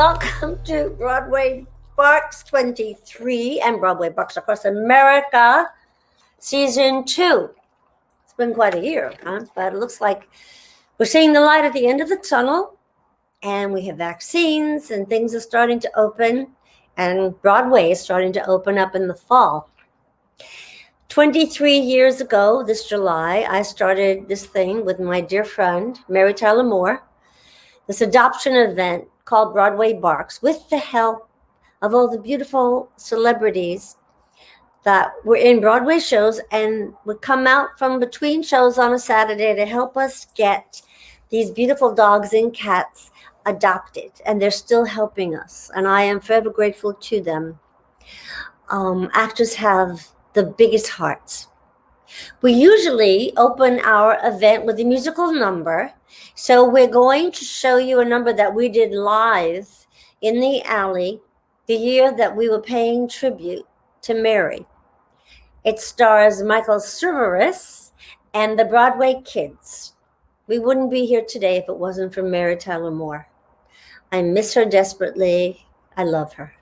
welcome to Broadway Barks 23 and Broadway Barks Across America, Season 2. It's been quite a year, huh? But it looks like we're seeing the light at the end of the tunnel, and we have vaccines, and things are starting to open, and Broadway is starting to open up in the fall. 23 years ago, this July, I started this thing with my dear friend, Mary Tyler Moore, this adoption event called Broadway Barks, with the help of all the beautiful celebrities that were in Broadway shows and would come out from between shows on a Saturday to help us get these beautiful dogs and cats adopted. And they're still helping us, and I am forever grateful to them. Actors have the biggest hearts. We usually open our event with a musical number. So we're going to show you a number that we did live in the alley the year that we were paying tribute to Mary. It stars Michael Cerveris and the Broadway Kids. We wouldn't be here today if it wasn't for Mary Tyler Moore. I miss her desperately. I love her.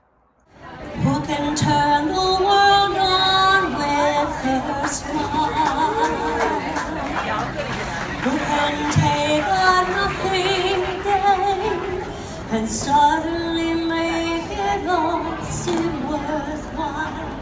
Who can turn the world on with her smile? Who can take a nothing day and suddenly make it all seem worthwhile?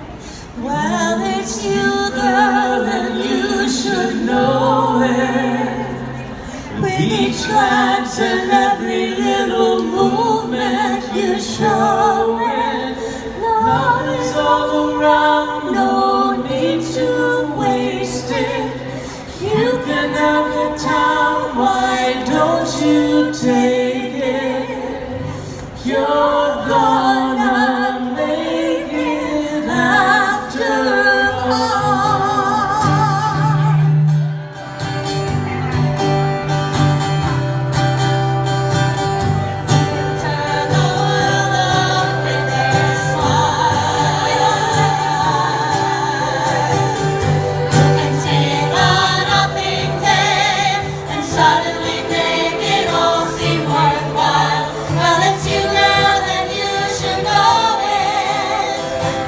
Well, it's you, girl, and you should know it. With each glance and every little movement you show it. Love is all around, no need to waste it. You can have the town, why don't you take it? You're gonna make it after all. Turn the world up with her smile. And take a nothing day and suddenly make it all seem worthwhile. Well, it's you, girl, and you should know it.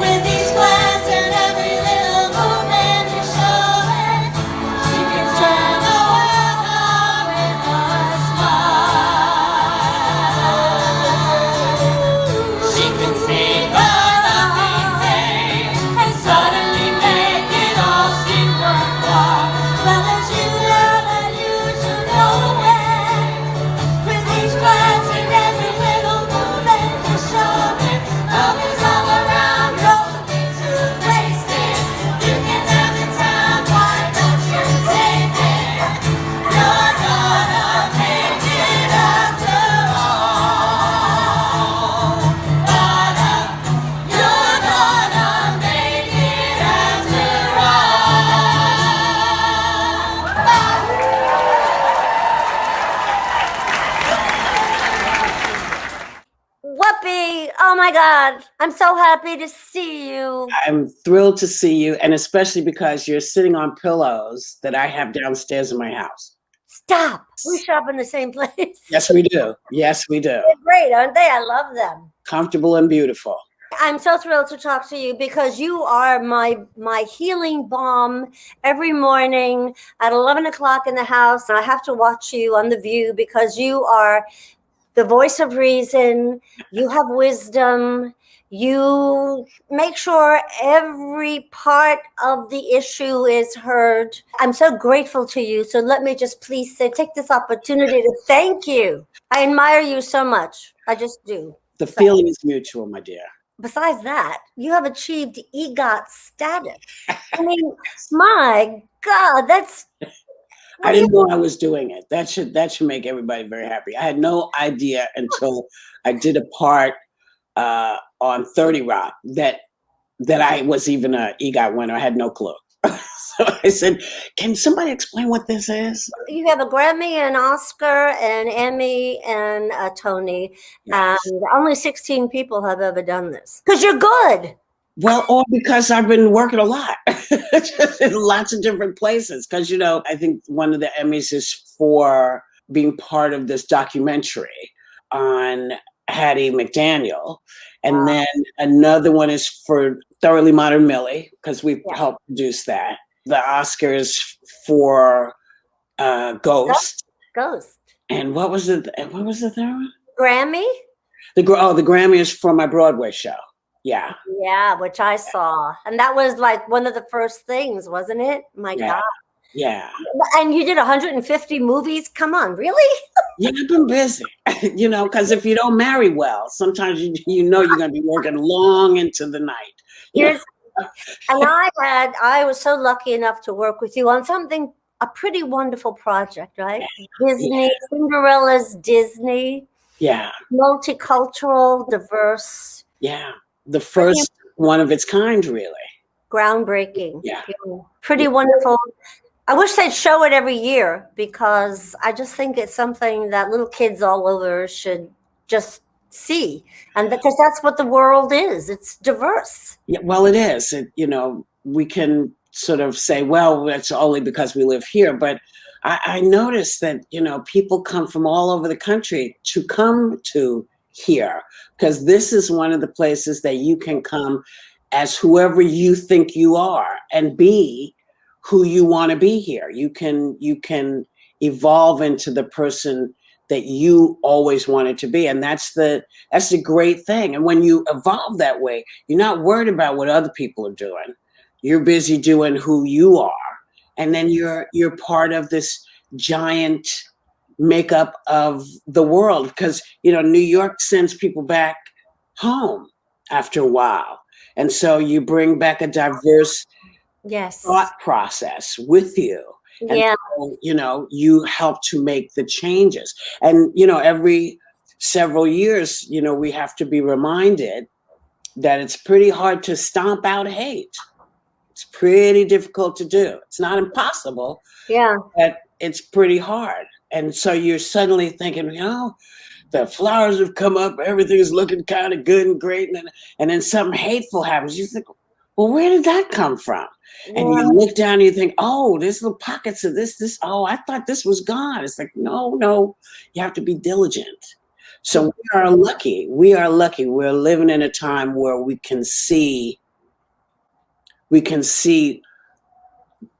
With each glance and every little movement you show it. She can turn the world on with a smile. She can sing a nothing day and suddenly make it all seem worthwhile. Well, it's you, girl, and you should know it. With each glance and every little movement you show it. Love is all around, no need to waste it. You can have the time, why don't you take it? You're gonna make it after all. You're gonna make it after Whoopi, oh my God, I'm so happy to see you. I'm thrilled to see you, and especially because you're sitting on pillows that I have downstairs in my house. Stop. We shop in the same place. Yes, we do. Yes, we do. They're great, aren't they? I love them. Comfortable and beautiful. I'm so thrilled to talk to you because you are my healing balm every morning at 11 o'clock in the house. And I have to watch you on The View because you are the voice of reason. You have wisdom. You make sure every part of the issue is heard. I'm so grateful to you. So let me just please take this opportunity to thank you. I admire you so much. I just do. The feeling is mutual, my dear. Besides that, you have achieved EGOT status. I mean, my God, that's... I didn't know I was doing it. That should make everybody very happy. I had no idea until I did a part on 30 Rock that I was even an EGOT winner. I had no clue. So I said, can somebody explain what this is? You have a Grammy, an Oscar, an Emmy, and a Tony. Yes. And only 16 people have ever done this. Because you're good. Well, or because I've been working a lot, just in lots of different places. Because, I think one of the Emmys is for being part of this documentary on Hattie McDaniel. And Wow. then another one is for Thoroughly Modern Millie, because we helped produce that. The Oscars for Ghost. Ghost. And what was the third one? Grammy? The Grammy is for my Broadway show. Yeah. Yeah, which I saw. And that was like one of the first things, wasn't it? My God. Yeah. And you did 150 movies? Come on, really? Yeah, I've been busy, because if you don't marry well, sometimes you know you're going to be working long into the night. And I was so lucky enough to work with you on something, a pretty wonderful project, right? Disney, Cinderella's Disney. Yeah. Multicultural, diverse. Yeah. The first one of its kind, really. Groundbreaking. Yeah. Pretty wonderful. I wish they'd show it every year, because I just think it's something that little kids all over should just see. And because that's what the world is. It's diverse. Yeah, well, it is. We can sort of say, well, it's only because we live here. But I noticed that, people come from all over the country to come to here, because this is one of the places that you can come as whoever you think you are and be who you want to be here. You can evolve into the person that you always wanted to be. And that's the great thing. And when you evolve that way, you're not worried about what other people are doing. You're busy doing who you are. And then you're part of this giant makeup of the world, because, New York sends people back home after a while. And so you bring back a diverse thought process with you. And so, you help to make the changes. And, every several years, we have to be reminded that it's pretty hard to stomp out hate. It's pretty difficult to do. It's not impossible. Yeah. But it's pretty hard. And so you're suddenly thinking, the flowers have come up, everything's looking kind of good and great. And then something hateful happens. You think, well, where did that come from? And you look down and you think, oh, there's little pockets of this. Oh, I thought this was gone. It's like, no, you have to be diligent. So we are lucky. We're living in a time where we can see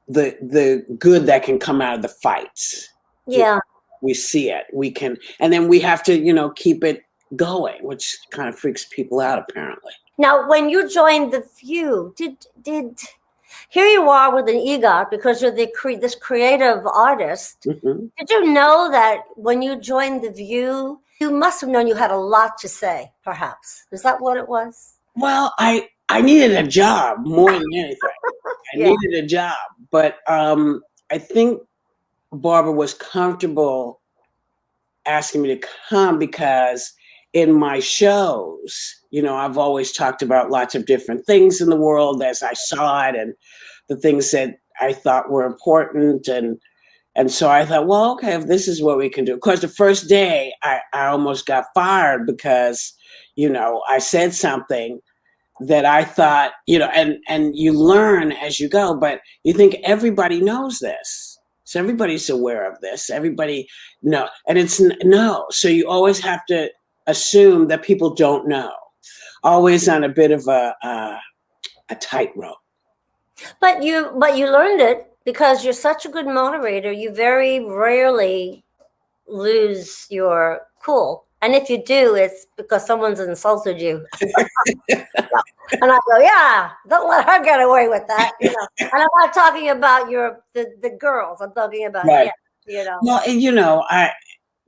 the good that can come out of the fights. Yeah. We see it. We can, and then we have to, keep it going, which kind of freaks people out, apparently. Now, when you joined The View, did here you are with an EGOT because you're this creative artist. Mm-hmm. Did you know that when you joined The View, you must have known you had a lot to say, perhaps? Is that what it was? Well, I needed a job more than anything. I needed a job. But I think Barbara was comfortable asking me to come because in my shows, I've always talked about lots of different things in the world as I saw it and the things that I thought were important. And so I thought, well, okay, if this is what we can do. Of course, the first day I almost got fired because, I said something that I thought, and you learn as you go, but you think everybody knows this. So everybody's aware of this. Everybody know. And it's no. So you always have to assume that people don't know. Always on a bit of a tightrope. But you learned it because you're such a good moderator. You very rarely lose your cool. And if you do, it's because someone's insulted you. And I go, yeah, don't let her get away with that. And I'm not talking about the girls. I'm talking about Well,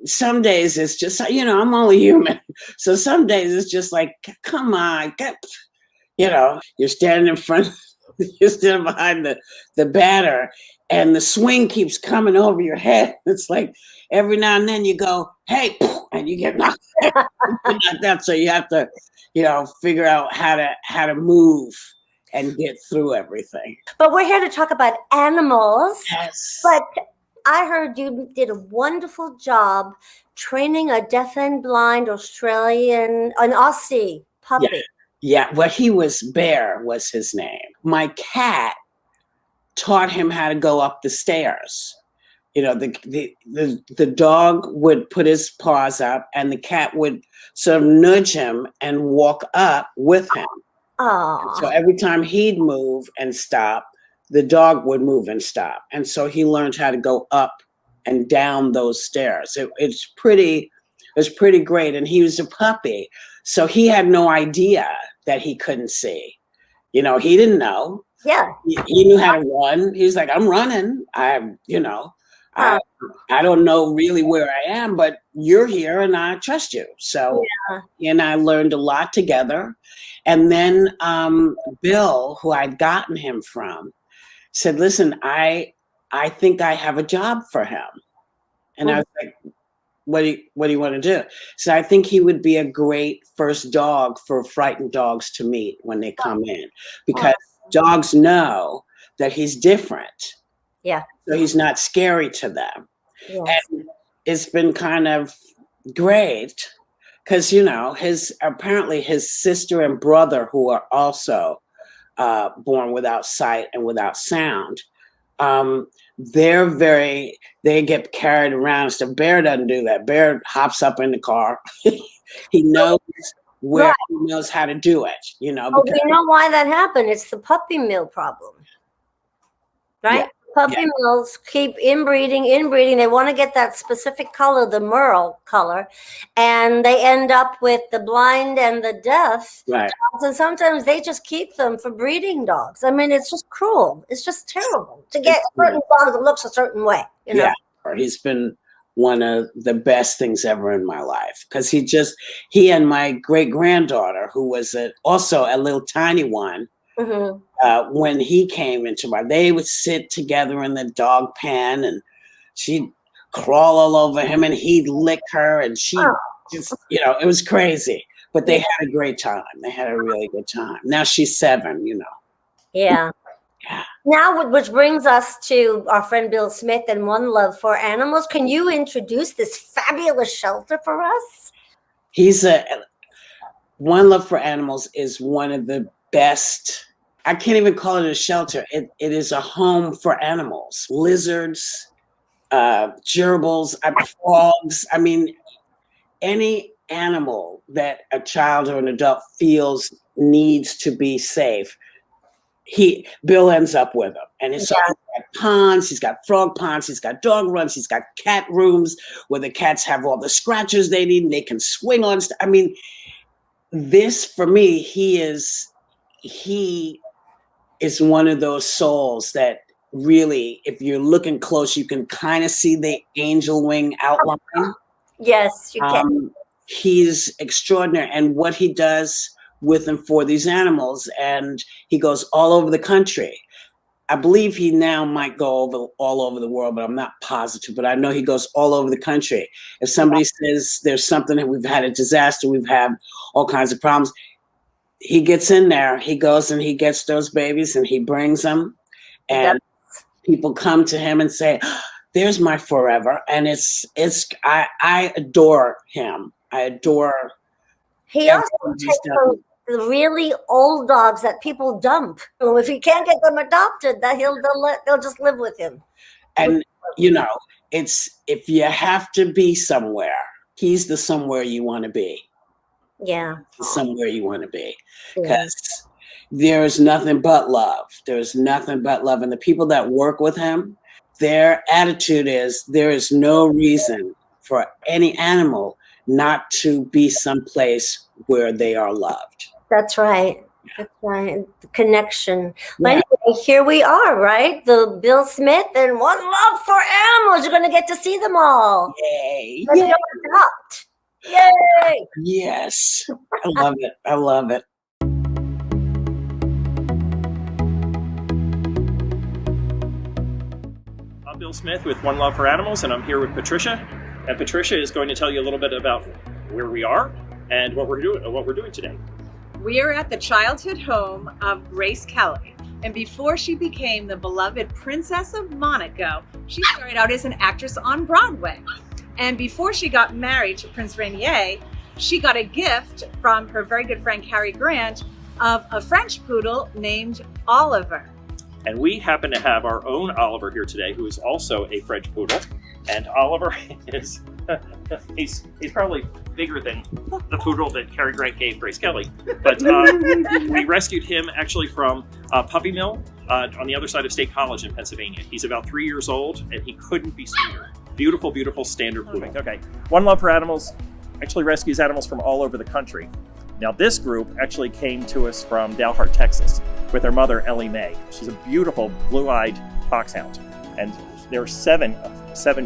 some days it's just, I'm only human. So some days it's just like, come on, you're standing in front, you're standing behind the batter and the swing keeps coming over your head. It's like every now and then you go, hey, and you get knocked out. So you have to, figure out how to move and get through everything. But we're here to talk about animals. Yes. But I heard you did a wonderful job training a deaf and blind an Aussie puppy. Yeah. Well, he was Bear was his name. My cat taught him how to go up the stairs the dog would put his paws up and the cat would sort of nudge him and walk up with him. Oh. So every time he'd move and stop, the dog would move and stop. And so he learned how to go up and down those stairs. It was pretty great. And he was a puppy. So he had no idea that he couldn't see. He didn't know. Yeah. He knew how to run. He was like, I'm running. I don't know really where I am, but you're here and I trust you. So he and I learned a lot together. And then Bill, who I'd gotten him from, said, listen, I think I have a job for him. And I was like, what do you want to do? So I think he would be a great first dog for frightened dogs to meet when they come in, because dogs know that he's different. Yeah. So he's not scary to them. Yes. And it's been kind of great because, apparently his sister and brother, who are also born without sight and without sound, they get carried around and stuff. Bear doesn't do that. Bear hops up in the car. He knows where he knows how to do it, we know why that happened. It's the puppy mill problem. Right? Yeah. Puppy mills keep inbreeding. They want to get that specific color, the merle color, and they end up with the blind and the deaf. Right. Dogs, and sometimes they just keep them for breeding dogs. I mean, it's just cruel. It's just terrible to get certain dogs that looks a certain way. Yeah, he's been one of the best things ever in my life, because he and my great granddaughter, who was also a little tiny one. Mm-hmm. When he came they would sit together in the dog pen, and she'd crawl all over him, and he'd lick her, and she just, it was crazy. But they had a great time. They had a really good time. Now she's 7, Yeah. Yeah. Now, which brings us to our friend Bill Smith and One Love for Animals. Can you introduce this fabulous shelter for us? One Love for Animals is one of the best. I can't even call it a shelter. It is a home for animals, lizards, gerbils, frogs. I mean, any animal that a child or an adult feels needs to be safe, Bill ends up with them. And it's got ponds, he's got frog ponds, he's got dog runs, he's got cat rooms where the cats have all the scratchers they need and they can swing on stuff. I mean, this, for me, he is one of those souls that really, if you're looking close, you can kind of see the angel wing outline. Yes, you can. He's extraordinary. And what he does with and for these animals, and he goes all over the country. I believe he now might go all over the world, but I'm not positive. But I know he goes all over the country. If somebody says there's something that we've had a disaster, we've had all kinds of problems, he gets in there, he goes and he gets those babies and he brings them, and people come to him and say, there's my forever. And I adore him. I adore. He also takes the really old dogs that people dump. If he can't get them adopted, that they'll just live with him. And it's, if you have to be somewhere, he's the somewhere you want to be. Yeah. Somewhere you want to be, because there's nothing but love. There's nothing but love. And the people that work with him, their attitude is there is no reason for any animal not to be someplace where they are loved. That's right. That's right. The connection. Yeah. But anyway, here we are, right? The Bill Smith and One Love for Animals. You're going to get to see them all. Yay. Let's go adopt. Yay! Yes. I love it. I love it. I'm Bill Smith with One Love for Animals, and I'm here with Patricia. And Patricia is going to tell you a little bit about where we are and what we're doing today. We are at the childhood home of Grace Kelly. And before she became the beloved Princess of Monaco, she started out as an actress on Broadway. And before she got married to Prince Rainier, she got a gift from her very good friend Cary Grant of a French poodle named Oliver. And we happen to have our own Oliver here today, who is also a French poodle. And Oliver is, he's probably bigger than the poodle that Cary Grant gave Grace Kelly. But we rescued him actually from Puppy Mill on the other side of State College in Pennsylvania. He's about 3 years old, and he couldn't be sweeter. Beautiful, beautiful standard poodle. Okay, One Love for Animals actually rescues animals from all over the country. Now this group actually came to us from Dalhart, Texas, with their mother, Ellie Mae. She's a beautiful blue-eyed foxhound. And there are seven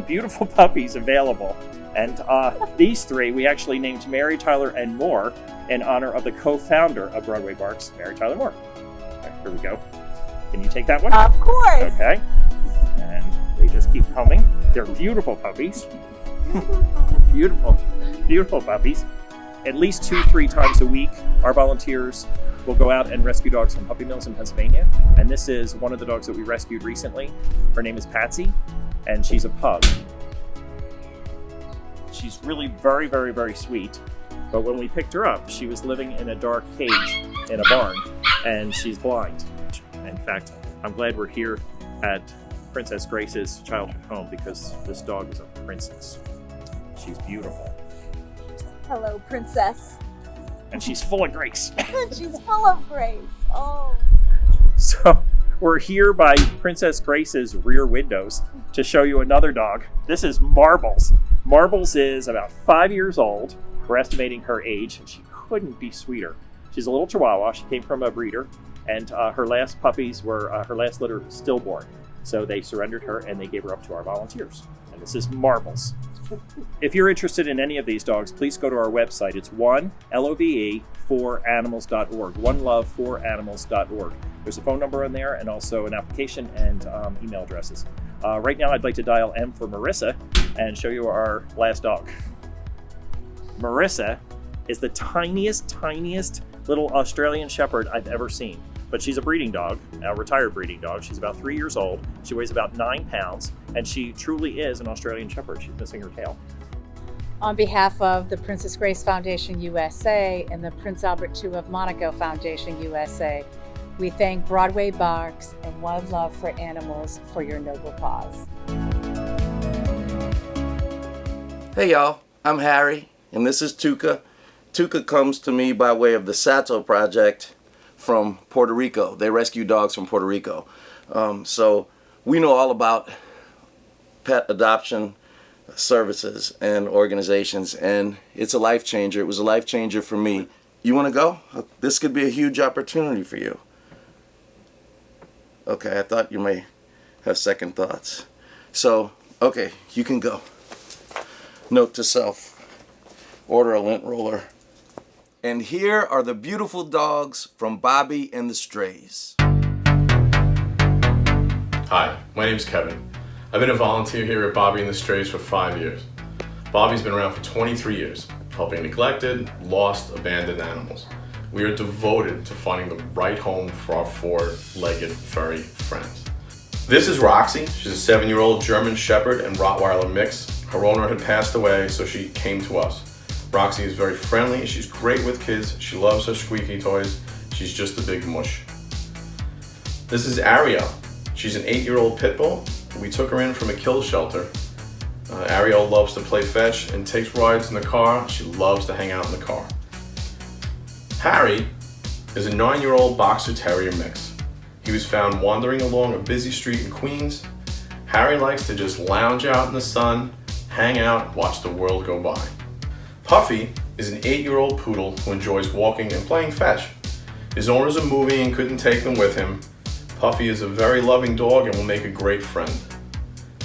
beautiful puppies available. And these three, we actually named Mary, Tyler, and Moore in honor of the co-founder of Broadway Barks, Mary Tyler Moore. Okay, here we go. Can you take that one? Of course. Okay. And they just keep coming. They're beautiful puppies. Beautiful, beautiful puppies. At least 2-3 times a week, our volunteers will go out and rescue dogs from puppy mills in Pennsylvania. And this is one of the dogs that we rescued recently. Her name is Patsy, and she's a pug. She's really very, very, very sweet. But when we picked her up, she was living in a dark cage in a barn, and she's blind. In fact, I'm glad we're here at Princess Grace's childhood home because this dog is a princess. She's beautiful. Hello, princess. And she's full of grace. She's full of grace. Oh. So we're here by Princess Grace's rear windows to show you another dog. This is Marbles. Marbles is about 5 years old. We're estimating her age, and she couldn't be sweeter. She's a little Chihuahua. She came from a breeder, and her last puppies were, her last litter was stillborn. So they surrendered her and they gave her up to our volunteers. And this is Marbles. If you're interested in any of these dogs, please go to our website. It's OneLove4Animals.org. OneLove4Animals.org. There's a phone number in there and also an application and email addresses. Right now, I'd like to dial M for Marissa and show you our last dog. Marissa is the tiniest little Australian Shepherd I've ever seen. But she's a breeding dog, a retired breeding dog. She's about 3 years old. She weighs about 9 pounds, and she truly is an Australian Shepherd. She's missing her tail. On behalf of the Princess Grace Foundation USA and the Prince Albert II of Monaco Foundation USA, we thank Broadway Barks and One Love for Animals for your noble cause. Hey y'all, I'm Harry, and this is Tuca. Tuca comes to me by way of the Sato Project from Puerto Rico. They rescue dogs from Puerto Rico. So we know all about pet adoption services and organizations, and it's a life changer. It was a life changer for me. You want to go? This could be a huge opportunity for you. Okay, I thought you may have second thoughts. So, okay, you can go. Note to self, order a lint roller. And here are the beautiful dogs from Bobby and the Strays. Hi, my name's Kevin. I've been a volunteer here at Bobby and the Strays for 5 years. Bobby's been around for 23 years, helping neglected, lost, abandoned animals. We are devoted to finding the right home for our four-legged furry friends. This is Roxy. She's a 7-year-old German Shepherd and Rottweiler mix. Her owner had passed away, so she came to us. Roxy is very friendly, she's great with kids, she loves her squeaky toys, she's just a big mush. This is Ariel. She's an 8-year-old pit bull. We took her in from a kill shelter. Ariel loves to play fetch and takes rides in the car. She loves to hang out in the car. Harry is a 9-year-old Boxer Terrier mix. He was found wandering along a busy street in Queens. Harry likes to just lounge out in the sun, hang out, watch the world go by. Puffy is an 8-year-old poodle who enjoys walking and playing fetch. His owners are moving and couldn't take them with him. Puffy is a very loving dog and will make a great friend.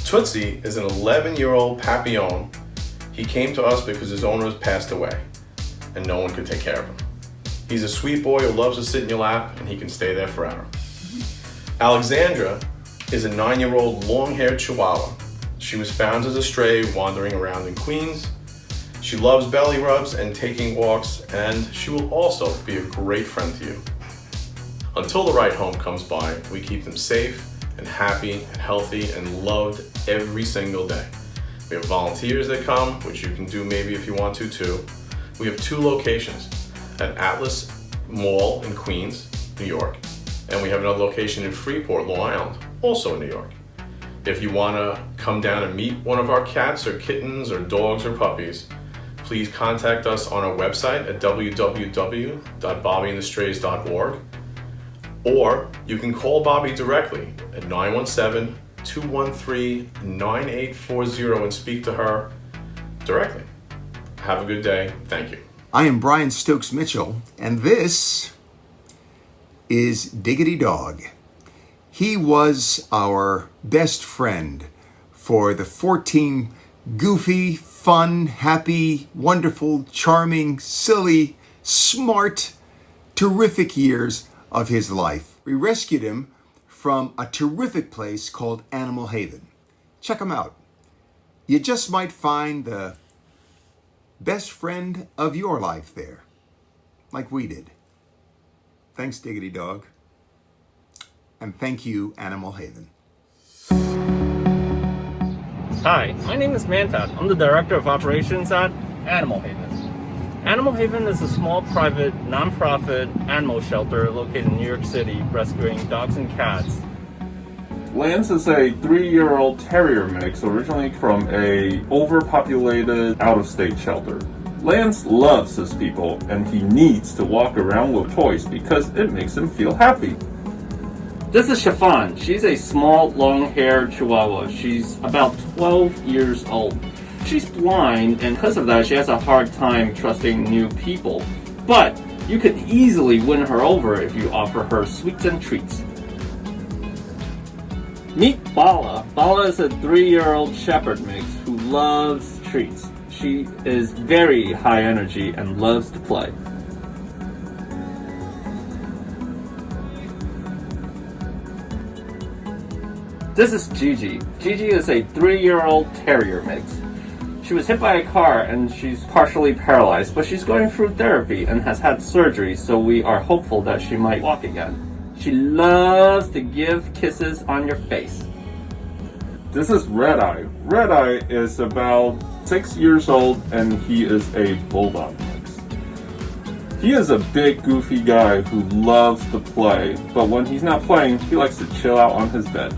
Tootsie is an 11-year-old Papillon. He came to us because his owners passed away and no one could take care of him. He's a sweet boy who loves to sit in your lap and he can stay there forever. Alexandra is a 9-year-old long-haired Chihuahua. She was found as a stray wandering around in Queens. She loves belly rubs and taking walks, and she will also be a great friend to you. Until the right home comes by, we keep them safe and happy and healthy and loved every single day. We have volunteers that come, which you can do maybe if you want to too. We have 2 locations, at Atlas Mall in Queens, New York, And we have another location in Freeport, Long Island, also in New York. If you want to come down and meet one of our cats or kittens or dogs or puppies, please contact us on our website at www.bobbyandthestrays.org, or you can call Bobby directly at 917-213-9840 and speak to her directly. Have a good day. Thank you. I am Brian Stokes Mitchell, and this is Diggity Dog. He was our best friend for the 14 goofy, fun, happy, wonderful, charming, silly, smart, terrific years of his life. We rescued him from a terrific place called Animal Haven. Check him out. You just might find the best friend of your life there, like we did. Thanks, Diggity Dog. And thank you, Animal Haven. Hi, my name is Mantat. I'm the Director of Operations at Animal Haven. Animal Haven is a small private, non-profit animal shelter located in New York City, rescuing dogs and cats. Lance is a 3-year-old terrier mix originally from a overpopulated out-of-state shelter. Lance loves his people and he needs to walk around with toys because it makes him feel happy. This is Estefan. She's a small, long-haired Chihuahua. She's about 12 years old. She's blind, and because of that, she has a hard time trusting new people. But you could easily win her over if you offer her sweets and treats. Meet Bala. Bala is a 3-year-old shepherd mix who loves treats. She is very high energy and loves to play. This is Gigi. Gigi is a 3-year-old terrier mix. She was hit by a car and she's partially paralyzed, but she's going through therapy and has had surgery, so we are hopeful that she might walk again. She loves to give kisses on your face. This is Red Eye. Red Eye is about 6 years old and he is a bulldog mix. He is a big goofy guy who loves to play, but when he's not playing, he likes to chill out on his bed.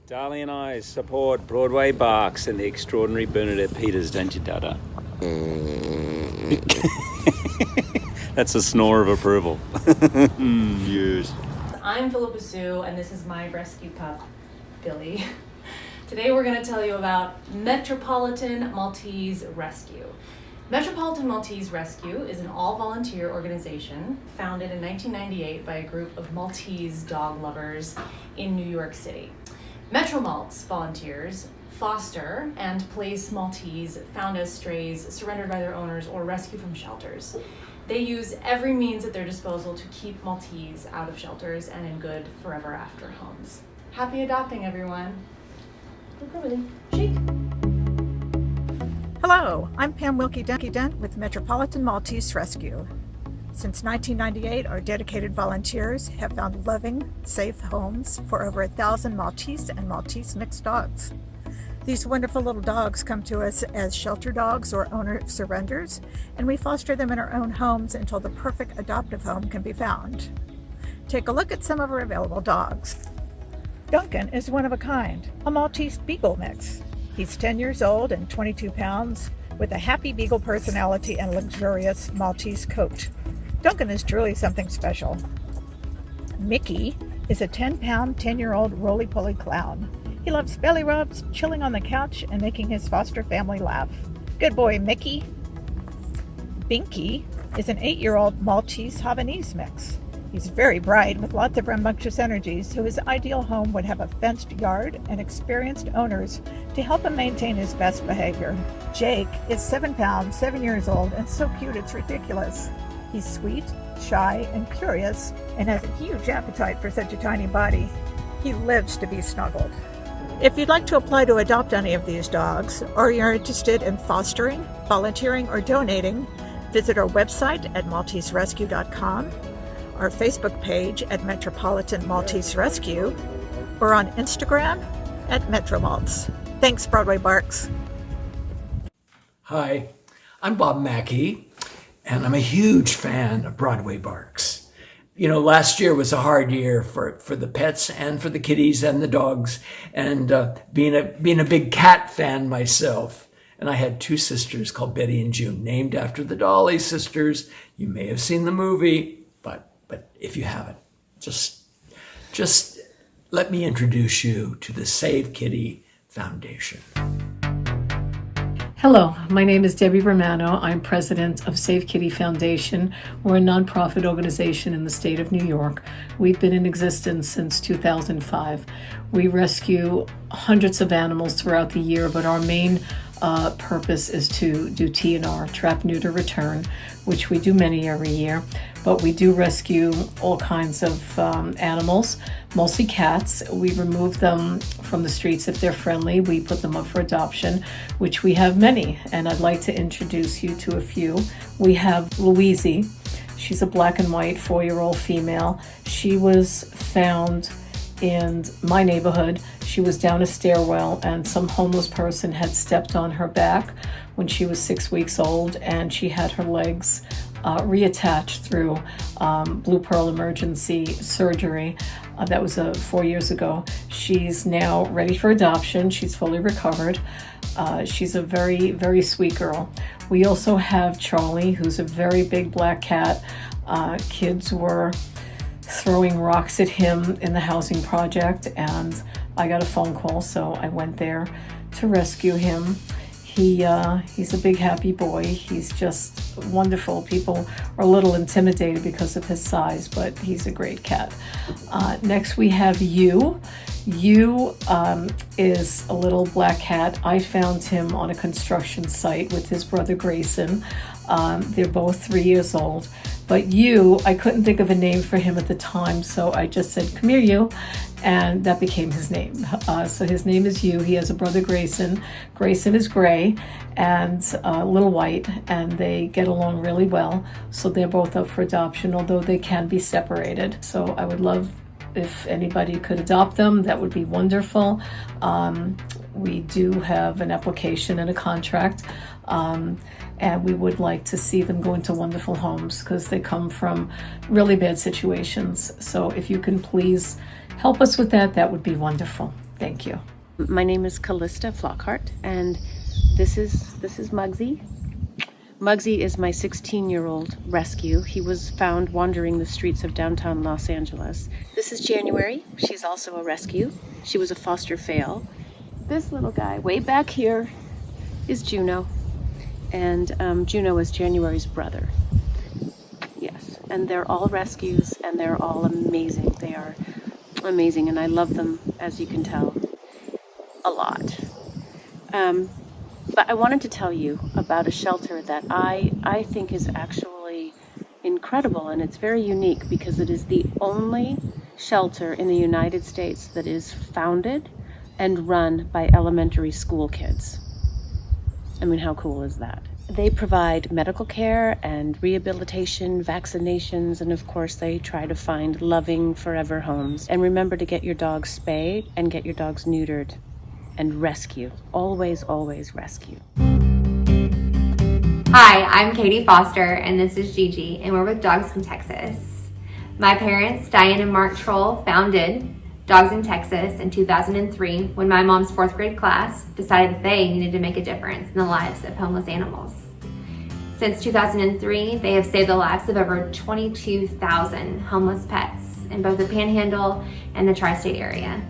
Darlie and I support Broadway Barks and the extraordinary Bernadette Peters, don't you, Dada? That's a snore of approval. Yes. I'm Philippa Sue, and this is my rescue pup, Billy. Today we're going to tell you about Metropolitan Maltese Rescue. Metropolitan Maltese Rescue is an all-volunteer organization founded in 1998 by a group of Maltese dog lovers in New York City. Metro Malts volunteers foster and place Maltese found as strays, surrendered by their owners, or rescued from shelters. They use every means at their disposal to keep Maltese out of shelters and in good forever after homes. Happy adopting, everyone. Look over there. Shake. Hello, I'm Pam Wilkie Dent with Metropolitan Maltese Rescue. Since 1998, our dedicated volunteers have found loving, safe homes for over 1,000 Maltese and Maltese mixed dogs. These wonderful little dogs come to us as shelter dogs or owner surrenders, and we foster them in our own homes until the perfect adoptive home can be found. Take a look at some of our available dogs. Duncan is one of a kind, a Maltese Beagle mix. He's 10 years old and 22 pounds, with a happy Beagle personality and luxurious Maltese coat. Duncan is truly something special. Mickey is a 10-pound, 10-year-old roly-poly clown. He loves belly rubs, chilling on the couch, and making his foster family laugh. Good boy, Mickey. Binky is an 8-year-old Maltese Havanese mix. He's very bright with lots of rambunctious energy, so his ideal home would have a fenced yard and experienced owners to help him maintain his best behavior. Jake is 7 pounds, 7 years old, and so cute it's ridiculous. He's sweet, shy, and curious, and has a huge appetite for such a tiny body. He lives to be snuggled. If you'd like to apply to adopt any of these dogs, or you're interested in fostering, volunteering, or donating, visit our website at malteserescue.com, our Facebook page at Metropolitan Maltese Rescue, or on Instagram at Metro Malts. Thanks, Broadway Barks. Hi, I'm Bob Mackey, and I'm a huge fan of Broadway Barks. You know, last year was a hard year for the pets and for the kitties and the dogs, and being a big cat fan myself. And I had two sisters called Betty and June, named after the Dolly sisters. You may have seen the movie, but if you haven't, just let me introduce you to the Save Kitty Foundation. Hello, my name is Debbie Romano. I'm president of Save Kitty Foundation. We're a nonprofit organization in the state of New York. We've been in existence since 2005. We rescue hundreds of animals throughout the year, but our main purpose is to do TNR, Trap, Neuter, Return, which we do many every year. But we do rescue all kinds of animals, mostly cats. We remove them from the streets if they're friendly. We put them up for adoption, which we have many, and I'd like to introduce you to a few. We have Louise. She's a black and white 4-year-old female. She was found in my neighborhood. She was down a stairwell and some homeless person had stepped on her back when she was 6 weeks old, and she had her legs reattached through Blue Pearl emergency surgery. That was 4 years ago. She's now ready for adoption. She's fully recovered. She's a very, very sweet girl. We also have Charlie, who's a very big black cat. Kids were throwing rocks at him in the housing project, and I got a phone call, so I went there to rescue him. He's a big happy boy. He's just wonderful. People are a little intimidated because of his size, but he's a great cat. Next we have You. You is a little black cat. I found him on a construction site with his brother Grayson. They're both 3 years old. But You, I couldn't think of a name for him at the time, so I just said, "Come here, You," and that became his name. So his name is You. He has a brother Grayson. Grayson is gray and a little white, and they get along really well. So they're both up for adoption, although they can be separated. So I would love if anybody could adopt them. That would be wonderful. We do have an application and a contract. And we would like to see them go into wonderful homes because they come from really bad situations. So if you can please help us with that, that would be wonderful. Thank you. My name is Calista Flockhart, and this is Muggsy. Muggsy is my 16-year-old rescue. He was found wandering the streets of downtown Los Angeles. This is January. She's also a rescue. She was a foster fail. This little guy way back here is Juno. And Juno is January's brother. Yes, and they're all rescues, and they're all amazing. They are amazing, and I love them, as you can tell, a lot. But I wanted to tell you about a shelter that I think is actually incredible, and it's very unique because it is the only shelter in the United States that is founded and run by elementary school kids. I mean, how cool is that? They provide medical care and rehabilitation, vaccinations, and of course they try to find loving forever homes. And remember to get your dogs spayed and get your dogs neutered and rescue. Always, always rescue. Hi, I'm Katie Foster and this is Gigi, and we're with Dogs in Texas. My parents, Diane and Mark Troll, founded Dogs in Texas in 2003 when my mom's 4th grade class decided that they needed to make a difference in the lives of homeless animals. Since 2003, they have saved the lives of over 22,000 homeless pets in both the Panhandle and the tri-state area.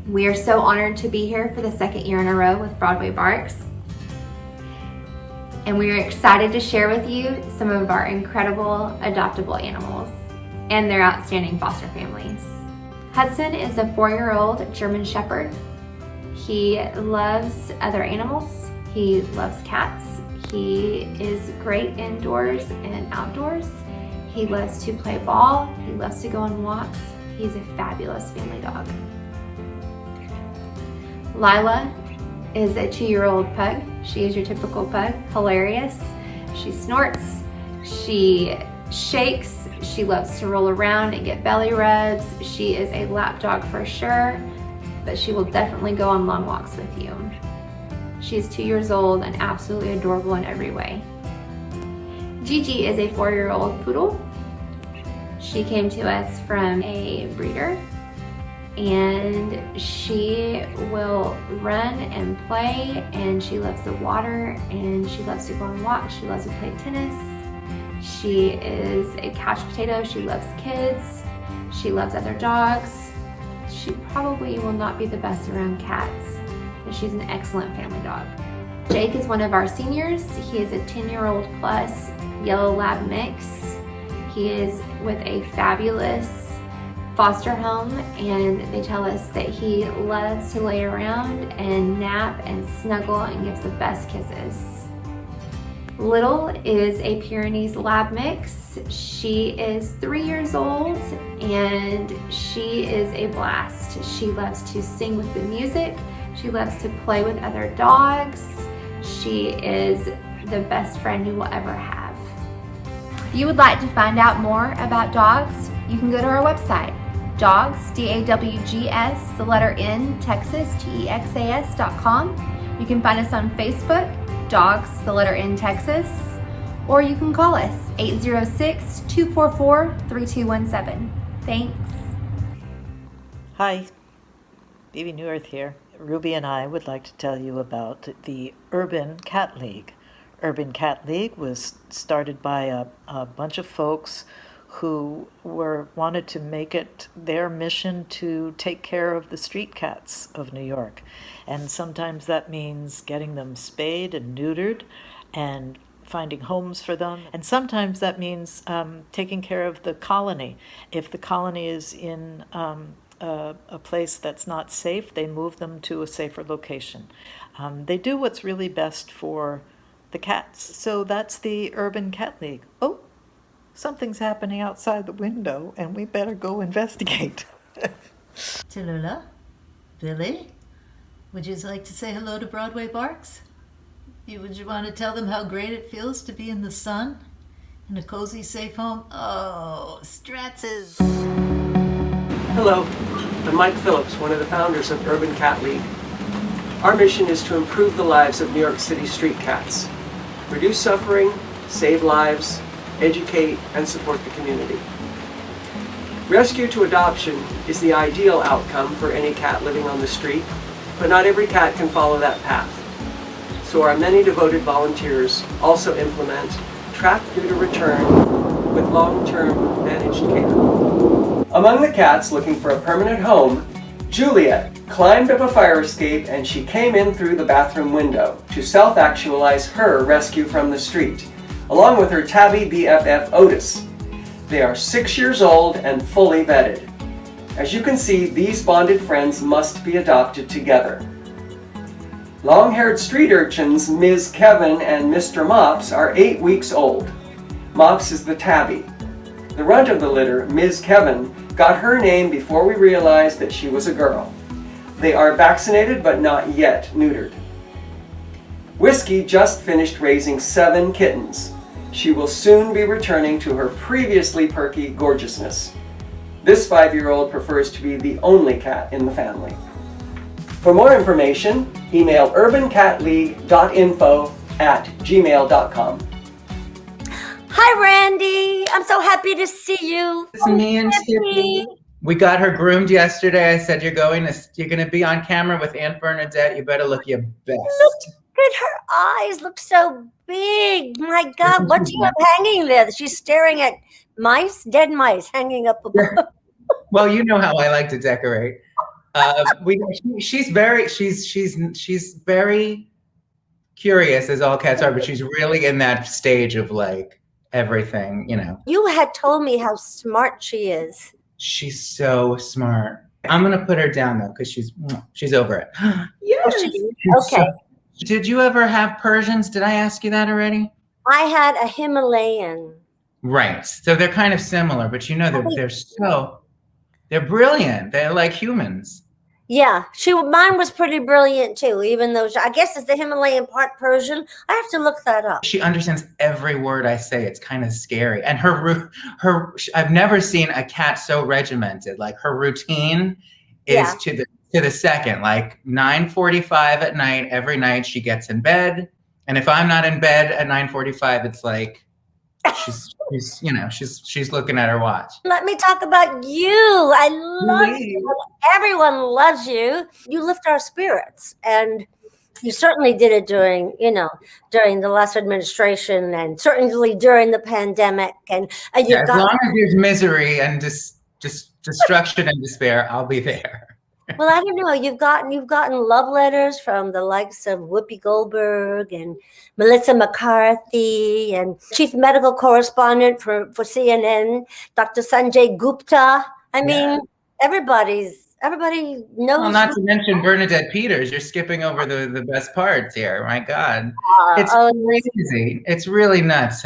We are so honored to be here for the 2nd year in a row with Broadway Barks. And we are excited to share with you some of our incredible adoptable animals and their outstanding foster families. Hudson is a 4-year-old German Shepherd. He loves other animals. He loves cats. He is great indoors and outdoors. He loves to play ball. He loves to go on walks. He's a fabulous family dog. Lila is a 2-year-old pug. She is your typical pug, hilarious. She snorts, she shakes, she loves to roll around and get belly rubs. She is a lap dog for sure, but she will definitely go on long walks with you. She's 2 years old and absolutely adorable in every way. Gigi is a 4-year-old poodle. She came to us from a breeder, and she will run and play, and she loves the water, and she loves to go on walks. She loves to play tennis. She is a couch potato. She loves kids. She loves other dogs. She probably will not be the best around cats, but she's an excellent family dog. Jake is one of our seniors. He is a 10-year-old plus yellow lab mix. He is with a fabulous foster home, and they tell us that he loves to lay around and nap and snuggle and gives the best kisses. Little is a Pyrenees lab mix. She is 3 years old, and she is a blast. She loves to sing with the music. She loves to play with other dogs. She is the best friend you will ever have. If you would like to find out more about dogs, you can go to our website, dogs, D-A-W-G-S, the letter N, Texas, TEXAS.com. You can find us on Facebook, Dogs, the letter N, Texas, or you can call us, 806-244-3217. Thanks. Hi, Baby New Earth here. Ruby and I would like to tell you about the Urban Cat League. Urban Cat League was started by a bunch of folks who wanted to make it their mission to take care of the street cats of New York. And sometimes that means getting them spayed and neutered and finding homes for them. And sometimes that means taking care of the colony. If the colony is in a place that's not safe, they move them to a safer location. They do what's really best for the cats. So that's the Urban Cat League. Oh, something's happening outside the window, and we better go investigate. Tallulah, Billy, would you like to say hello to Broadway Barks? Would you want to tell them how great it feels to be in the sun, in a cozy, safe home? Oh, Stratzes. Hello, I'm Mike Phillips, one of the founders of Urban Cat League. Our mission is to improve the lives of New York City street cats, reduce suffering, save lives, educate, and support the community. Rescue to adoption is the ideal outcome for any cat living on the street, but not every cat can follow that path. So our many devoted volunteers also implement Trap, Neuter, Return with long-term managed care. Among the cats looking for a permanent home, Juliet climbed up a fire escape and she came in through the bathroom window to self-actualize her rescue from the street, along with her tabby BFF Otis. They are 6 years old and fully vetted. As you can see, these bonded friends must be adopted together. Long-haired street urchins Ms. Kevin and Mr. Mops are 8 weeks old. Mops is the tabby. The runt of the litter, Ms. Kevin, got her name before we realized that she was a girl. They are vaccinated but not yet neutered. Whiskey just finished raising 7 kittens. She will soon be returning to her previously perky gorgeousness. This 5-year-old prefers to be the only cat in the family. For more information, email urbancatleague.info@gmail.com. Hi, Randy. I'm so happy to see you. It's me and Tiffany. We got her groomed yesterday. I said, you're going to be on camera with Aunt Bernadette. You better look your best. Look at her eyes. Look so big. My God, what do you have hanging there? She's staring at mice, dead mice hanging up above. Well, you know how I like to decorate. She's very curious, as all cats are, but she's really in that stage of like everything, you know. You had told me how smart she is. She's so smart. I'm gonna put her down though, because she's over it. Yes. Okay. Did you ever have Persians? Did I ask you that already? I had a Himalayan. Right. So they're kind of similar, but you know they're brilliant. They're like humans. Yeah, mine was pretty brilliant too, even though I guess it's the Himalayan part Persian. I have to look that up. She understands every word I say. It's kind of scary. And I've never seen a cat so regimented. Like her routine is to to the second. Like 9:45 at night, every night she gets in bed. And if I'm not in bed at 9:45, it's like she's looking at her watch. Let me talk about you. I love you. Everyone loves you. You lift our spirits, and you certainly did it during the last administration, and certainly during the pandemic. And as long as there's misery and just destruction and despair, I'll be there. Well, I don't know. You've gotten love letters from the likes of Whoopi Goldberg and Melissa McCarthy, and chief medical correspondent for CNN, Dr. Sanjay Gupta. I mean, everybody knows. Well, not to mention Bernadette Peters. You're skipping over the best parts here. My God, it's crazy. It's really nuts.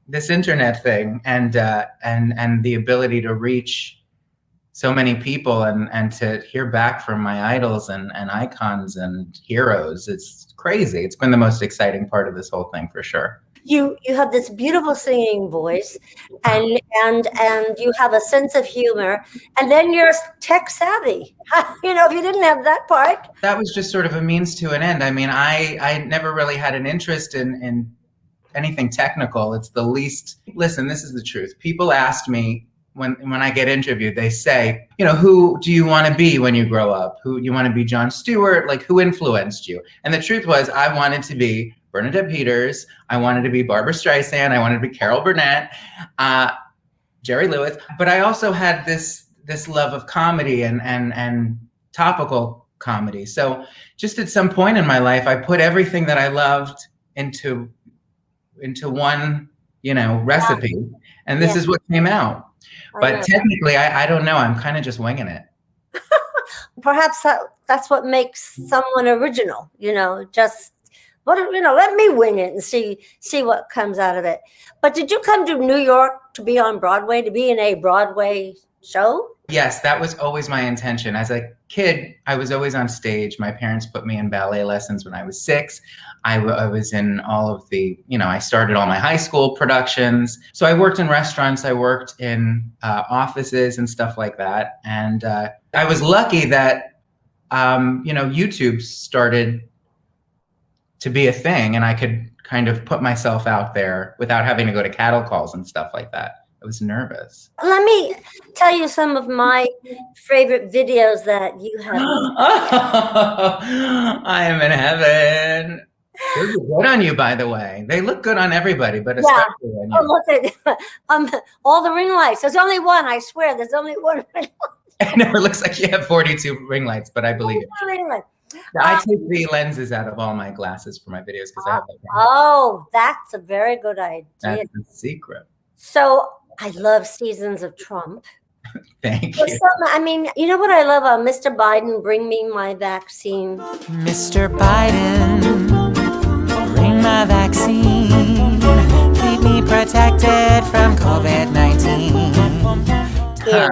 This internet thing and the ability to reach so many people and to hear back from my idols and icons and heroes. It's crazy. It's been the most exciting part of this whole thing for sure. You have this beautiful singing voice, and you have a sense of humor, and then you're tech savvy. If you didn't have that part. That was just sort of a means to an end. I mean, I never really had an interest in anything technical. It's the least. Listen, this is the truth. People asked me, when I get interviewed, they say, who do you want to be when you grow up? Who you want to be? Jon Stewart? Like, who influenced you? And the truth was, I wanted to be Bernadette Peters. I wanted to be Barbara Streisand. I wanted to be Carol Burnett, Jerry Lewis. But I also had this love of comedy and topical comedy. So just at some point in my life, I put everything that I loved into one, recipe, and this is what came out. But technically, I don't know. I'm kind of just winging it. Perhaps that's what makes someone original. Let me wing it and see what comes out of it. But did you come to New York to be on Broadway, to be in a Broadway show? Yes, that was always my intention. As a kid, I was always on stage. My parents put me in ballet lessons when I was 6. I was in all of the, I started all my high school productions. So I worked in restaurants. I worked in offices and stuff like that. And I was lucky that, YouTube started to be a thing, and I could kind of put myself out there without having to go to cattle calls and stuff like that. I was nervous. Let me tell you some of my favorite videos that you have. I am in heaven. They look good on you, by the way. They look good on everybody, but especially on you. Oh, look at all the ring lights. There's only one. I swear, there's only one ring light. I know, it looks like you have 42 ring lights, but I believe it. Ring light. I take the lenses out of all my glasses for my videos because I have that. Oh, that's a very good idea. That's the secret. So I love Seasons of Trump. Thank you. You know what I love? Mr. Biden, bring me my vaccine. Mr. Biden, bring my vaccine. Keep me protected from COVID-19. Yeah.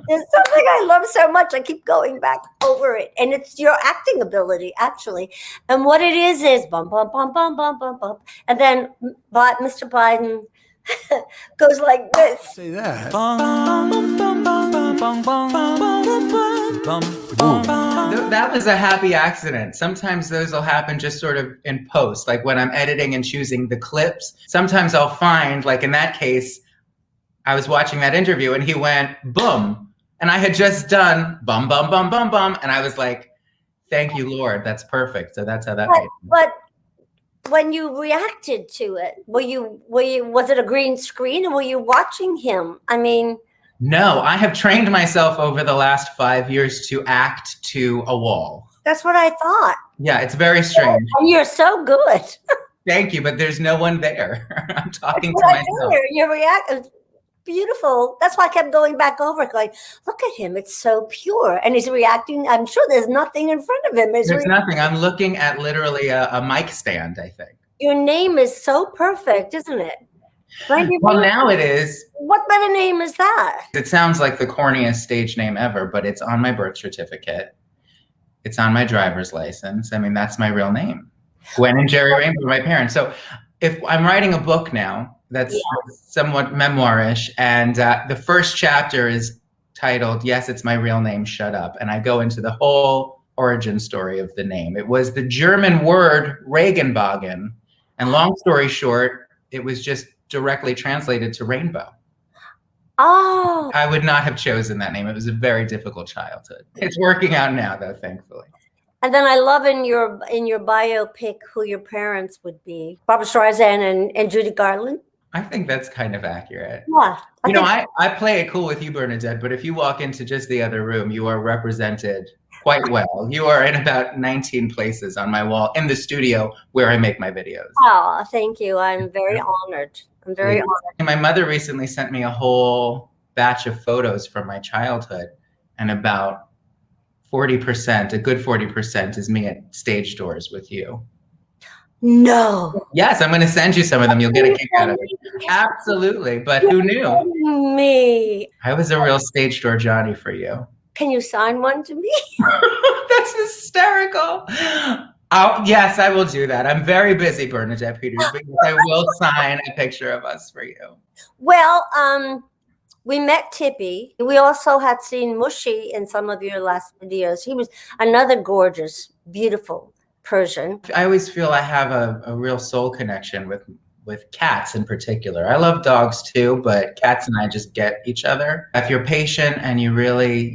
There's something I love so much. I keep going back over it. And it's your acting ability, actually. And what it is bum, bum, bum, bum, bum, bum, bum. And then Mr. Biden goes like this. Say that. That was a happy accident. Sometimes those will happen just sort of in post, like when I'm editing and choosing the clips. Sometimes I'll find, like in that case, I was watching that interview and he went boom, and I had just done bum bum bum bum bum, and I was like, "Thank you, Lord, that's perfect." So that's how that. But when you reacted to it, was it a green screen, or were you watching him? No, I have trained myself over the last 5 years to act to a wall. That's what I thought. Yeah, it's very strange. And you're so good. Thank you, but there's no one there. I'm talking to myself. Your reaction. Beautiful. That's why I kept going back over it, going, look at him. It's so pure. And he's reacting. I'm sure there's nothing in front of him. There's nothing. I'm looking at literally a mic stand, I think. Your name is so perfect, isn't it? Well, now it is. What better name is that? It sounds like the corniest stage name ever, but it's on my birth certificate. It's on my driver's license. That's my real name. Gwen and Jerry Rainbow, my parents. So if I'm writing a book now, that's somewhat memoirish, and the first chapter is titled, Yes, It's My Real Name, Shut Up. And I go into the whole origin story of the name. It was the German word Regenbogen. And long story short, it was just directly translated to rainbow. Oh. I would not have chosen that name. It was a very difficult childhood. It's working out now, though, thankfully. And then I love in your biopic who your parents would be. Barbara Streisand and Judy Garland. I think that's kind of accurate. Yeah. I play it cool with you, Bernadette, but if you walk into just the other room, you are represented quite well. You are in about 19 places on my wall in the studio where I make my videos. Oh, thank you. I'm very honored. I'm very honored. My mother recently sent me a whole batch of photos from my childhood, and about 40%, a good 40% is me at stage doors with you. No. Yes, I'm going to send you some of them. You'll get a kick out of it. Absolutely. But who knew? Me. I was a real stage door Johnny for you. Can you sign one to me? That's hysterical. Oh, yes, I will do that. I'm very busy, Bernadette Peters, but I will sign a picture of us for you. Well, we met Tippy. We also had seen Mushy in some of your last videos. He was another gorgeous, beautiful Persian. I always feel I have a real soul connection with cats in particular. I love dogs too, but cats and I just get each other. If you're patient and you really,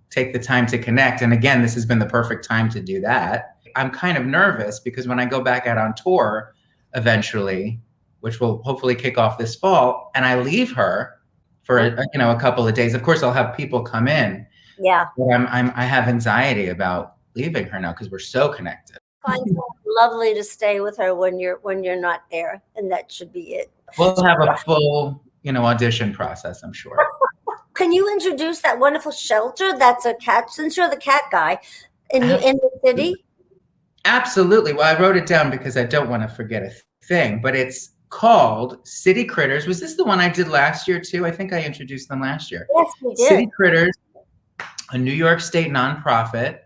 take the time to connect, and again, this has been the perfect time to do that. I'm kind of nervous because when I go back out on tour eventually, which will hopefully kick off this fall, and I leave her for a couple of days. Of course, I'll have people come in. Yeah. But I have anxiety about leaving her now because we're so connected. I find it lovely to stay with her when you're not there, and that should be it. We'll have a full, audition process, I'm sure. Can you introduce that wonderful shelter that's a cat, since you're the cat guy, in the city? Absolutely. Well, I wrote it down because I don't want to forget a thing, but it's called City Critters. Was this the one I did last year too? I think I introduced them last year. Yes, we did. City Critters, a New York State nonprofit.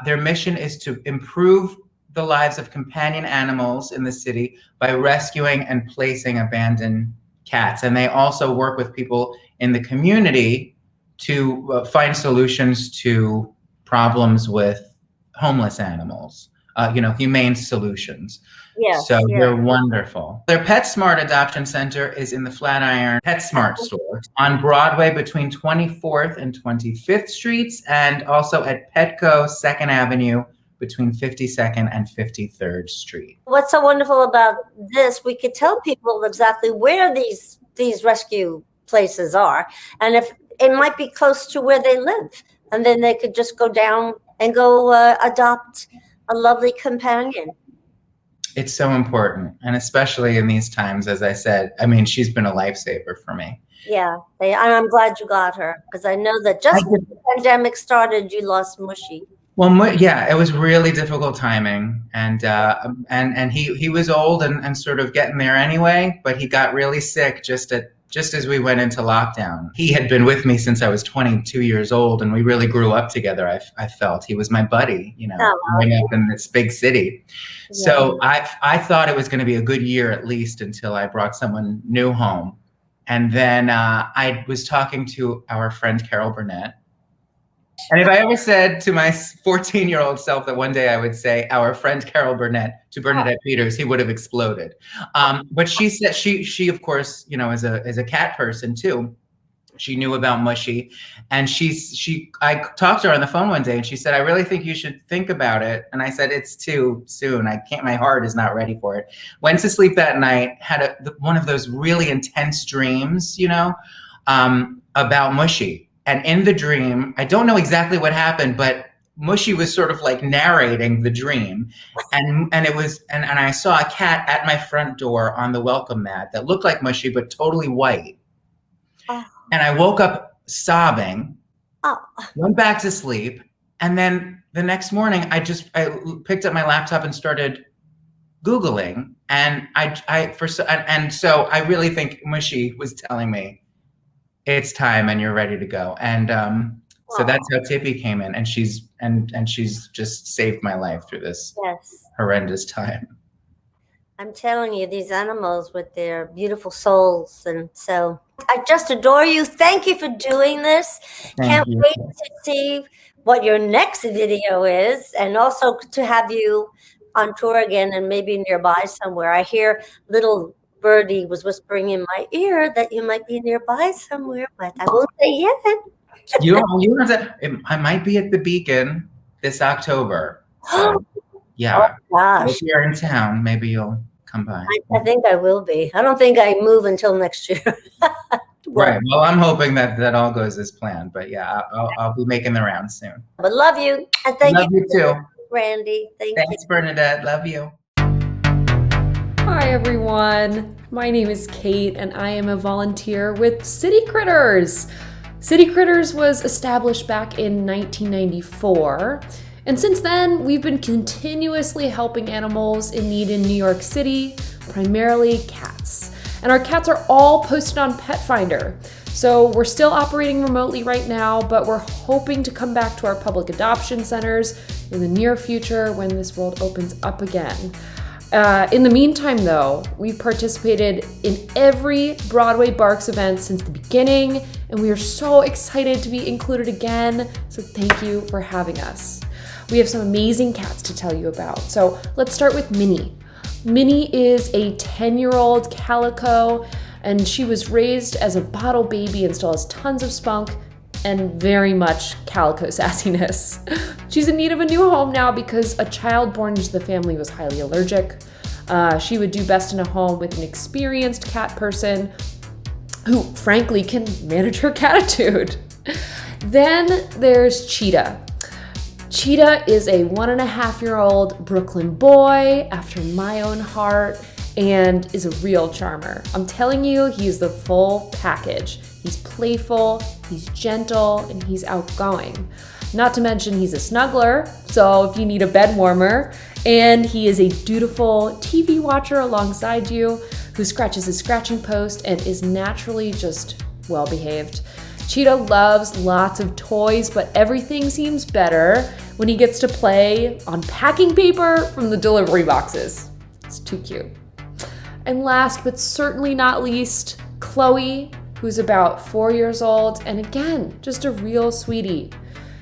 Their mission is to improve the lives of companion animals in the city by rescuing and placing abandoned cats. And they also work with people in the community to find solutions to problems with homeless animals, humane solutions. Yes, so they're wonderful. Their PetSmart Adoption Center is in the Flatiron PetSmart store on Broadway between 24th and 25th Streets, and also at Petco 2nd Avenue between 52nd and 53rd Street. What's so wonderful about this, we could tell people exactly where these rescue places are, and if it might be close to where they live, and then they could just go down and go adopt a lovely companion. It's so important, and especially in these times, as I said, she's been a lifesaver for me. Yeah, and I'm glad you got her, because I know that just when the pandemic started, you lost Mushy. Well, yeah, it was really difficult timing, and he was old and sort of getting there anyway, but he got really sick just as we went into lockdown. He had been with me since I was 22 years old, and we really grew up together. I felt he was my buddy, growing up in this big city. Yeah. So I thought it was going to be a good year at least until I brought someone new home. And then I was talking to our friend Carol Burnett. And if I ever said to my 14-year-old self that one day I would say our friend Carol Burnett to Bernadette Peters, he would have exploded. But she said she of course, as a cat person too, she knew about Mushy, and I talked to her on the phone one day, and she said, I really think you should think about it. And I said, it's too soon. My heart is not ready for it. Went to sleep that night, had one of those really intense dreams, about Mushy. And in the dream, I don't know exactly what happened, but Mushy was sort of like narrating the dream. And it was, and I saw a cat at my front door on the welcome mat that looked like Mushy, but totally white. Oh. And I woke up sobbing, went back to sleep. And then the next morning, I picked up my laptop and started Googling. And so I really think Mushy was telling me, it's time and you're ready to go. And so that's how Tippy came in, and she's just saved my life through this horrendous time. I'm telling you, these animals with their beautiful souls. And so I just adore you. Thank you for doing this. Can't you. wait to see what your next video is, and also to have you on tour again and maybe nearby somewhere. I hear little birdie was whispering in my ear that you might be nearby somewhere, but I won't say yet. I might be at the Beacon this October. So, yeah. Oh, gosh. If you're in town, maybe you'll come by. I think I will be. I don't think I move until next year. Right. Well, I'm hoping that all goes as planned. But yeah, I'll be making the rounds soon. But love you. And thank Love you too. Randy. Thanks, Bernadette. Love you. Hi everyone, my name is Kate and I am a volunteer with City Critters. City Critters was established back in 1994, and since then we've been continuously helping animals in need in New York City, primarily cats. And our cats are all posted on Pet Finder. So we're still operating remotely right now, but we're hoping to come back to our public adoption centers in the near future when this world opens up again. In the meantime, though, we've participated in every Broadway Barks event since the beginning, and we are so excited to be included again, so thank you for having us. We have some amazing cats to tell you about, so let's start with Minnie. Minnie is a 10-year-old calico, and she was raised as a bottle baby and still has tons of spunk and very much calico sassiness. She's in need of a new home now because a child born into the family was highly allergic. She would do best in a home with an experienced cat person who, frankly, can manage her catitude. Then there's Cheetah. Cheetah is a 1.5-year-old Brooklyn boy after my own heart and is a real charmer. I'm telling you, he's the full package. He's playful, he's gentle, and he's outgoing. Not to mention he's a snuggler, so if you need a bed warmer, and he is a dutiful TV watcher alongside you who scratches his scratching post and is naturally just well behaved. Cheetah loves lots of toys, but everything seems better when he gets to play on packing paper from the delivery boxes. It's too cute. And last but certainly not least, Chloe, who's about 4 years old, and again, just a real sweetie.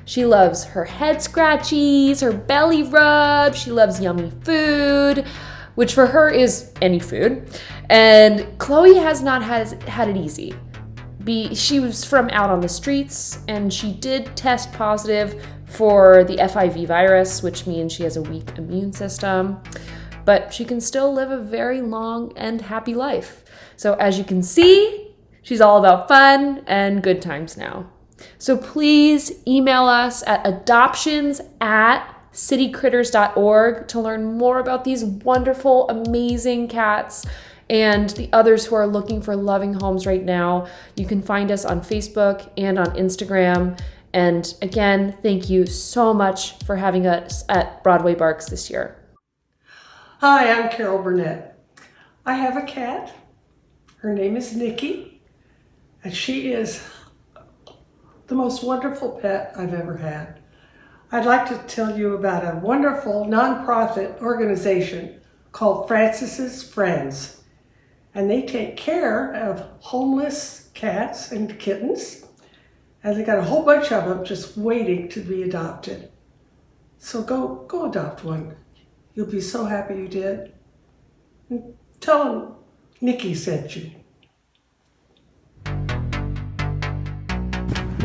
She loves her head scratchies, her belly rub, she loves yummy food, which for her is any food. And Chloe has not had it easy. She was from out on the streets, and she did test positive for the FIV virus, which means she has a weak immune system, but she can still live a very long and happy life. So as you can see, she's all about fun and good times now. So please email us at adoptions@citycritters.org to learn more about these wonderful, amazing cats and the others who are looking for loving homes right now. You can find us on Facebook and on Instagram. And again, thank you so much for having us at Broadway Barks this year. Hi, I'm Carol Burnett. I have a cat. Her name is Nikki, and she is the most wonderful pet I've ever had. I'd like to tell you about a wonderful nonprofit organization called Francis's Friends, and they take care of homeless cats and kittens, and they got a whole bunch of them just waiting to be adopted. So go adopt one. You'll be so happy you did. And tell them Nikki sent you.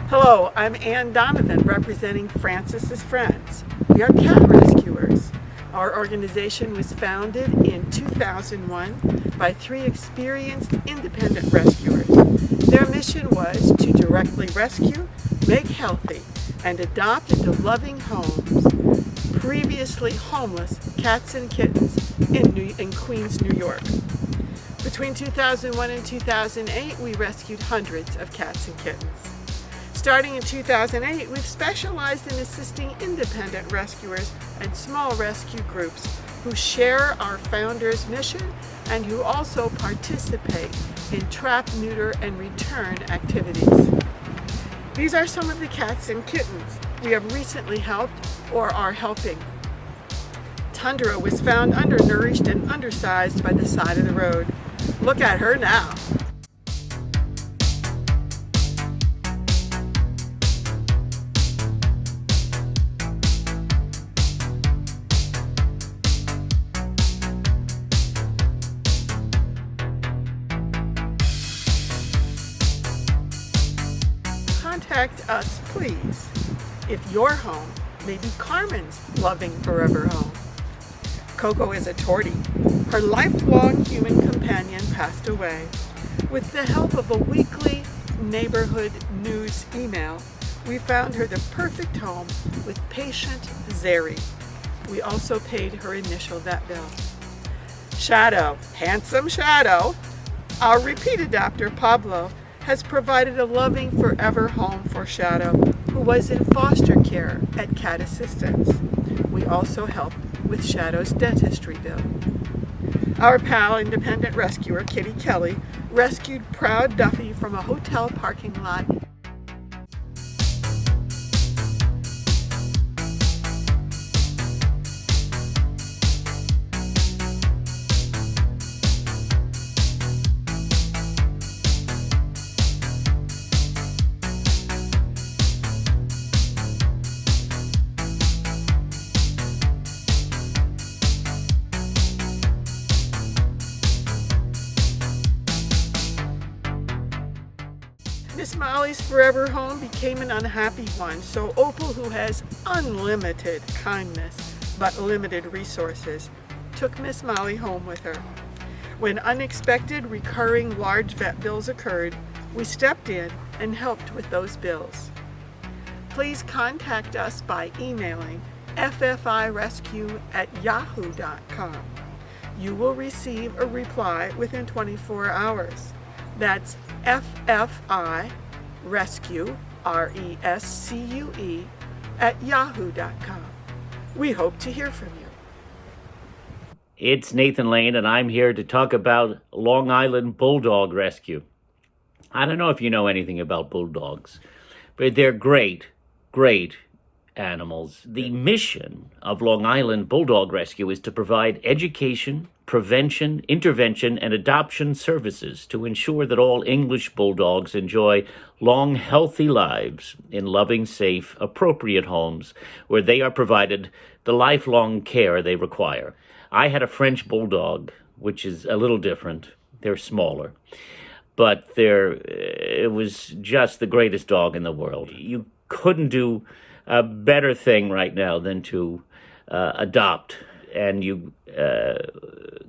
Hello, I'm Ann Donovan representing Francis's Friends. We are cat rescuers. Our organization was founded in 2001 by 3 experienced independent rescuers. Their mission was to directly rescue, make healthy, and adopt into loving homes previously homeless cats and kittens in Queens, New York. Between 2001 and 2008, we rescued hundreds of cats and kittens. Starting in 2008, we've specialized in assisting independent rescuers and small rescue groups who share our founders' mission and who also participate in trap, neuter, and return activities. These are some of the cats and kittens we have recently helped or are helping. Tundra was found undernourished and undersized by the side of the road. Look at her now. Contact us, please, if your home may be Carmen's loving forever home. Coco is a tortie. Her lifelong human companion passed away. With the help of a weekly neighborhood news email, we found her the perfect home with patient Zeri. We also paid her initial vet bill. Shadow, handsome Shadow, our repeat adopter Pablo, has provided a loving forever home for Shadow, who was in foster care at Cat Assistance. We also helped with Shadow's dentistry bill. Our pal independent rescuer, Kitty Kelly, rescued Proud Duffy from a hotel parking lot. Miss Molly's forever home became an unhappy one, so Opal, who has unlimited kindness but limited resources, took Miss Molly home with her. When unexpected recurring large vet bills occurred, we stepped in and helped with those bills. Please contact us by emailing ffirescue@yahoo.com. You will receive a reply within 24 hours. That's FFI Rescue, RESCUE, @yahoo.com. We hope to hear from you. It's Nathan Lane, and I'm here to talk about Long Island Bulldog Rescue. I don't know if you know anything about bulldogs, but they're great animals. The mission of Long Island Bulldog Rescue is to provide education, prevention, intervention, and adoption services to ensure that all English bulldogs enjoy long, healthy lives in loving, safe, appropriate homes where they are provided the lifelong care they require. I had a French bulldog, which is a little different. They're smaller, but it was just the greatest dog in the world. You couldn't do a better thing right now than to adopt, and you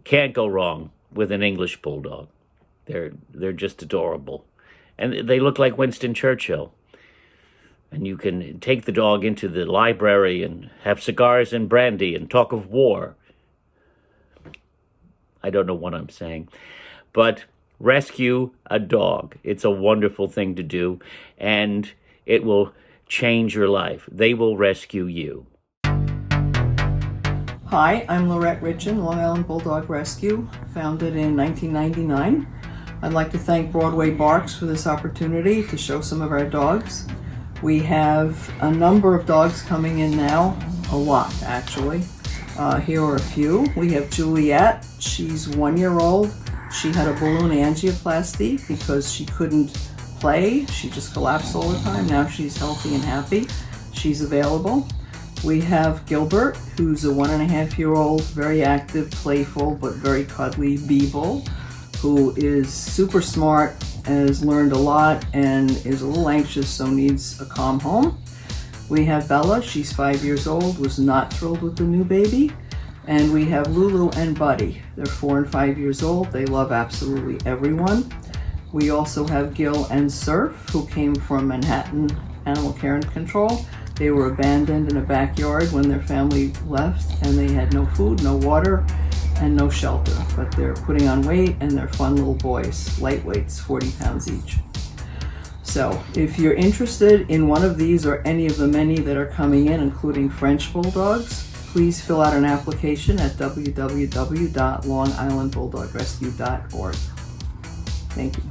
can't go wrong with an English bulldog. They're just adorable, and they look like Winston Churchill. And you can take the dog into the library and have cigars and brandy and talk of war. I don't know what I'm saying, but rescue a dog. It's a wonderful thing to do, and it will change your life. They will rescue you. Hi, I'm Lorette Richin, Long Island Bulldog Rescue, founded in 1999. I'd like to thank Broadway Barks for this opportunity to show some of our dogs. We have a number of dogs coming in now, a lot actually. Here are a few. We have Juliet. She's 1 year old. She had a balloon angioplasty because she couldn't play. She just collapsed all the time. Now she's healthy and happy. She's available. We have Gilbert, who's a 1.5-year-old, very active, playful, but very cuddly Beagle, who is super smart, has learned a lot, and is a little anxious, so needs a calm home. We have Bella, she's 5 years old, was not thrilled with the new baby. And we have Lulu and Buddy. They're 4 and 5 years old. They love absolutely everyone. We also have Gil and Surf, who came from Manhattan Animal Care and Control. They were abandoned in a backyard when their family left, and they had no food, no water, and no shelter. But they're putting on weight, and they're fun little boys, lightweights, 40 pounds each. So if you're interested in one of these or any of the many that are coming in, including French Bulldogs, please fill out an application at www.longislandbulldogrescue.org. Thank you.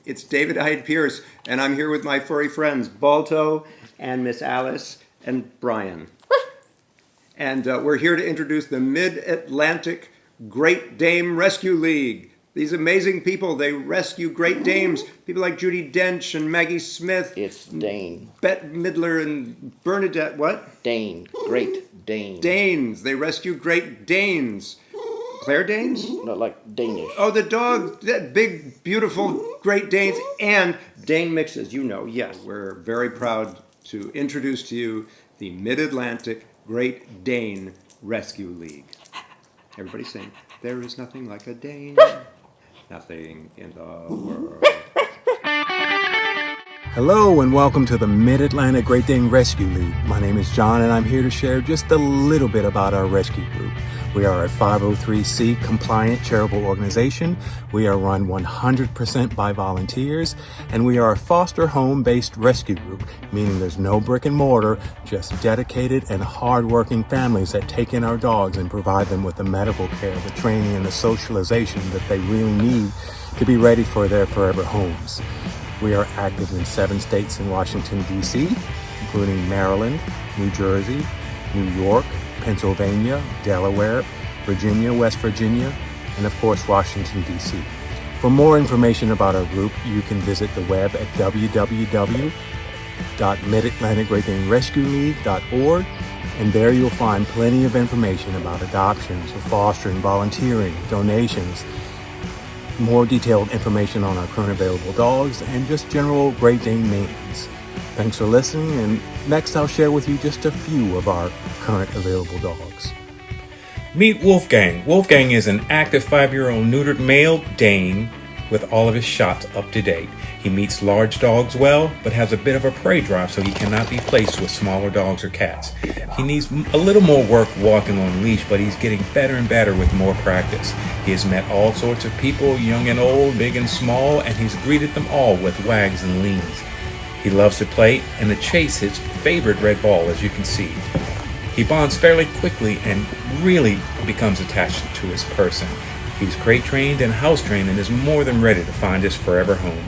It's David Hyde Pierce, and I'm here with my furry friends, Balto and Miss Alice and Brian. And we're here to introduce the Mid-Atlantic Great Dane Rescue League. These amazing people, they rescue Great Danes. People like Judi Dench and Maggie Smith. It's Dane. Bette Midler and Bernadette, what? Dane. Great Dane. Danes. They rescue Great Danes. Claire Danes? Not like Danish. Oh, the dog, that big, beautiful Great Danes and Dane mixes. You know, yes, we're very proud to introduce to you the Mid-Atlantic Great Dane Rescue League. Everybody sing. There is nothing like a Dane. Nothing in the world. Hello and welcome to the Mid-Atlantic Great Dane Rescue League. My name is John and I'm here to share just a little bit about our rescue group. We are a 503c compliant charitable organization. We are run 100% by volunteers, and we are a foster home-based rescue group, meaning there's no brick and mortar, just dedicated and hardworking families that take in our dogs and provide them with the medical care, the training, and the socialization that they really need to be ready for their forever homes. We are active in 7 states in Washington, D.C., including Maryland, New Jersey, New York, Pennsylvania, Delaware, Virginia, West Virginia, and of course, Washington, D.C. For more information about our group, you can visit the web at www.midatlanticgreatdanerescueleague.org, and there you'll find plenty of information about adoptions, fostering, volunteering, donations, more detailed information on our current available dogs, and just general Great Dane maintenance. Thanks for listening, and next I'll share with you just a few of our current available dogs. Meet Wolfgang. Wolfgang is an active 5-year-old neutered male Dane with all of his shots up to date. He meets large dogs well, but has a bit of a prey drive, so he cannot be placed with smaller dogs or cats. He needs a little more work walking on leash, but he's getting better and better with more practice. He has met all sorts of people, young and old, big and small, and he's greeted them all with wags and leans. He loves to play and to chase his favorite red ball, as you can see. He bonds fairly quickly and really becomes attached to his person. He's crate trained and house trained and is more than ready to find his forever home.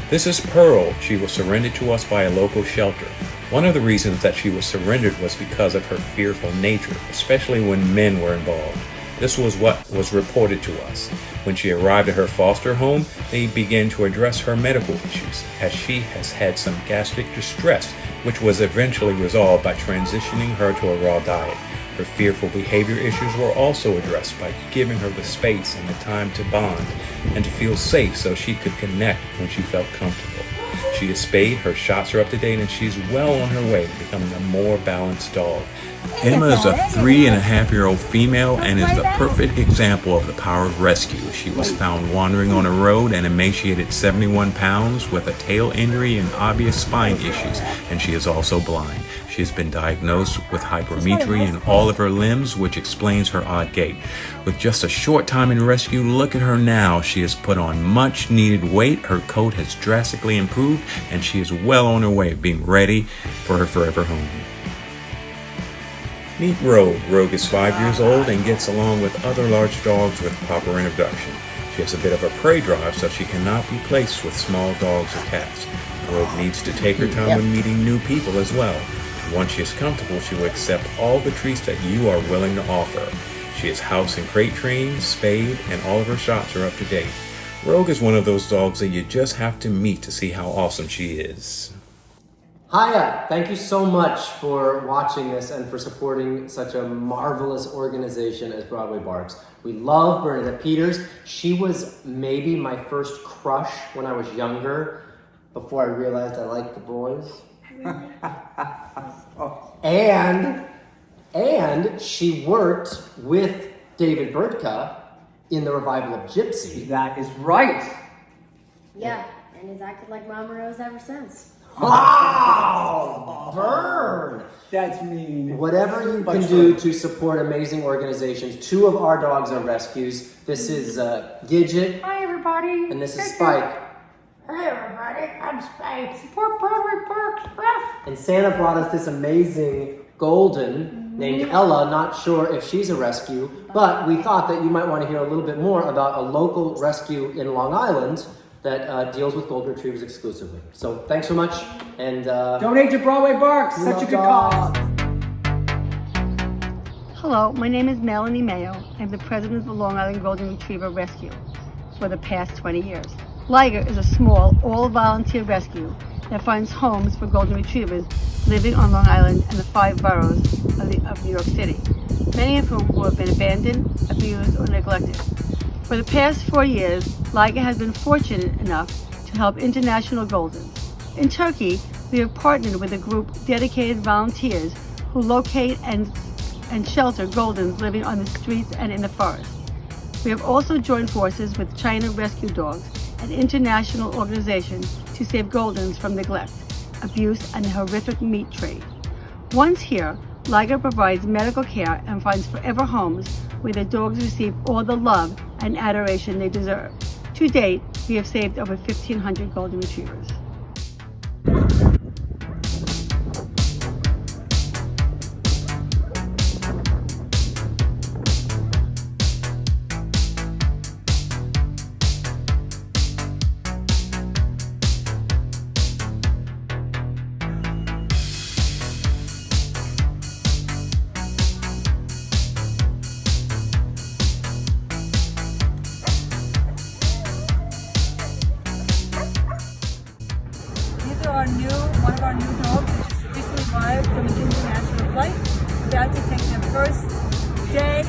This is Pearl. She was surrendered to us by a local shelter. One of the reasons that she was surrendered was because of her fearful nature, especially when men were involved. This was what was reported to us. When she arrived at her foster home, they began to address her medical issues, as she has had some gastric distress, which was eventually resolved by transitioning her to a raw diet. Her fearful behavior issues were also addressed by giving her the space and the time to bond and to feel safe so she could connect when she felt comfortable. She is spayed, her shots are up to date, and she's well on her way to becoming a more balanced dog. Emma is a 3.5-year-old female and is the perfect example of the power of rescue. She was found wandering on a road and emaciated 71 pounds with a tail injury and obvious spine issues, and she is also blind. She has been diagnosed with hypermetry in all of her limbs, which explains her odd gait. With just a short time in rescue, look at her now. She has put on much needed weight, her coat has drastically improved, and she is well on her way of being ready for her forever home. Meet Rogue. Rogue is 5 years old and gets along with other large dogs with proper introduction. She has a bit of a prey drive, so she cannot be placed with small dogs or cats. Rogue needs to take her time when meeting new people as well. Once she is comfortable, she will accept all the treats that you are willing to offer. She is house and crate trained, spayed, and all of her shots are up to date. Rogue is one of those dogs that you just have to meet to see how awesome she is. Hiya! Thank you so much for watching this and for supporting such a marvelous organization as Broadway Barks. We love Bernadette Peters. She was maybe my first crush when I was younger, before I realized I liked the boys. And she worked with David Bertka in the revival of Gypsy. That is right. Yeah, and has acted like Mama Rose ever since. Wow! Burn! That's mean. Whatever you can do to support amazing organizations. 2 of our dogs are rescues. This is Gidget. Hi, everybody. And this is Spike. Hey, everybody. I'm Spike. Support Broadway Barks, breath. And Santa brought us this amazing golden named Ella. Not sure if she's a rescue, but we thought that you might want to hear a little bit more about a local rescue in Long Island that deals with golden retrievers exclusively. So thanks so much, and Donate to Broadway Barks. Such a good cause. Hello, my name is Melanie Mayo. I'm the president of the Long Island Golden Retriever Rescue for the past 20 years. Liger is a small, all-volunteer rescue that finds homes for golden retrievers living on Long Island and the 5 boroughs of New York City, many of whom have been abandoned, abused, or neglected. For the past 4 years, Liger has been fortunate enough to help international Goldens. In Turkey, we have partnered with a group of dedicated volunteers who locate and shelter Goldens living on the streets and in the forest. We have also joined forces with China Rescue Dogs, an international organization to save Goldens from neglect, abuse, and the horrific meat trade. Once here, Liger provides medical care and finds forever homes where the dogs receive all the love and adoration they deserve. To date, we have saved over 1,500 golden retrievers. One of our new dogs, which just recently arrived from an international flight, about to take their first day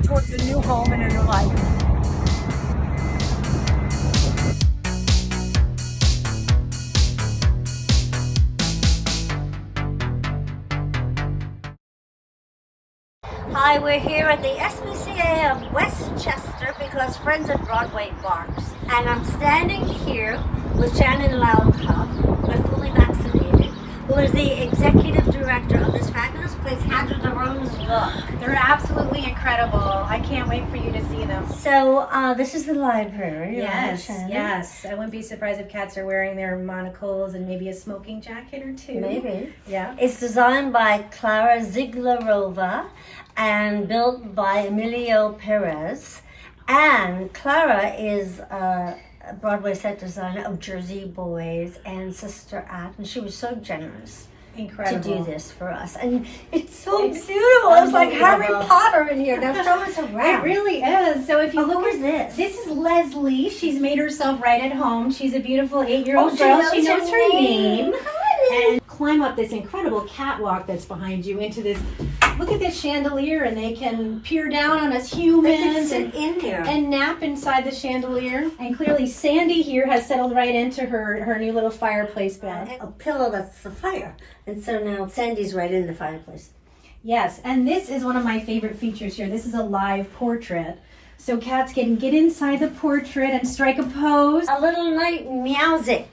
towards a new home and a new life. Hi, we're here at the SPCA of Westchester because friends at Broadway Barks. And I'm standing here with Shannon Loudcuff, we're fully vaccinated, who is the executive director of this fabulous place. How do the rooms look? They're absolutely incredible. I can't wait for you to see them. So this is the library. Yes, right, yes. I wouldn't be surprised if cats are wearing their monocles and maybe a smoking jacket or two. Maybe. Yeah. It's designed by Clara Ziglarova and built by Amelia Perez. And Clara is a Broadway set designer of Jersey Boys and Sister Act, and she was so generous Incredible. to do this for us. And it's so beautiful. It's like Harry Potter in here. Now show us around. It really is. So if you look at this. This is Leslie. She's made herself right at home. She's a beautiful 8-year-old Oh, girl. she knows her name. And climb up this incredible catwalk that's behind you into this. Look at this chandelier, and they can peer down on us humans sit in here and nap inside the chandelier. And clearly, Sandy here has settled right into her new little fireplace bed. A pillow that's the fire. And so now Sandy's right in the fireplace. Yes, and this is one of my favorite features here. This is a live portrait. So cats can get inside the portrait and strike a pose. A little night meowsic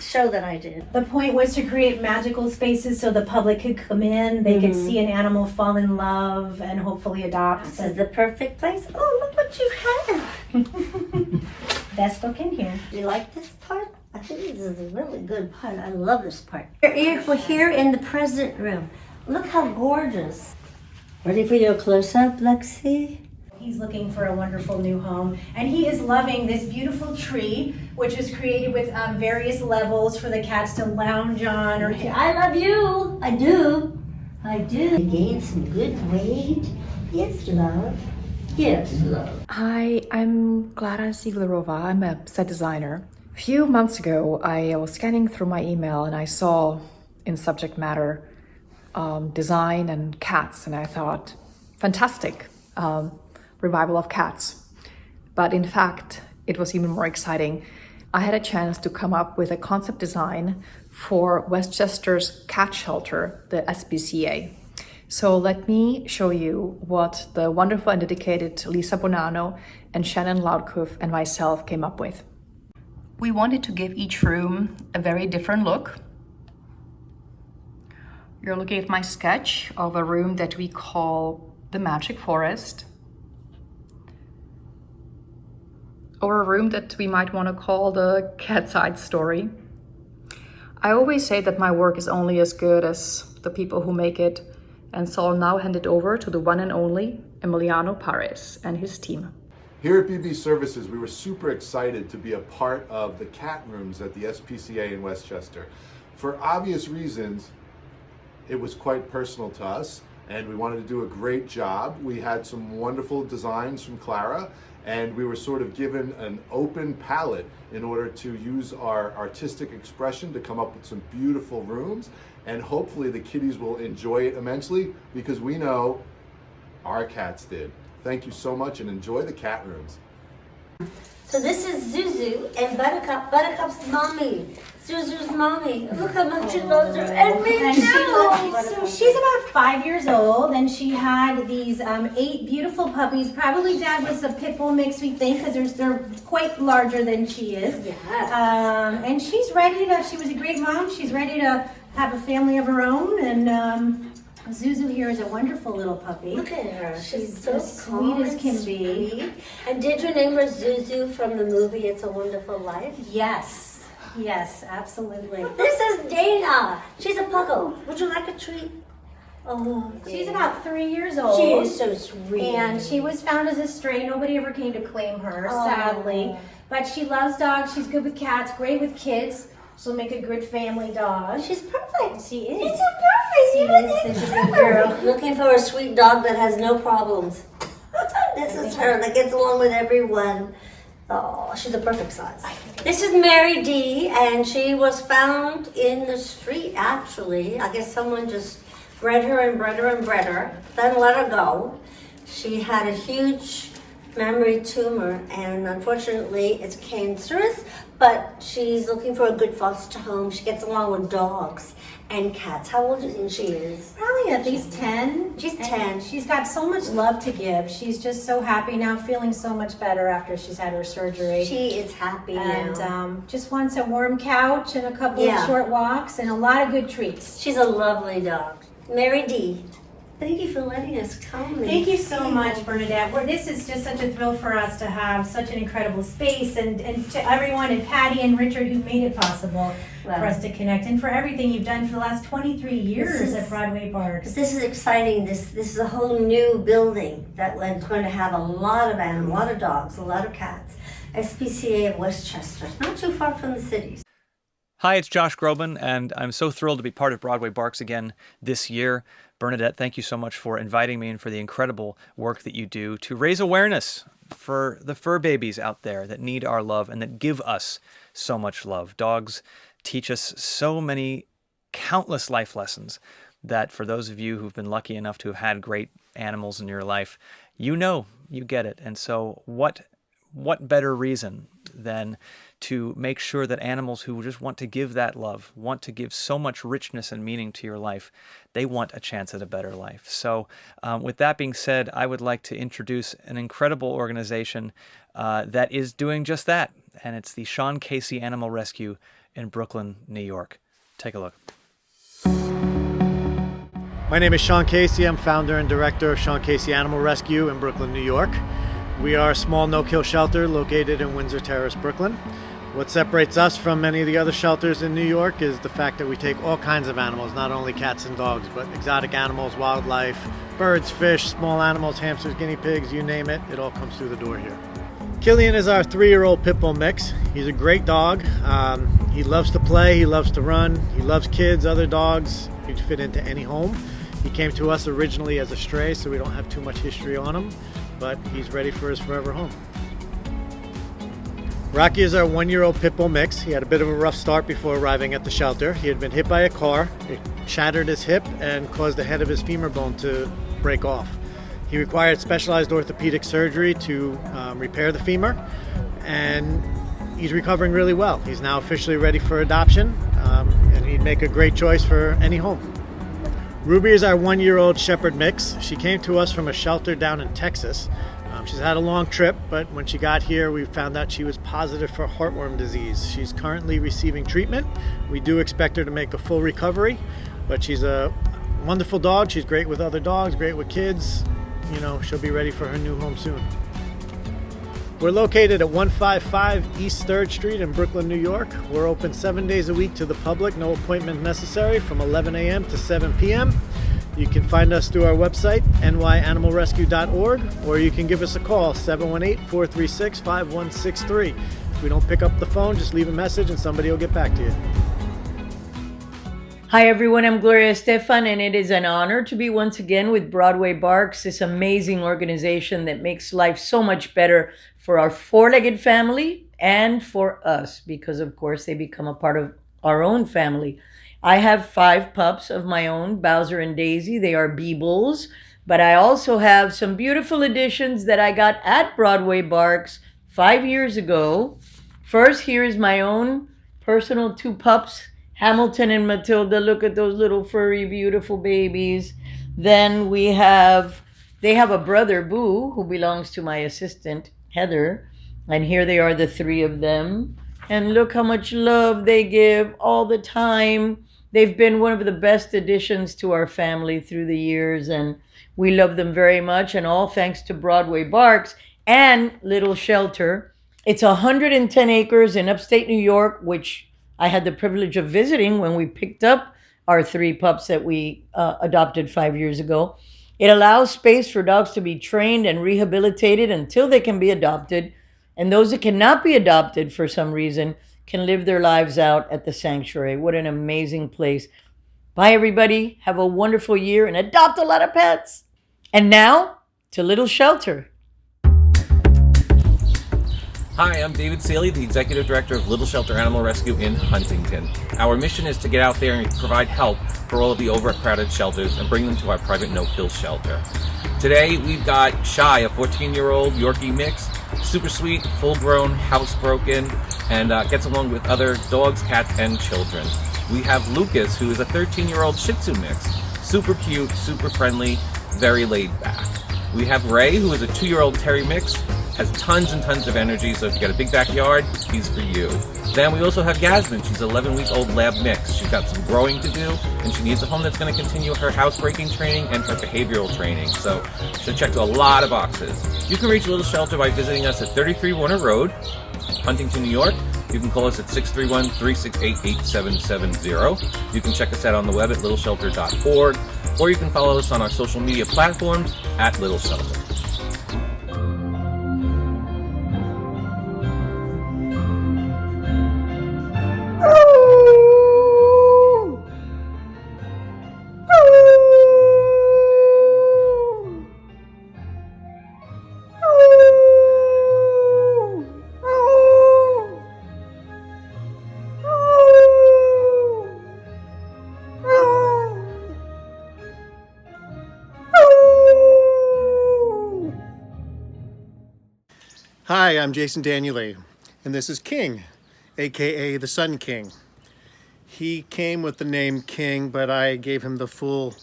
show that I did. The point was to create magical spaces so the public could come in, they could see an animal fall in love and hopefully adopt. This is the perfect place. Oh, look what you have. Best book in here. You like this part? I think this is a really good part. I love this part. We're here in the present room. Look how gorgeous. Ready for your close-up, Lexi? He's looking for a wonderful new home, and he is loving this beautiful tree, which is created with various levels for the cats to lounge on. Or I love you. I do. I do. Gain some good weight. Yes, love. Yes, love. Hi, I'm Clara Ziglarova. I'm a set designer. A few months ago, I was scanning through my email and I saw in subject matter design and cats, and I thought, fantastic. Revival of cats. But in fact, it was even more exciting. I had a chance to come up with a concept design for Westchester's cat shelter, the SPCA. So let me show you what the wonderful and dedicated Lisa Bonanno and Shannon Loudcuff and myself came up with. We wanted to give each room a very different look. You're looking at my sketch of a room that we call the Magic Forest, or a room that we might want to call the Cat's Eye Story. I always say that my work is only as good as the people who make it, and so I'll now hand it over to the one and only Emiliano Pares and his team. Here at BB Services, we were super excited to be a part of the cat rooms at the SPCA in Westchester. For obvious reasons, it was quite personal to us, and we wanted to do a great job. We had some wonderful designs from Clara, and we were sort of given an open palette in order to use our artistic expression to come up with some beautiful rooms, and hopefully the kitties will enjoy it immensely, because we know our cats did. Thank you so much, and enjoy the cat rooms. So this is Zuzu and Buttercup. Buttercup's mommy. Zuzu's mommy. Look how much she loves her. And me And too. so she's about 5 years old, and she had these 8 beautiful puppies. Probably dad was a pit bull mix, we think, because they're quite larger than she is. Yeah. And she's ready to. She was a great mom. She's ready to have a family of her own, and Zuzu here is a wonderful little puppy. Look at her. She's so as sweet as can be. sweet. And did you name her Zuzu from the movie It's a Wonderful Life? Yes. Yes, absolutely. This is Dana. She's a puggle. Would you like a treat? Oh, She's about 3 years old. She is so sweet. And she was found as a stray. Nobody ever came to claim her, Oh. sadly. But she loves dogs. She's good with cats, great with kids. She'll make a good family dog. She's perfect. She is. She's so perfect. She is such a good girl. Looking for a sweet dog that has no problems. This is her that gets along with everyone. Oh, she's a perfect size. This is Mary D, and she was found in the street, actually. I guess someone just bred her and bred her and bred her, then let her go. She had a huge memory tumor, and unfortunately it's cancerous, but she's looking for a good foster home. She gets along with dogs and cats. How old do you think she is? Probably at least 10. She's And 10. She's got so much love to give. She's just so happy now, feeling so much better after she's had her surgery. She is happy and now. Just wants a warm couch and a couple Yeah. of short walks and a lot of good treats. She's a lovely dog. Mary D, thank you for letting us come. Thank you so much, Bernadette. This is just such a thrill for us to have such an incredible space, and to everyone, and Patty and Richard, who made it possible for us to connect, and for everything you've done for the last 23 years at Broadway Barks. This is exciting. This is a whole new building that is going to have a lot of animals, a lot of dogs, a lot of cats. SPCA of Westchester, not too far from the cities. Hi, it's Josh Groban, and I'm so thrilled to be part of Broadway Barks again this year. Bernadette, thank you so much for inviting me and for the incredible work that you do to raise awareness for the fur babies out there that need our love and that give us so much love. Dogs teach us so many countless life lessons that for those of you who've been lucky enough to have had great animals in your life, you know, you get it. And so what better reason than to make sure that animals who just want to give that love, want to give so much richness and meaning to your life, they want a chance at a better life. So with that being said, I would like to introduce an incredible organization that is doing just that. And it's the Sean Casey Animal Rescue in Brooklyn, New York. Take a look. My name is Sean Casey. I'm founder and director of Sean Casey Animal Rescue in Brooklyn, New York. We are a small no-kill shelter located in Windsor Terrace, Brooklyn. What separates us from many of the other shelters in New York is the fact that we take all kinds of animals, not only cats and dogs, but exotic animals, wildlife, birds, fish, small animals, hamsters, guinea pigs, you name it, it all comes through the door here. Killian is our 3-year-old pit bull mix. He's a great dog. He loves to play, he loves to run, he loves kids, other dogs. He'd fit into any home. He came to us originally as a stray, so we don't have too much history on him, but he's ready for his forever home. Rocky is our 1-year-old pit bull mix. He had a bit of a rough start before arriving at the shelter. He had been hit by a car. It shattered his hip and caused the head of his femur bone to break off. He required specialized orthopedic surgery to repair the femur, and he's recovering really well. He's now officially ready for adoption, and he'd make a great choice for any home. Ruby is our 1-year-old shepherd mix. She came to us from a shelter down in Texas. She's had a long trip, but when she got here, we found out she was positive for heartworm disease. She's currently receiving treatment. We do expect her to make a full recovery, but she's a wonderful dog. She's great with other dogs, great with kids. You know, she'll be ready for her new home soon. We're located at 155 East 3rd Street in Brooklyn, New York. We're open 7 days a week to the public, no appointment necessary, from 11 a.m. to 7 p.m. You can find us through our website, nyanimalrescue.org, or you can give us a call, 718-436-5163. If we don't pick up the phone, just leave a message and somebody will get back to you. Hi everyone, I'm Gloria Estefan, and it is an honor to be once again with Broadway Barks, this amazing organization that makes life so much better for our four-legged family and for us, because of course they become a part of our own family. I have 5 pups of my own, Bowser and Daisy. They are Beebles, but I also have some beautiful additions that I got at Broadway Barks 5 years ago. First, here is my own personal 2 pups, Hamilton and Matilda. Look at those little furry, beautiful babies. Then they have a brother, Boo, who belongs to my assistant, Heather. And here they are, the 3 of them. And look how much love they give all the time. They've been one of the best additions to our family through the years, and we love them very much, and all thanks to Broadway Barks and Little Shelter. It's 110 acres in upstate New York, which I had the privilege of visiting when we picked up our 3 pups that we adopted 5 years ago. It allows space for dogs to be trained and rehabilitated until they can be adopted, and those that cannot be adopted for some reason can live their lives out at the sanctuary. What an amazing place. Bye, everybody. Have a wonderful year and adopt a lot of pets. And now to Little Shelter. Hi, I'm David Saley, the Executive Director of Little Shelter Animal Rescue in Huntington. Our mission is to get out there and provide help for all of the overcrowded shelters and bring them to our private no-kill shelter. Today, we've got Shy, a 14-year-old Yorkie mix, super sweet, full-grown, housebroken, and gets along with other dogs, cats, and children. We have Lucas, who is a 13-year-old Shih Tzu mix, super cute, super friendly, very laid back. We have Ray, who is a 2-year-old Terry mix, has tons and tons of energy, so if you got a big backyard, he's for you. Then we also have Yasmin. She's an 11-week-old lab mix. She's got some growing to do, and she needs a home that's going to continue her housebreaking training and her behavioral training, so she'll check a lot of boxes. You can reach Little Shelter by visiting us at 33 Warner Road, Huntington, New York. You can call us at 631-368-8770. You can check us out on the web at littleshelter.org, or you can follow us on our social media platforms at Little Shelter. Hi, I'm Jason Danieley, and this is King, aka the Sun King. He came with the name King, but I gave him the full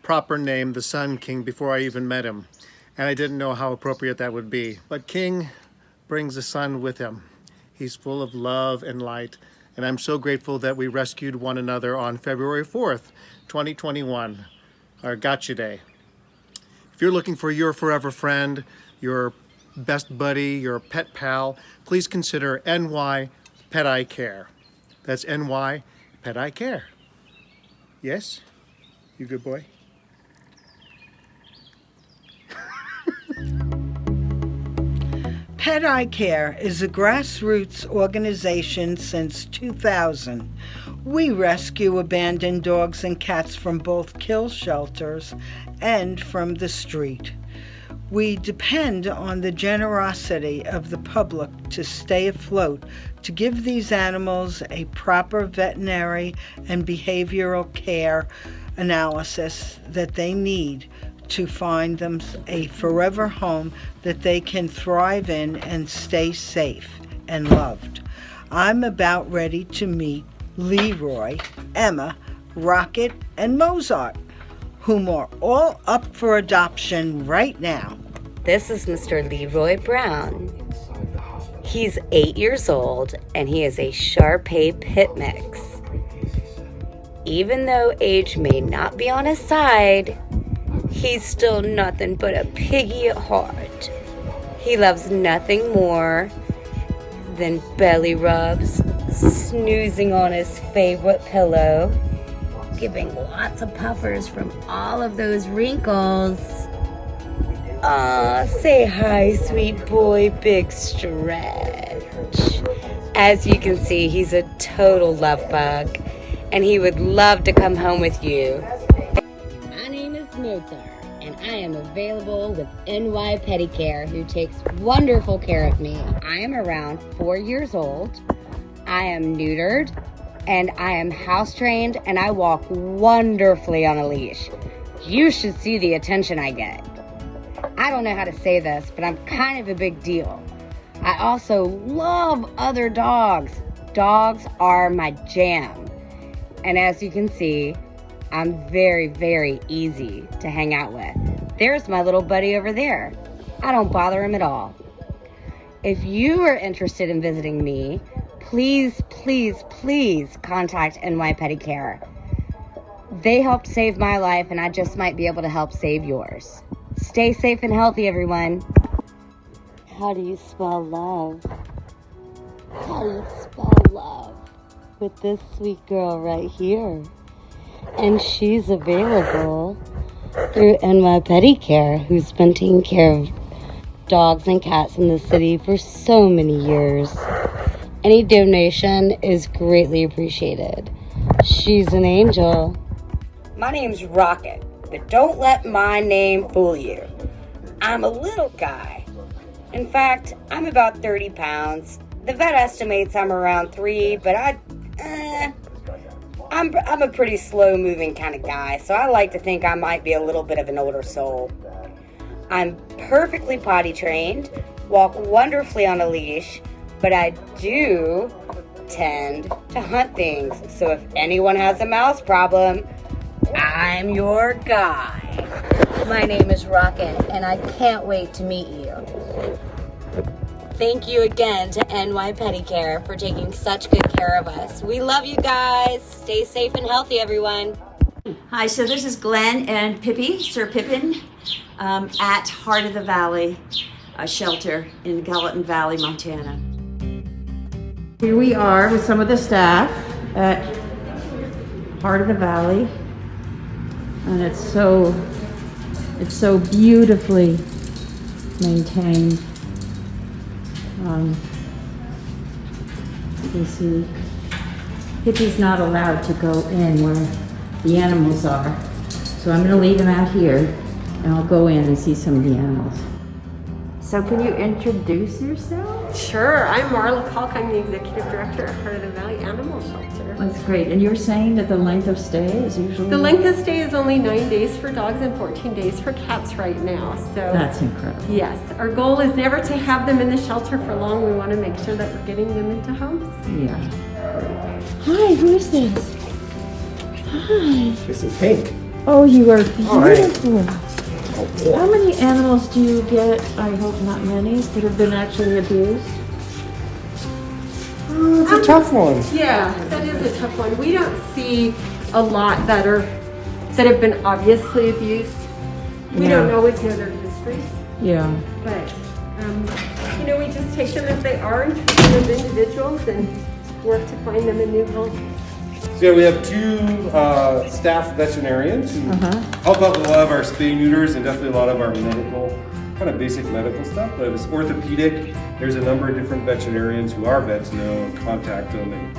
proper name, the Sun King, before I even met him, and I didn't know how appropriate that would be. But King brings the sun with him. He's full of love and light, and I'm so grateful that we rescued one another on February 4th, 2021, our Gotcha Day. If you're looking for your forever friend, your best buddy, your pet pal, please consider NY Pet Eye Care. That's NY Pet Eye Care. Yes? You good boy? Pet Eye Care is a grassroots organization since 2000. We rescue abandoned dogs and cats from both kill shelters and from the street. We depend on the generosity of the public to stay afloat, to give these animals a proper veterinary and behavioral care analysis that they need to find them a forever home that they can thrive in and stay safe and loved. I'm about ready to meet Leroy, Emma, Rocket, and Mozart, whom are all up for adoption right now. This is Mr. Leroy Brown. He's 8 years old and he is a Shar-Pei pit mix. Even though age may not be on his side, he's still nothing but a piggy at heart. He loves nothing more than belly rubs, snoozing on his favorite pillow, giving lots of puffers from all of those wrinkles. Aw, say hi, sweet boy, big stretch. As you can see, he's a total love bug, and he would love to come home with you. My name is Mozart, and I am available with NY Pedicare, who takes wonderful care of me. I am around 4 years old. I am neutered, and I am house trained, and I walk wonderfully on a leash. You should see the attention I get. I don't know how to say this, but I'm kind of a big deal. I also love other dogs. Dogs are my jam. And as you can see, I'm very, very easy to hang out with. There's my little buddy over there. I don't bother him at all. If you are interested in visiting me, please, please, please contact NY Pedicare. They helped save my life, and I just might be able to help save yours. Stay safe and healthy, everyone. How do you spell love? How do you spell love? With this sweet girl right here. And she's available through NY Pedicare, who's been taking care of dogs and cats in the city for so many years. Any donation is greatly appreciated. She's an angel. My name's Rocket, but don't let my name fool you. I'm a little guy. In fact, I'm about 30 pounds. The vet estimates I'm around 3, but I'm a pretty slow-moving kind of guy, so I like to think I might be a little bit of an older soul. I'm perfectly potty trained, walk wonderfully on a leash, but I do tend to hunt things. So if anyone has a mouse problem, I'm your guy. My name is Rocket, and I can't wait to meet you. Thank you again to NY Pedicare for taking such good care of us. We love you guys. Stay safe and healthy, everyone. Hi, so this is Glenn and Pippi, Sir Pippin, at Heart of the Valley shelter in Gallatin Valley, Montana. Here we are with some of the staff at Heart of the Valley, and it's so beautifully maintained. You see, Pippi's not allowed to go in where the animals are, so I'm going to leave him out here, and I'll go in and see some of the animals. So can you introduce yourself? Sure, I'm Marla Kalk. I'm the Executive Director at Heart of the Valley Animal Shelter. That's great. And you're saying that the length of stay is usually? The length of stay is only 9 days for dogs and 14 days for cats right now. So that's incredible. Yes, our goal is never to have them in the shelter for long. We want to make sure that we're getting them into homes. Yeah. Hi, who is this? Hi. This is Pink. Oh, you are beautiful. Oh, How many animals do you get, I hope not many, that have been actually abused? It's a tough one. Yeah, that is a tough one. We don't see a lot that have been obviously abused. We don't always know their histories. Yeah. But, we just take them as they are and treat them as individuals and work to find them a new home. So yeah, we have 2 staff veterinarians who help out with a lot of our spay neuters and definitely a lot of our medical, kind of basic medical stuff. But if it's orthopedic, there's a number of different veterinarians who are vets know and contact them, and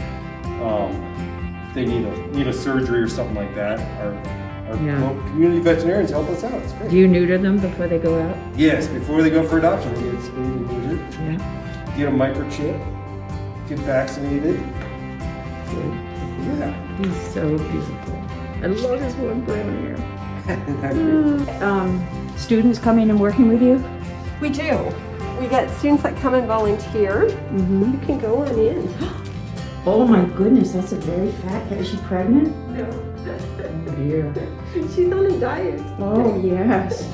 if they need a surgery or something like that. Our local community veterinarians help us out. It's great. Do you neuter them before they go out? Yes, before they go for adoption, they get spayed and neutered. Yeah. Get a microchip, get vaccinated. Yeah. He's so beautiful. I love his one brown hair. Students coming and working with you? We do. We get students that come and volunteer. You can go on in. Oh my goodness, that's a very fat cat. Is she pregnant? No. Oh dear. She's on a diet. Oh yes.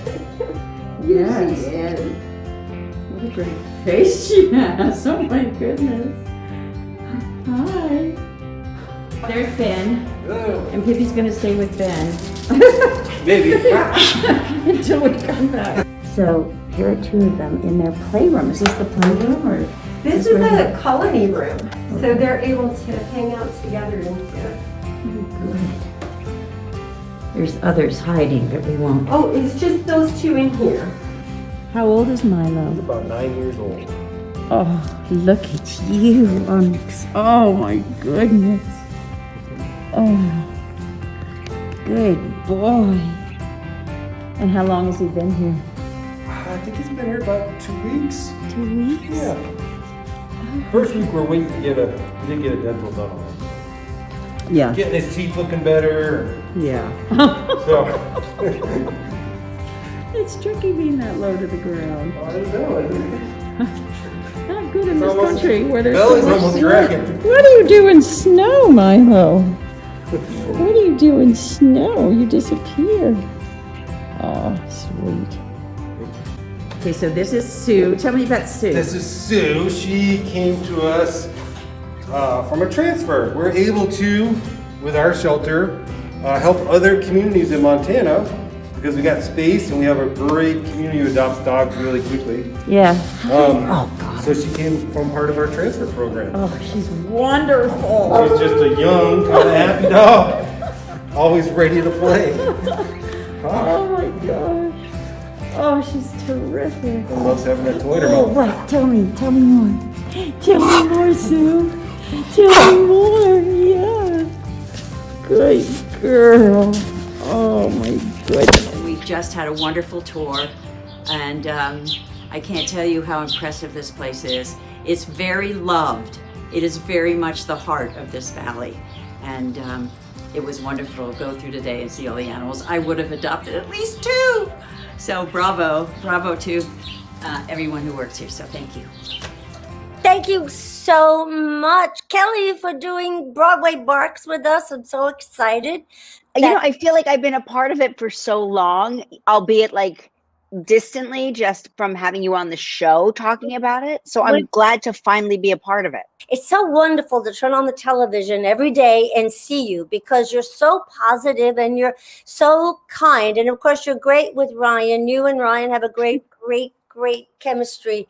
Yes, she is. What a great face she has. Oh my goodness. Hi. There's Ben. Hello. And Pippi's gonna stay with Ben. Maybe. Until we come back. So here are 2 of them in their playroom. Is this the playroom or? This is a colony room. So they're able to hang out together in here. There's others hiding, but we won't. Oh, it's just those two in here. How old is Milo? He's about 9 years old. Oh, look at you, Onyx. Oh my goodness. Oh, good boy. And how long has he been here? I think he's been here about 2 weeks. 2 weeks? Yeah. First week we're waiting to get we did get a dental done on him. Yeah. Getting his teeth looking better. Yeah. So. It's tricky being that low to the ground. I know. Not good in this country where there's Belly's so much almost snow. dragging. What do you do in snow, Milo? What do you do in snow? You disappear. Oh, sweet. Okay, so this is Sue. Tell me about Sue. This is Sue. She came to us from a transfer. We're able to, with our shelter, help other communities in Montana because we got space and we have a great community who adopts dogs really quickly. Yeah. God. So she came from part of our transfer program. Oh, she's wonderful. She's just a young, kind of happy dog, always ready to play. Oh my gosh. Oh, she's terrific. And loves having a toy in her Oh, mouth. what? Tell me more. Tell me more, Sue. Tell me more. Yeah. Good girl. Oh my goodness. We've just had a wonderful tour, and I can't tell you how impressive this place is. It's very loved. It is very much the heart of this valley, and it was wonderful to go through today and see all the animals. I would have adopted at least 2. So bravo to everyone who works here, so thank you. Thank you so much, Kelly, for doing Broadway Barks with us. I'm so excited. You know, I feel like I've been a part of it for so long, albeit like distantly, just from having you on the show talking about it. So I'm glad to finally be a part of it. It's so wonderful to turn on the television every day and see you because you're so positive and you're so kind. And of course, you're great with Ryan. You and Ryan have a great chemistry.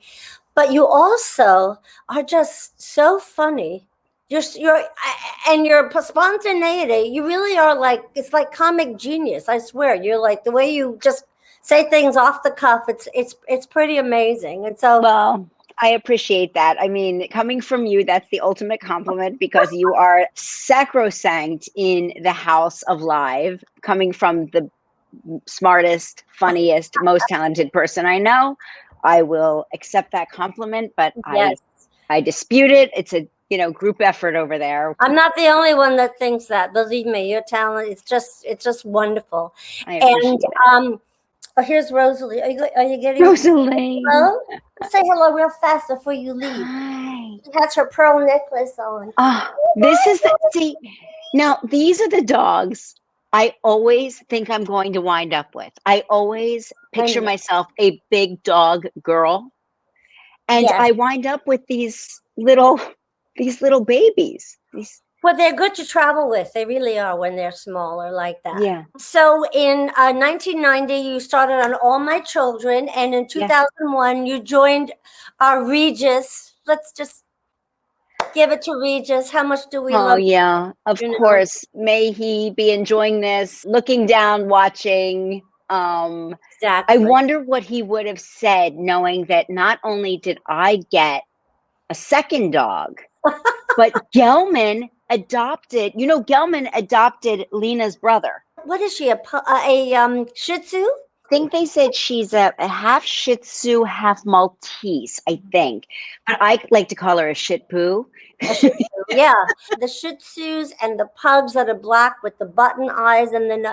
But you also are just so funny. You're and your spontaneity, you really are like, it's like comic genius. I swear. You're like the way you just say things off the cuff. It's pretty amazing. And so, well, I appreciate that. I mean, coming from you, that's the ultimate compliment because you are sacrosanct in the house of live, coming from the smartest, funniest, most talented person I know. I will accept that compliment, but yes. I dispute it. It's a group effort over there. I'm not the only one that thinks that. Believe me, your talent, it's just wonderful. I appreciate And oh, here's Rosalie. Are you getting Rosalie? Hello? Say hello real fast before you leave. Hi. She has her pearl necklace on. This is see. Now these are the dogs I always think I'm going to wind up with. I always picture myself a big dog girl, and Yes. I wind up with these little babies. Well, they're good to travel with. They really are when they're smaller like that. Yeah. So in 1990, you started on All My Children, and in 2001, you joined our Regis. Let's just give it to Regis. How much do we love? Oh yeah, of course. May he be enjoying this, looking down, watching. Exactly. I wonder what he would have said, knowing that not only did I get a second dog, but Gelman adopted. Gelman adopted Lena's brother. What is she? A Shih Tzu? I think they said she's a half Shih Tzu, half Maltese, I think. But I like to call her a Shih Poo. Yeah, the Shih Tzus and the pugs that are black with the button eyes, and then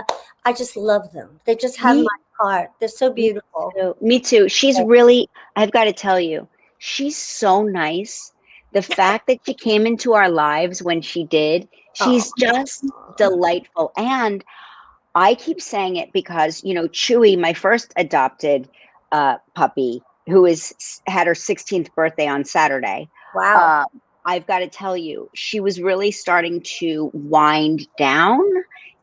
I just love them. They just have my heart. They're so beautiful. Me too. She's really, I've got to tell you, she's so nice. The fact that she came into our lives when she did, she's just delightful. And I keep saying it because, Chewy, my first adopted puppy, who had her 16th birthday on Saturday. Wow. I've got to tell you, she was really starting to wind down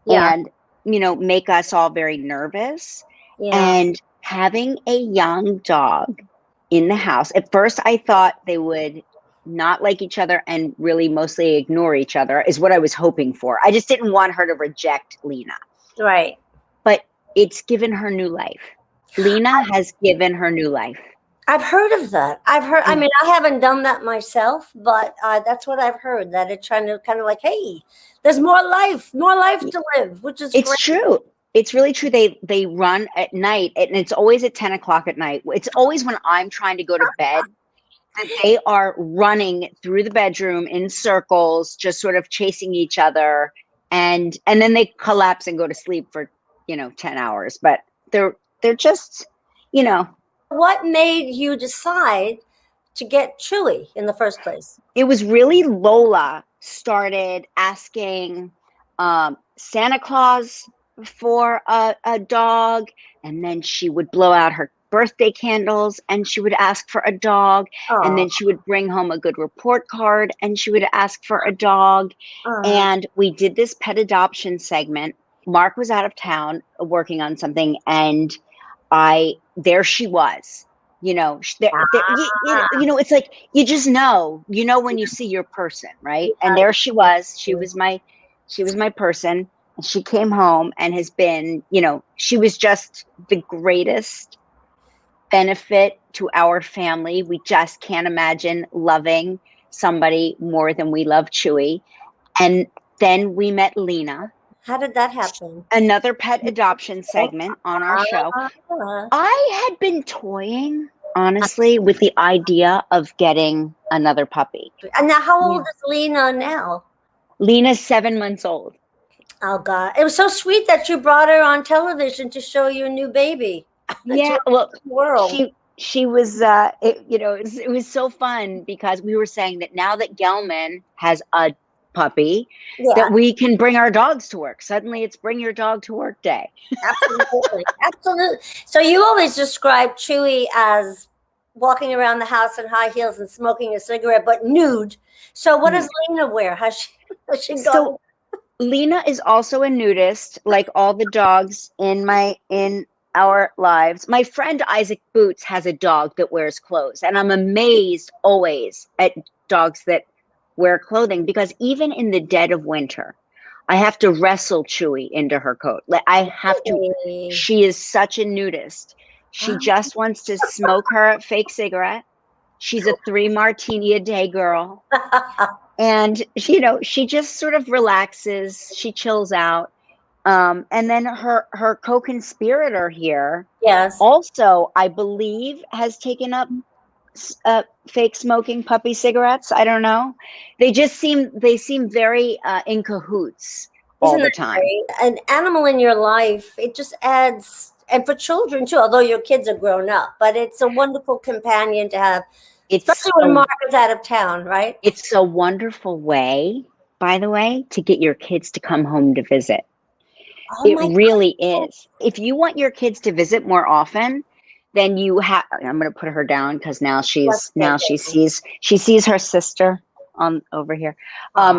and, make us all very nervous. Yeah. And having a young dog in the house, at first I thought they would not like each other and really mostly ignore each other is what I was hoping for. I just didn't want her to reject Lena. Right. but it's given her new life. Lena has given her new life. I've heard of that. I mean, I haven't done that myself, but that's what I've heard, that it's trying to kind of like, hey, there's more life to live, which is It's great. true. It's really true. They run at night, and it's always at 10 o'clock at night. It's always when I'm trying to go to bed that they are running through the bedroom in circles, just sort of chasing each other. And then they collapse and go to sleep for, 10 hours. But they're just, What made you decide to get Chewy in the first place? it was really Lola started asking Santa Claus for a dog, and then she would blow out her birthday candles and she would ask for a dog, and then she would bring home a good report card and she would ask for a dog. And we did this pet adoption segment. Mark was out of town working on something, and there she was. It's like you just know when you see your person, right? And there she was. She was my person. And she came home and has been, she was just the greatest benefit to our family. We just can't imagine loving somebody more than we love Chewy. And then we met Lena. How did that happen? Another pet adoption segment on our show. I had been toying, honestly, with the idea of getting another puppy. And now, how old is Lena now? Lena's 7 months old. Oh, God. It was so sweet that you brought her on television to show your new baby. Yeah, well, she was, it was so fun because we were saying that now that Gelman has a puppy, that we can bring our dogs to work. Suddenly it's bring your dog to work day. Absolutely. Absolutely. So you always describe Chewy as walking around the house in high heels and smoking a cigarette, but nude. So what does Lena wear? Has she gone? So Lena is also a nudist, like all the dogs in our lives. My friend Isaac Boots has a dog that wears clothes, and I'm amazed always at dogs that wear clothing, because even in the dead of winter, I have to wrestle Chewy into her coat. I have to. She is such a nudist. She just wants to smoke her fake cigarette. She's a 3 martini a day girl. And, she just sort of relaxes. She chills out. And then her co-conspirator here, also, I believe, has taken up fake smoking puppy cigarettes. I don't know. They seem very in cahoots all the time. Great? An animal in your life, it just adds, and for children too, although your kids are grown up, but it's a wonderful companion to have. Especially when Mark is out of town, right? It's a wonderful way, by the way, to get your kids to come home to visit. It really is. If you want your kids to visit more often, then you have. I'm going to put her down because now she sees her sister over here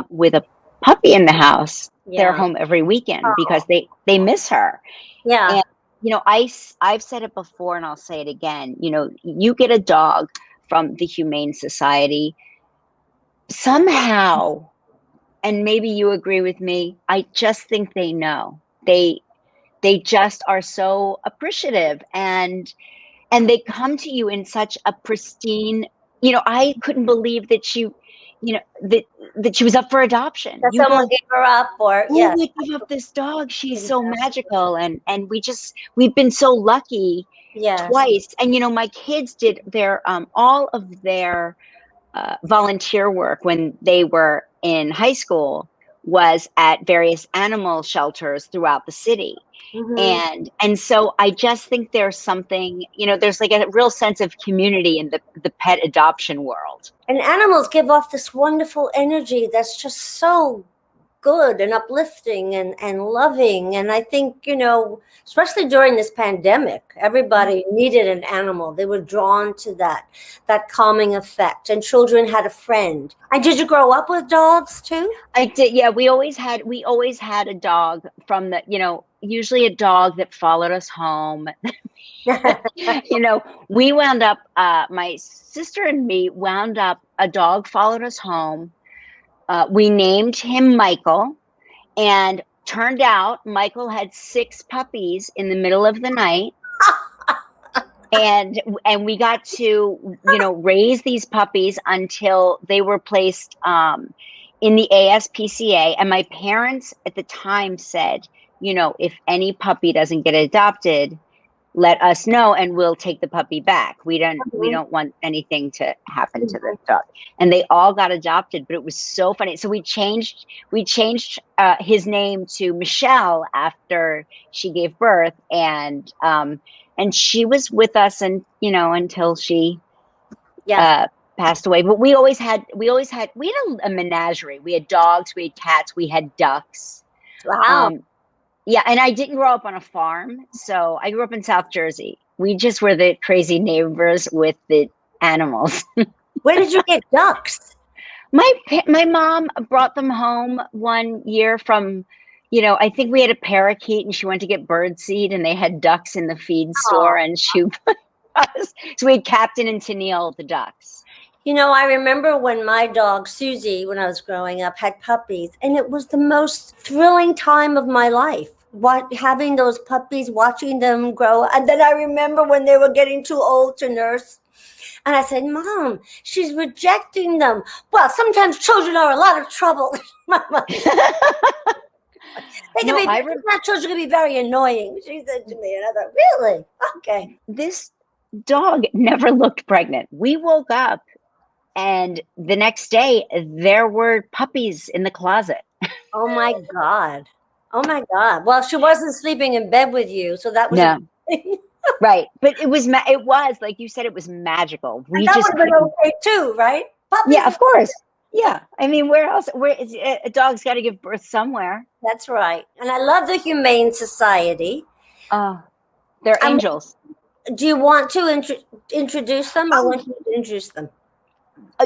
with a puppy in the house. Yeah. They're home every weekend because they miss her. Yeah. And I've said it before and I'll say it again. You get a dog from the Humane Society, somehow, and maybe you agree with me, I just think they know. They just are so appreciative, and they come to you in such a pristine, I couldn't believe that she, that she was up for adoption. That someone gave her up, or we give up this dog. She's so magical, and we've been so lucky. Yes. Twice. And, my kids did their, all of their volunteer work when they were in high school was at various animal shelters throughout the city. Mm-hmm. And so I just think there's something, there's like a real sense of community in the pet adoption world. And animals give off this wonderful energy that's just so good and uplifting and loving. And I think, especially during this pandemic, everybody needed an animal. They were drawn to that calming effect, and children had a friend. And did you grow up with dogs too? I did. Yeah. We always had a dog from usually a dog that followed us home. We wound up, my sister and me wound up, a dog followed us home. We named him Michael, and Turned out Michael had 6 puppies in the middle of the night. And we got to, raise these puppies until they were placed in the ASPCA. And my parents at the time said, if any puppy doesn't get adopted, let us know and we'll take the puppy back. We don't want anything to happen to the dog. And they all got adopted, but it was so funny. So we changed his name to Michelle after she gave birth, and she was with us until she passed away. But we had a menagerie. We had dogs, we had cats, we had ducks. Wow. Yeah, and I didn't grow up on a farm, so I grew up in South Jersey. We just were the crazy neighbors with the animals. Where did you get ducks? My mom brought them home one year from, I think we had a parakeet and she went to get bird seed and they had ducks in the feed store and she put us. So we had Captain and Tennille, the ducks. I remember when my dog, Susie, when I was growing up, had puppies, and it was the most thrilling time of my life. Having those puppies, watching them grow. And then I remember when they were getting too old to nurse. And I said, Mom, she's rejecting them. Well, sometimes children are a lot of trouble. Children can be very annoying, she said to me. And I thought, really? Okay. This dog never looked pregnant. We woke up and the next day there were puppies in the closet. Oh my God. Oh my God. Well, she wasn't sleeping in bed with you, so that was right. But it was like you said, it was magical. We that just would have been okay too, right? Puppies. Yeah, of course. Yeah. I mean, where else? A dog's got to give birth somewhere. That's right. And I love the Humane Society. They're angels. Do you want to introduce them? I want you to introduce them.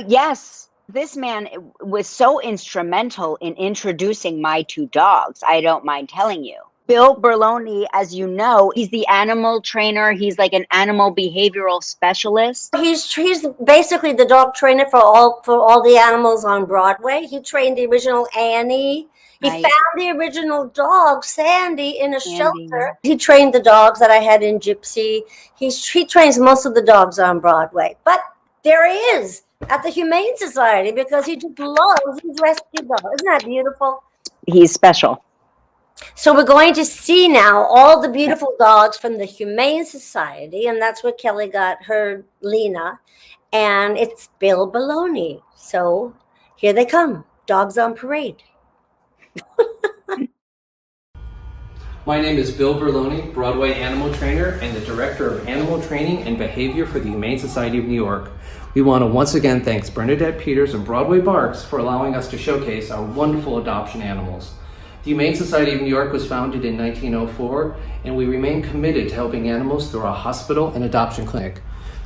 Yes. This man was so instrumental in introducing my 2 dogs. I don't mind telling you. Bill Berloni, as you know, he's the animal trainer. He's like an animal behavioral specialist. He's basically the dog trainer for all the animals on Broadway. He trained the original Annie. He found the original dog, Sandy, in a shelter. He trained the dogs that I had in Gypsy. He trains most of the dogs on Broadway. But there he is at the Humane Society because he just loves his rescue dog. Isn't that beautiful? He's special. So we're going to see now all the beautiful dogs from the Humane Society, and that's where Kelly got her Lena, and it's Bill Berloni. So here they come, dogs on parade. My name is Bill Berloni, Broadway animal trainer and the Director of Animal Training and Behavior for the Humane Society of New York. We want to once again thank Bernadette Peters and Broadway Barks for allowing us to showcase our wonderful adoption animals. The Humane Society of New York was founded in 1904, and we remain committed to helping animals through our hospital and adoption clinic.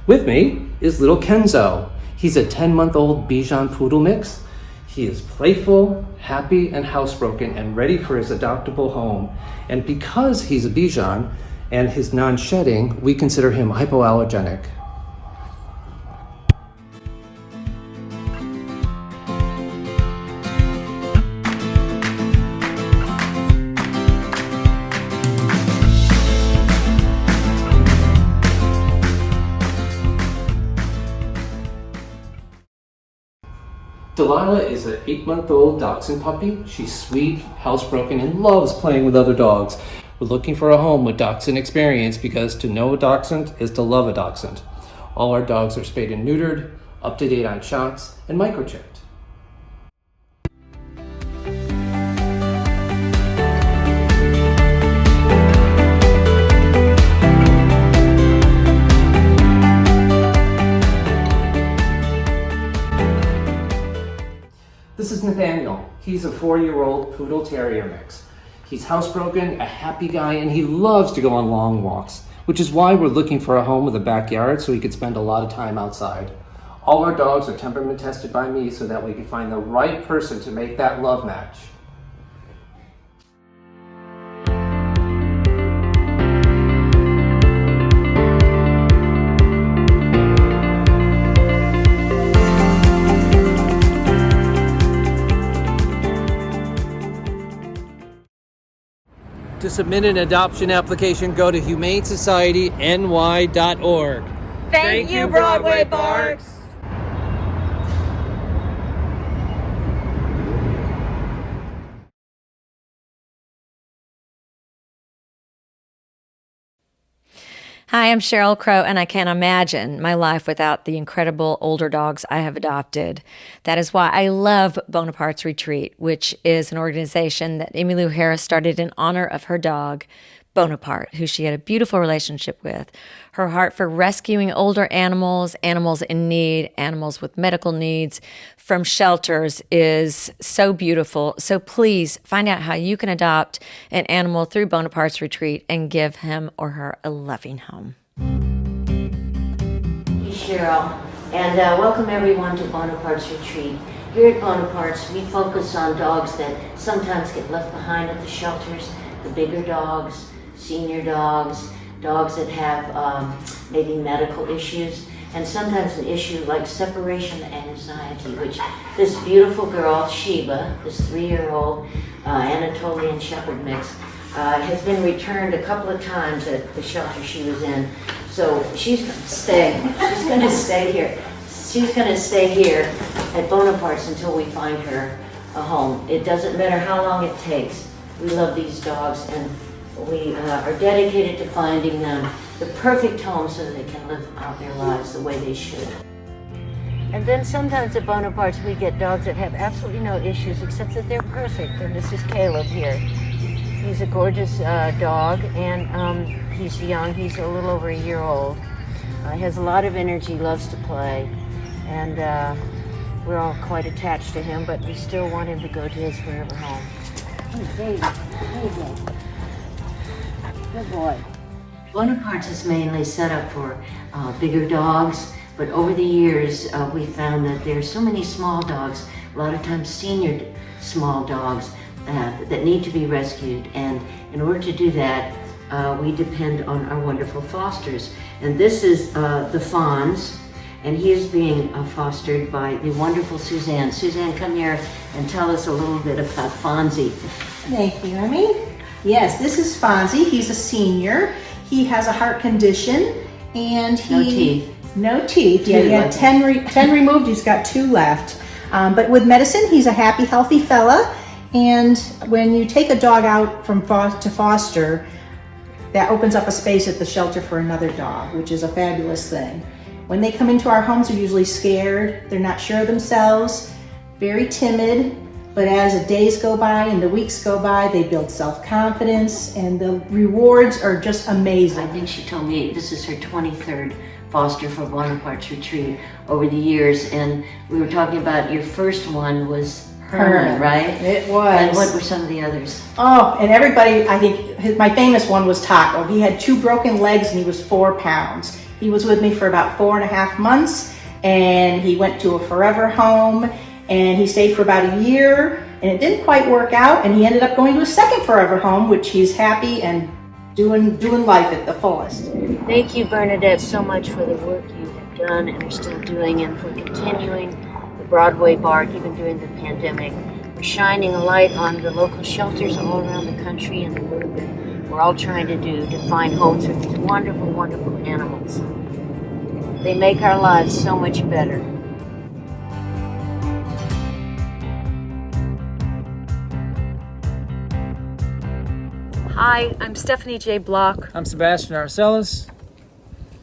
With me is little Kenzo. He's a 10-month-old Bichon Poodle mix. He is playful, happy, and housebroken, and ready for his adoptable home. And because he's a Bichon and his non-shedding, we consider him hypoallergenic. Delilah is an 8-month-old Dachshund puppy. She's sweet, housebroken, and loves playing with other dogs. We're looking for a home with Dachshund experience because to know a Dachshund is to love a Dachshund. All our dogs are spayed and neutered, up to date on shots, and microchipped. This is Nathaniel. He's a 4-year-old Poodle Terrier mix. He's housebroken, a happy guy, and he loves to go on long walks, which is why we're looking for a home with a backyard so he could spend a lot of time outside. All our dogs are temperament tested by me so that we can find the right person to make that love match. submit an adoption application, go to humanesociety.ny.org. Thank you, Broadway Barks. Hi, I'm Sheryl Crow, and I can't imagine my life without the incredible older dogs I have adopted. That is why I love Bonaparte's Retreat, which is an organization that Emmylou Harris started in honor of her dog, Bonaparte, who she had a beautiful relationship with. Her heart for rescuing older animals, animals in need, animals with medical needs from shelters is so beautiful. So please find out how you can adopt an animal through Bonaparte's Retreat and give him or her a loving home. Sheryl, and welcome everyone to Bonaparte's Retreat. Here at Bonaparte's, we focus on dogs that sometimes get left behind at the shelters, the bigger dogs, senior dogs, dogs that have maybe medical issues, and sometimes an issue like separation anxiety, which this beautiful girl, Sheba, this 3-year-old Anatolian Shepherd mix, has been returned a couple of times at the shelter she was in. So she's going to stay. She's going to stay here. She's going to stay here at Bonaparte's until we find her a home. It doesn't matter how long it takes. We love these dogs, and we are dedicated to finding them the perfect home so that they can live out their lives the way they should. And then sometimes at Bonaparte's we get dogs that have absolutely no issues except that they're perfect. And this is Caleb here. He's a gorgeous dog, and he's young. He's a little over a year old. He has a lot of energy, loves to play, and we're all quite attached to him, but we still want him to go to his forever home. Hey, baby. Hey, baby. Good boy. Bonaparte's is mainly set up for bigger dogs, but over the years we found that there are so many small dogs, a lot of times senior small dogs that need to be rescued, and in order to do that we depend on our wonderful fosters. And this is the Fonz, and he is being fostered by the wonderful Suzanne. Suzanne, come here and tell us a little bit about Fonzie. Thank you, Emmy. Yes, this is Fonzie. He's a senior. He has a heart condition, and he... No teeth. No teeth. Yeah, he had 10 removed. He's got 2 left. But with medicine, he's a happy, healthy fella. And when you take a dog out from to foster, that opens up a space at the shelter for another dog, which is a fabulous thing. When they come into our homes, they're usually scared. They're not sure of themselves, very timid. But as the days go by and the weeks go by, they build self-confidence, and the rewards are just amazing. I think she told me this is her 23rd foster for Bonaparte's Retreat over the years, and we were talking about your first one was Herman, right? It was. And what were some of the others? Oh, and everybody, I think my famous one was Taco. He had 2 broken legs and he was 4 pounds. He was with me for about 4.5 months, and he went to a forever home. And he stayed for about a year, and it didn't quite work out, and he ended up going to a second forever home, which he's happy and doing life at the fullest. Thank you, Bernadette, so much for the work you have done and are still doing, and for continuing the Broadway Bark even during the pandemic. We're shining a light on the local shelters all around the country and the work that we're all trying to do to find homes for these wonderful, wonderful animals. They make our lives so much better. Hi, I'm Stephanie J. Block. I'm Sebastian Arcelus.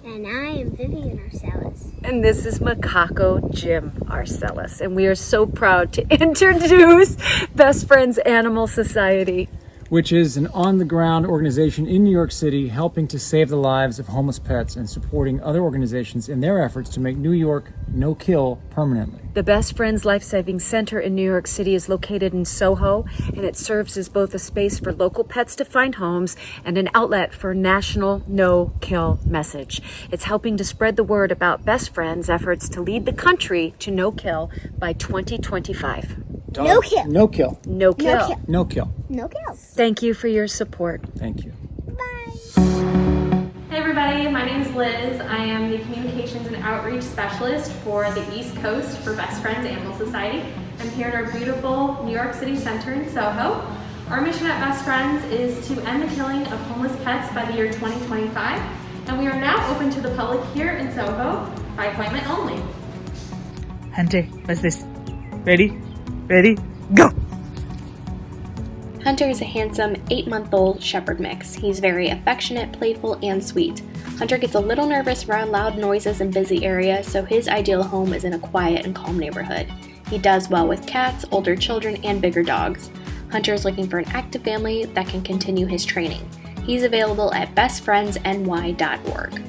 And I am Vivian Arcelus. And this is Macaco Jim Arcelus. And we are so proud to introduce Best Friends Animal Society, which is an on-the-ground organization in New York City helping to save the lives of homeless pets and supporting other organizations in their efforts to make New York no-kill permanently. The Best Friends Life-Saving Center in New York City is located in Soho, and it serves as both a space for local pets to find homes and an outlet for a national no-kill message. It's helping to spread the word about Best Friends' efforts to lead the country to no-kill by 2025. No kill. No kill. No kill. No kill. No kills. Thank you for your support. Thank you. Hey everybody, my name is Liz. I am the Communications and Outreach Specialist for the East Coast for Best Friends Animal Society. I'm here at our beautiful New York City Center in Soho. Our mission at Best Friends is to end the killing of homeless pets by the year 2025, and we are now open to the public here in Soho by appointment only. Hunter, what's this? Ready? Ready? Go! Hunter is a handsome 8-month-old shepherd mix. He's very affectionate, playful, and sweet. Hunter gets a little nervous around loud noises and busy areas, so his ideal home is in a quiet and calm neighborhood. He does well with cats, older children, and bigger dogs. Hunter is looking for an active family that can continue his training. He's available at bestfriendsny.org.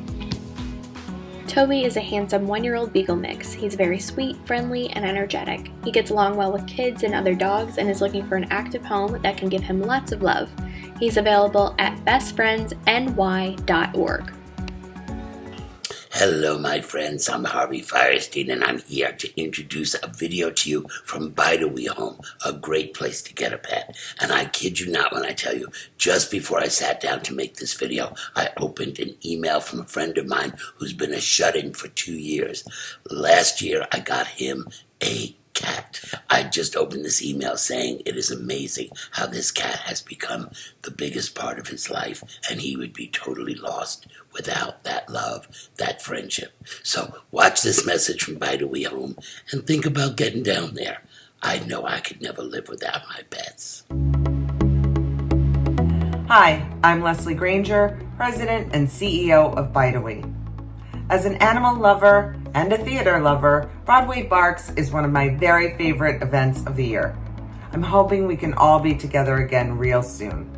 Toby is a handsome 1-year-old beagle mix. He's very sweet, friendly, and energetic. He gets along well with kids and other dogs and is looking for an active home that can give him lots of love. He's available at bestfriendsny.org. Hello, my friends. I'm Harvey Fierstein, and I'm here to introduce a video to you from Baldwin Home, a great place to get a pet. And I kid you not when I tell you, just before I sat down to make this video, I opened an email from a friend of mine who's been a shut-in for 2 years. Last year, I got him a cat. I just opened this email saying it is amazing how this cat has become the biggest part of his life, and he would be totally lost without that love, that friendship. So watch this message from Baldwin Home and think about getting down there. I know I could never live without my pets. Hi, I'm Leslie Granger, President and CEO of Baldwin. As an animal lover and a theater lover, Broadway Barks is one of my very favorite events of the year. I'm hoping we can all be together again real soon.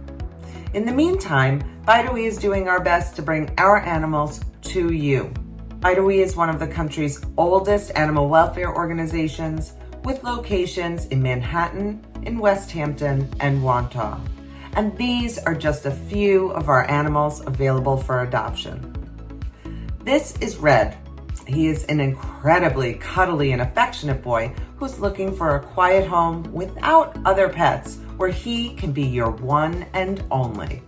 In the meantime, Baldwin is doing our best to bring our animals to you. Baldwin is one of the country's oldest animal welfare organizations with locations in Manhattan, in West Hampton, and Wontorek. And these are just a few of our animals available for adoption. This is Red. He is an incredibly cuddly and affectionate boy who's looking for a quiet home without other pets where he can be your one and only.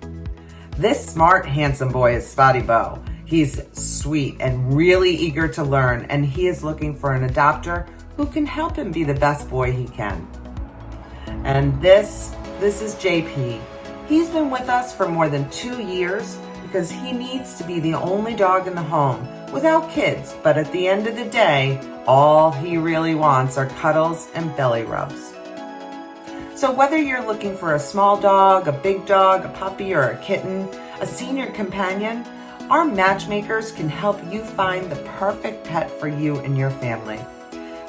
This smart, handsome boy is Spotty Bo. He's sweet and really eager to learn, and he is looking for an adopter who can help him be the best boy he can. And this is JP. He's been with us for more than 2 years because he needs to be the only dog in the home without kids, but at the end of the day, all he really wants are cuddles and belly rubs. So whether you're looking for a small dog, a big dog, a puppy, or a kitten, a senior companion, our matchmakers can help you find the perfect pet for you and your family.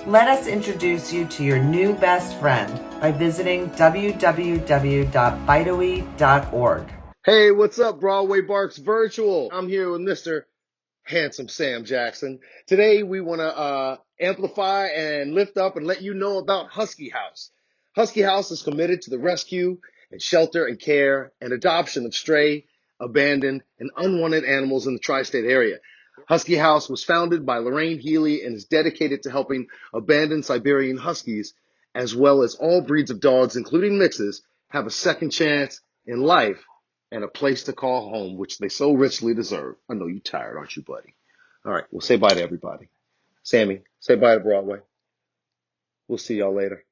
Let us introduce you to your new best friend by visiting www.baldwin.org. Hey, what's up, Broadway Barks Virtual? I'm here with Mr. Handsome Sam Jackson. Today we want to amplify and lift up and let you know about Husky House. Husky House is committed to the rescue and shelter and care and adoption of stray, abandoned, and unwanted animals in the tri-state area. Husky House was founded by Lorraine Healy and is dedicated to helping abandoned Siberian Huskies, as well as all breeds of dogs, including mixes, have a second chance in life and a place to call home, which they so richly deserve. I know you're tired, aren't you, buddy? All right, we'll say bye to everybody. Sammy, say bye to Broadway. We'll see y'all later.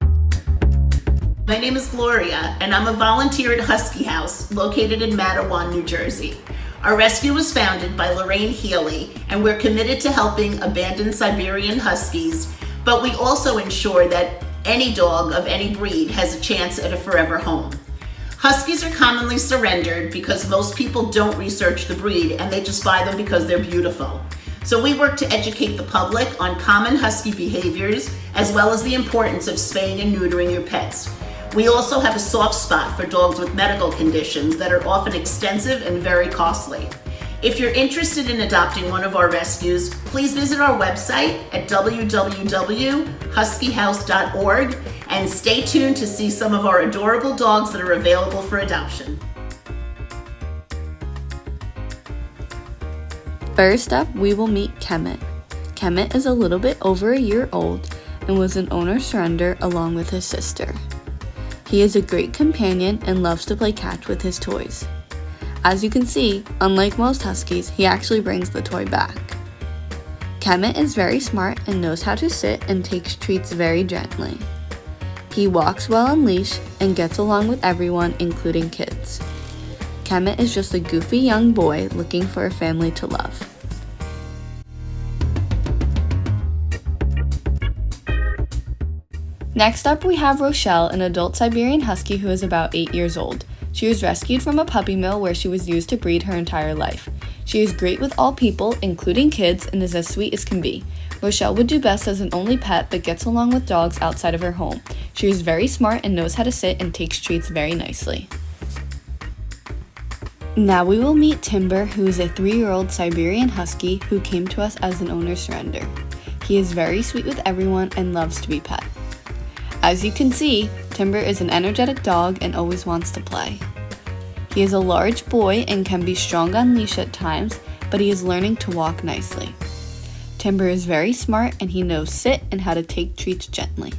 My name is Gloria, and I'm a volunteer at Husky House, located in Matawan, New Jersey. Our rescue was founded by Lorraine Healy, and we're committed to helping abandoned Siberian Huskies, but we also ensure that any dog of any breed has a chance at a forever home. Huskies are commonly surrendered because most people don't research the breed and they just buy them because they're beautiful. So we work to educate the public on common husky behaviors as well as the importance of spaying and neutering your pets. We also have a soft spot for dogs with medical conditions that are often extensive and very costly. If you're interested in adopting one of our rescues, please visit our website at www.huskyhouse.org and stay tuned to see some of our adorable dogs that are available for adoption. First up, we will meet Kemet. Kemet is a little bit over a year old and was an owner surrender along with his sister. He is a great companion and loves to play catch with his toys. As you can see, unlike most Huskies, he actually brings the toy back. Kemet is very smart and knows how to sit and takes treats very gently. He walks well on leash and gets along with everyone, including kids. Kemet is just a goofy young boy looking for a family to love. Next up, we have Rochelle, an adult Siberian Husky who is about 8 years old. She was rescued from a puppy mill where she was used to breed her entire life. She is great with all people, including kids, and is as sweet as can be. Rochelle would do best as an only pet but gets along with dogs outside of her home. She is very smart and knows how to sit and takes treats very nicely. Now we will meet Timber, who is a 3-year-old Siberian Husky who came to us as an owner surrender. He is very sweet with everyone and loves to be pet. As you can see, Timber is an energetic dog and always wants to play. He is a large boy and can be strong on leash at times, but he is learning to walk nicely. Timber is very smart and he knows sit and how to take treats gently.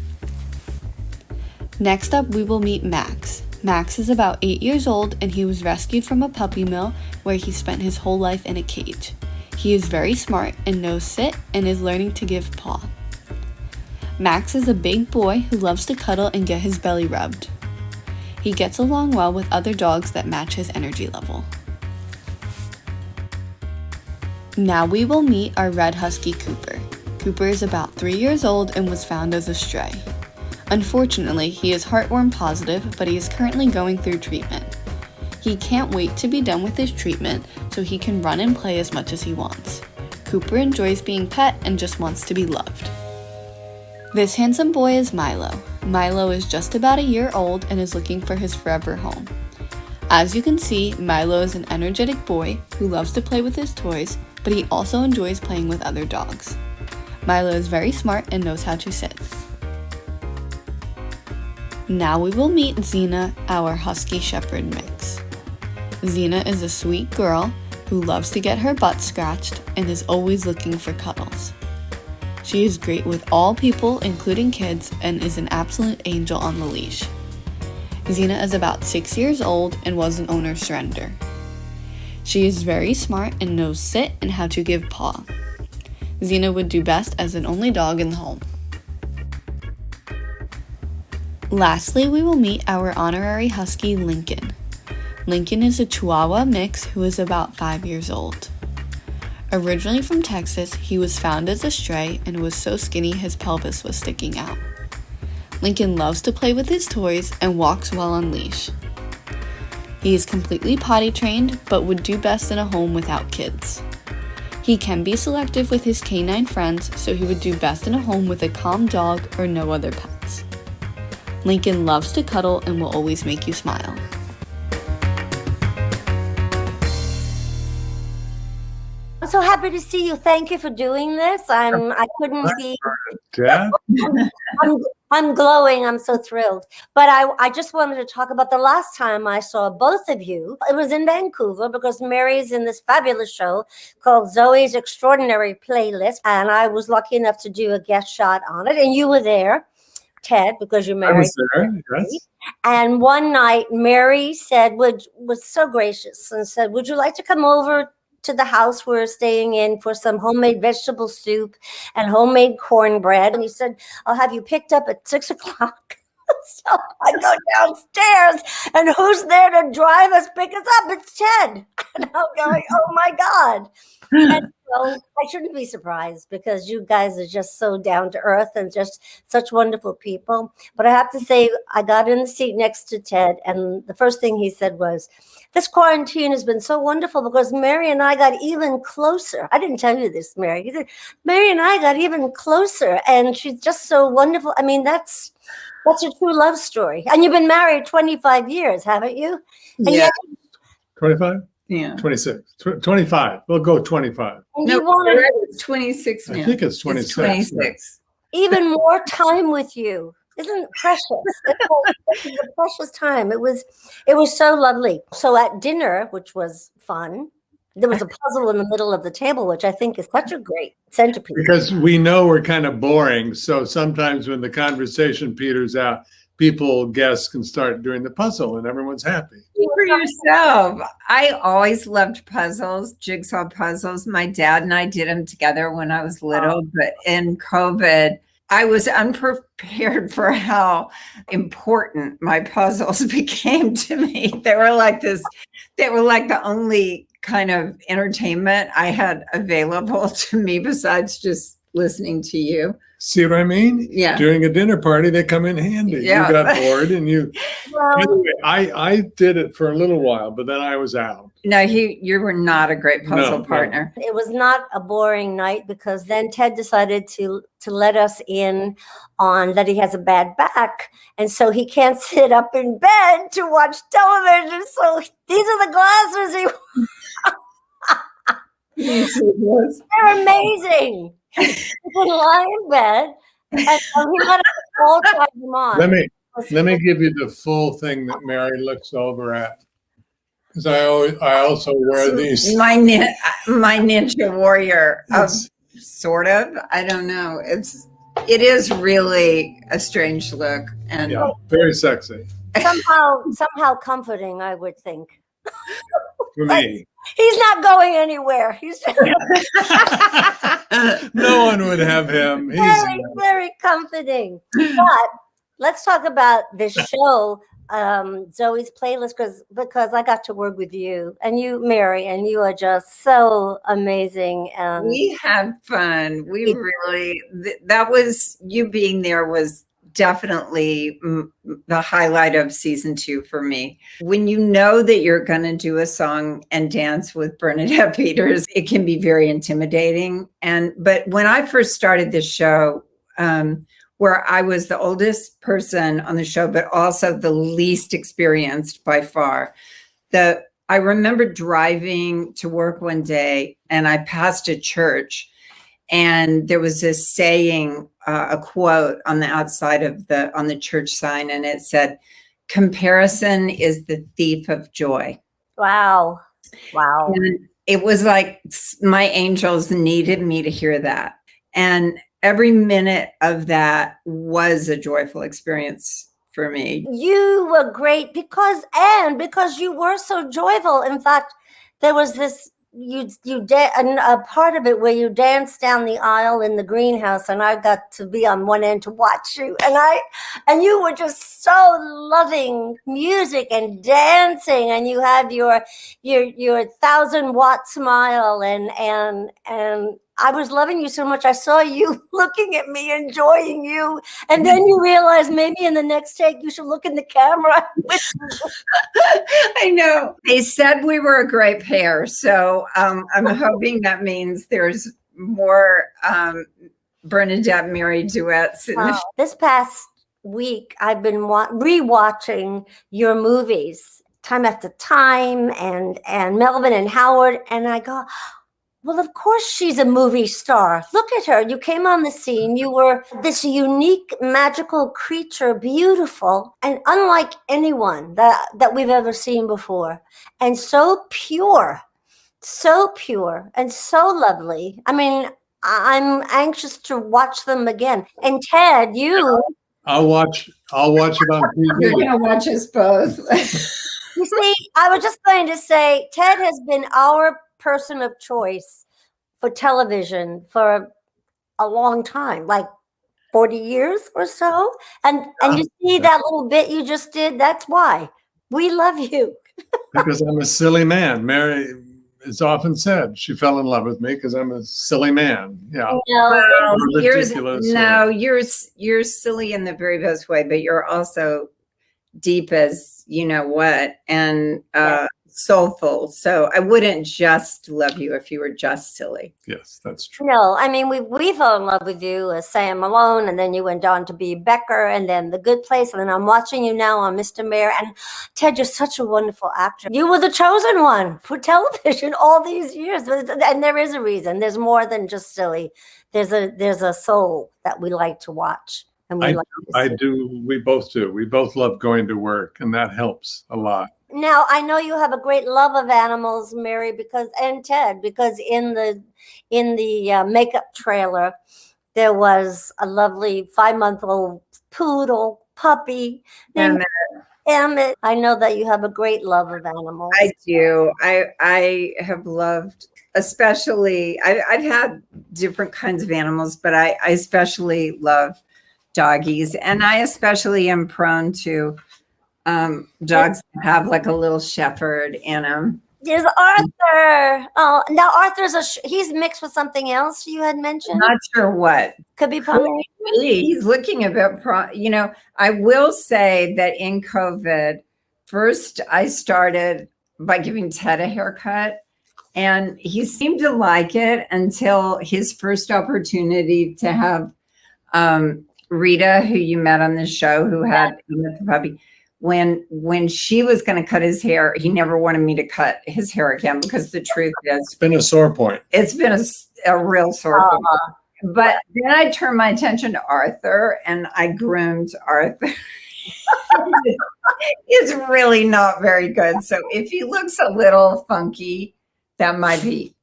Next up, we will meet Max. Max is about 8 years old and he was rescued from a puppy mill where he spent his whole life in a cage. He is very smart and knows sit and is learning to give paw. Max is a big boy who loves to cuddle and get his belly rubbed. He gets along well with other dogs that match his energy level. Now we will meet our red husky Cooper. Cooper is about 3 years old and was found as a stray. Unfortunately, he is heartworm positive, but he is currently going through treatment. He can't wait to be done with his treatment so he can run and play as much as he wants. Cooper enjoys being pet and just wants to be loved. This handsome boy is Milo. Milo is just about a year old and is looking for his forever home. As you can see, Milo is an energetic boy who loves to play with his toys, but he also enjoys playing with other dogs. Milo is very smart and knows how to sit. Now we will meet Xena, our Husky Shepherd mix. Xena is a sweet girl who loves to get her butt scratched and is always looking for cuddles. She is great with all people, including kids, and is an absolute angel on the leash. Xena is about 6 years old and was an owner surrender. She is very smart and knows sit and how to give paw. Xena would do best as an only dog in the home. Lastly, we will meet our honorary Husky, Lincoln. Lincoln is a Chihuahua mix who is about 5 years old. Originally from Texas, he was found as a stray and was so skinny his pelvis was sticking out. Lincoln loves to play with his toys and walks well on leash. He is completely potty trained, but would do best in a home without kids. He can be selective with his canine friends, so he would do best in a home with a calm dog or no other pets. Lincoln loves to cuddle and will always make you smile. I'm so happy to see you. Thank you for doing this. I couldn't be. I'm glowing. I'm so thrilled. But I just wanted to talk about the last time I saw both of you. It was in Vancouver because Mary's in this fabulous show called Zoe's Extraordinary Playlist. And I was lucky enough to do a guest shot on it. And you were there, Ted, because you're married. I was there, yes. And one night, Mary said, was so gracious and said, would you like to come over to the house we're staying in for some homemade vegetable soup and homemade cornbread? And he said, I'll have you picked up at 6 o'clock. So I go downstairs and who's there to drive us, pick us up? It's Ted. And I'm going, oh my God. And so I shouldn't be surprised because you guys are just so down to earth and just such wonderful people. But I have to say, I got in the seat next to Ted and the first thing he said was, this quarantine has been so wonderful because Mary and I got even closer. I didn't tell you this, Mary. He said, Mary and I got even closer and she's just so wonderful. I mean, that's a true love story. And you've been married 25 years, haven't you? And yeah. 25? Yeah. 26. 25. We'll go 25. No, it's 26 now. I think it's 26. It's 26. Even more time with you. Isn't it precious? It's a precious time. It was so lovely. So at dinner, which was fun, there was a puzzle in the middle of the table, which I think is such a great centerpiece. Because we know we're kind of boring. So sometimes when the conversation peters out, guests can start doing the puzzle and everyone's happy. For yourself. I always loved puzzles, jigsaw puzzles. My dad and I did them together when I was little, but in COVID, I was unprepared for how important my puzzles became to me. They were like the only kind of entertainment I had available to me besides just listening to you. See what I mean? Yeah. During a dinner party, they come in handy. Yeah. You got bored and you. Well, Anyway, I did it for a little while, but then I was out. No, you were not a great puzzle No. partner. it was not a boring night because then Ted decided to let us in on that he has a bad back, and so he can't sit up in bed to watch television. So these are the glasses they're amazing. He can lie in bed, and so he let us all try them on. Let me give you the full thing that Mary looks over at, because I also wear these. My ninja warrior, sort of. I don't know. It is really a strange look, and Yeah, very sexy somehow comforting, I would think. for me. He's not going anywhere. He's No one would have him. He's very, very comforting. But let's talk about this show, Zoe's playlist, because I got to work with you and you, Mary, and you are just so amazing. And we had fun. We really, that was, you being there was definitely the highlight of season 2 for me. When you know that you're going to do a song and dance with Bernadette Peters, it can be very intimidating. But when I first started this show, where I was the oldest person on the show, but also the least experienced by far, I remember driving to work one day and I passed a church, and there was this saying, a quote on the outside of on the church sign, and it said, "Comparison is the thief of joy." Wow. And it was like my angels needed me to hear that. And every minute of that was a joyful experience for me. You were great because you were so joyful. In fact, there was this a part of it where you danced down the aisle in the greenhouse, and I got to be on one end to watch you, and you were just so loving music and dancing, and you had your 1,000-watt smile, and I was loving you so much. I saw you looking at me, enjoying you. And then you realize maybe in the next take, you should look in the camera. I know. They said we were a great pair. So I'm hoping that means there's more Bernadette Mary duets. This past week, I've been rewatching your movies time after time, and Melvin and Howard. And I go, well, of course she's a movie star. Look at her. You came on the scene. You were this unique, magical creature, beautiful, and unlike anyone that we've ever seen before. And so pure, and so lovely. I mean, I'm anxious to watch them again. And Ted, I'll watch it on TV. You're going to watch us both. You see, I was just going to say, Ted has been our person of choice for television for a long time, like 40 years or so. And you see that little bit you just did? That's why we love you. Because I'm a silly man. Mary is often said she fell in love with me because I'm a silly man. Yeah. You're silly in the very best way, but you're also deep as you know what, and soulful. So I wouldn't just love you if you were just silly. Yes, that's true. No, I mean, we fell in love with you as Sam Malone, and then you went on to be Becker, and then The Good Place, and then I'm watching you now on Mr. Mayor. And Ted, you're such a wonderful actor. You were the chosen one for television all these years, and there is a reason. There's more than just silly. There's a soul that we like to watch. And I do. We both do. We both love going to work, and that helps a lot. Now, I know you have a great love of animals, Mary, and Ted, because in the makeup trailer, there was a lovely 5-month-old poodle puppy named Emmett. I know that you have a great love of animals. I do. I have loved, especially, I've had different kinds of animals, but I especially love doggies. And I especially am prone to dogs that have like a little shepherd in them. There's Arthur. Oh, now Arthur's he's mixed with something else you had mentioned. Not sure what. Could be Pomeranian. He's looking a bit, I will say that in COVID, first I started by giving Ted a haircut, and he seemed to like it until his first opportunity to have Rita, who you met on the show, who had the puppy. When she was going to cut his hair, he never wanted me to cut his hair again, because the truth is, It's been a sore point. it's been a real sore point. But then I turned my attention to Arthur, and I groomed Arthur. It's really not very good. So if he looks a little funky, that might be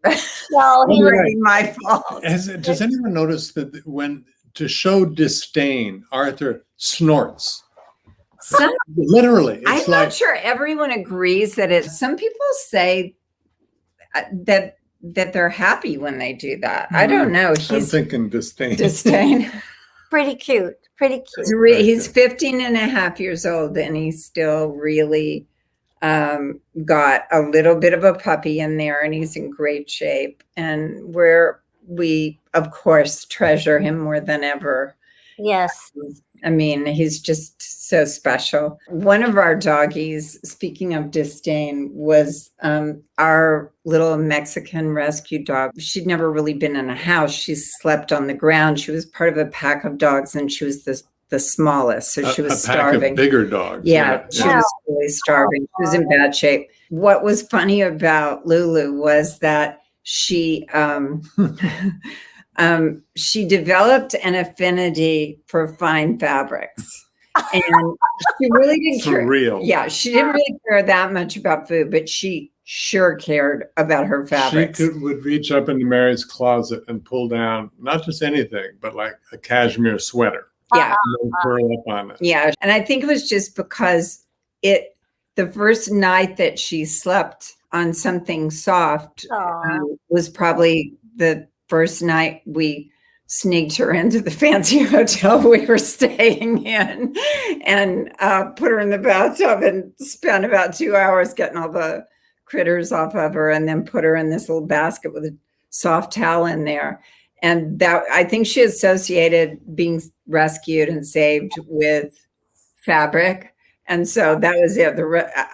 really my fault. Does anyone notice that when to show disdain, Arthur snorts? Literally. I'm not sure everyone agrees that some people say that they're happy when they do that. I don't know. I'm thinking disdain. Disdain. Pretty cute. Pretty cute. He's 15 and a half years old, and he's still really got a little bit of a puppy in there, and he's in great shape. And we, of course, treasure him more than ever. Yes. I mean, he's just so special. One of our doggies, speaking of disdain, was our little Mexican rescue dog. She'd never really been in a house. She slept on the ground. She was part of a pack of dogs, and she was the smallest. So she was starving. A pack of bigger dogs. Yeah, she was really starving. She was in bad shape. What was funny about Lulu was that she she developed an affinity for fine fabrics, and she really didn't care. Real. Yeah, she didn't really care that much about food, but she sure cared about her fabrics. She would reach up into Mary's closet and pull down not just anything, but like a cashmere sweater. Yeah, and curl up on it. Yeah, and I think it was just because the first night that she slept on something soft was probably the first night we sneaked her into the fancy hotel we were staying in, and put her in the bathtub and spent about 2 hours getting all the critters off of her, and then put her in this little basket with a soft towel in there. And that, I think she associated being rescued and saved with fabric. And so that was it.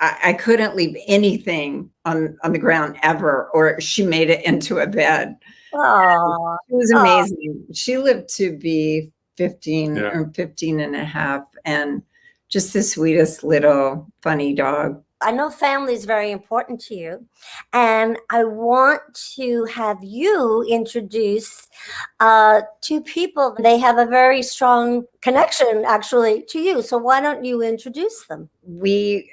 I couldn't leave anything on the ground ever, or she made it into a bed. Oh, it was amazing. She lived to be 15 or 15 and a half, and just the sweetest little funny dog. I know family is very important to you, and I want to have you introduce two people. They have a very strong connection, actually, to you. So why don't you introduce them? We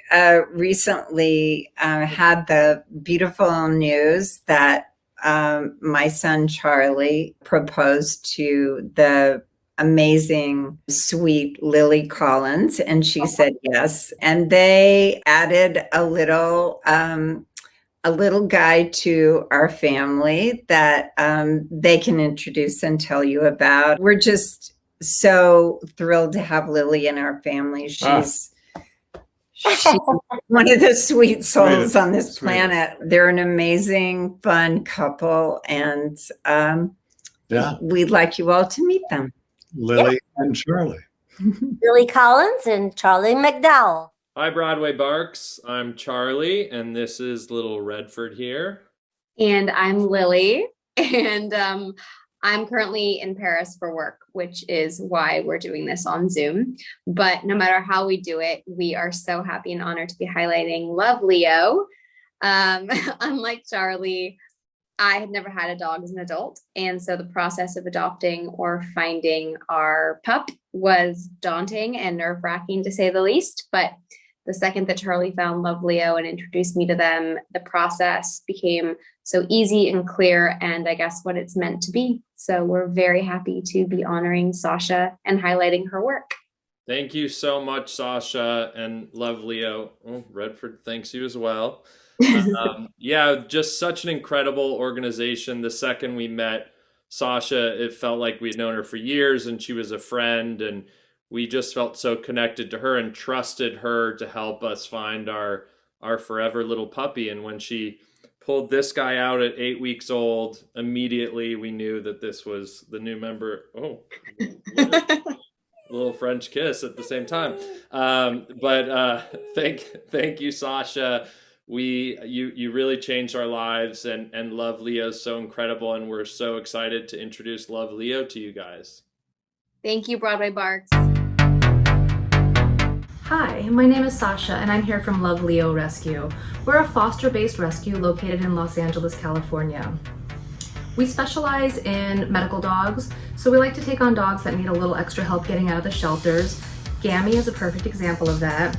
recently had the beautiful news that my son Charlie proposed to the amazing, sweet Lily Collins, and she said yes. And they added a little guy to our family that they can introduce and tell you about. We're just so thrilled to have Lily in our family. She's one of the sweet souls on this planet. They're an amazing, fun couple, and we'd like you all to meet them. Lily and Charlie. Lily Collins and Charlie McDowell. Hi, Broadway Barks. I'm Charlie, and this is little Redford here. And I'm Lily, and I'm currently in Paris for work, which is why we're doing this on Zoom. But no matter how we do it, we are so happy and honored to be highlighting Love Leo. Unlike Charlie, I had never had a dog as an adult. And so the process of adopting or finding our pup was daunting and nerve-wracking, to say the least. But the second that Charlie found Love Leo and introduced me to them, the process became so easy and clear, and I guess what it's meant to be. So we're very happy to be honoring Sasha and highlighting her work. Thank you so much, Sasha, and Love Leo. Oh, Redford thanks you as well. Yeah, just such an incredible organization. The second we met, Sasha, it felt like we'd known her for years and she was a friend, and we just felt so connected to her and trusted her to help us find our forever little puppy. And when she pulled this guy out at 8 weeks old, immediately we knew that this was the new member. Oh, little French kiss at the same time. Thank you, Sasha. You really changed our lives, and Love Leo's so incredible, and we're so excited to introduce Love Leo to you guys. Thank you, Broadway Barks. Hi, my name is Sasha and I'm here from Love Leo Rescue. We're a foster-based rescue located in Los Angeles, California. We specialize in medical dogs, so we like to take on dogs that need a little extra help getting out of the shelters. Gammy is a perfect example of that.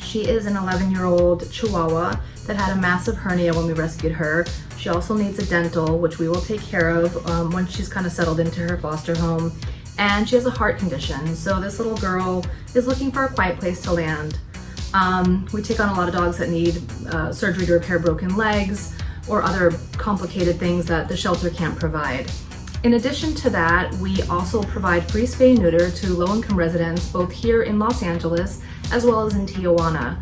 She is an 11-year-old Chihuahua that had a massive hernia when we rescued her. She also needs a dental, which we will take care of once she's kind of settled into her foster home. And she has a heart condition, so this little girl is looking for a quiet place to land. We take on a lot of dogs that need surgery to repair broken legs or other complicated things that the shelter can't provide. In addition to that, we also provide free spay and neuter to low-income residents, both here in Los Angeles as well as in Tijuana.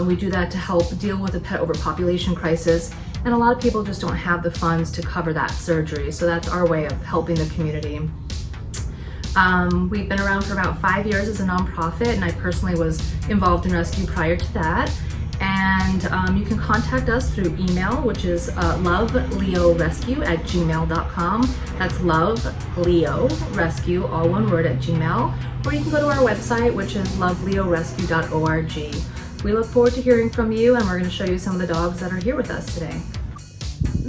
We do that to help deal with the pet overpopulation crisis, and a lot of people just don't have the funds to cover that surgery, so that's our way of helping the community. We've been around for about 5 years as a nonprofit, and I personally was involved in rescue prior to that. And you can contact us through email, which is loveleorescue@gmail.com. That's loveleorescue, all one word, @gmail. Or you can go to our website, which is loveleorescue.org. We look forward to hearing from you, and we're going to show you some of the dogs that are here with us today.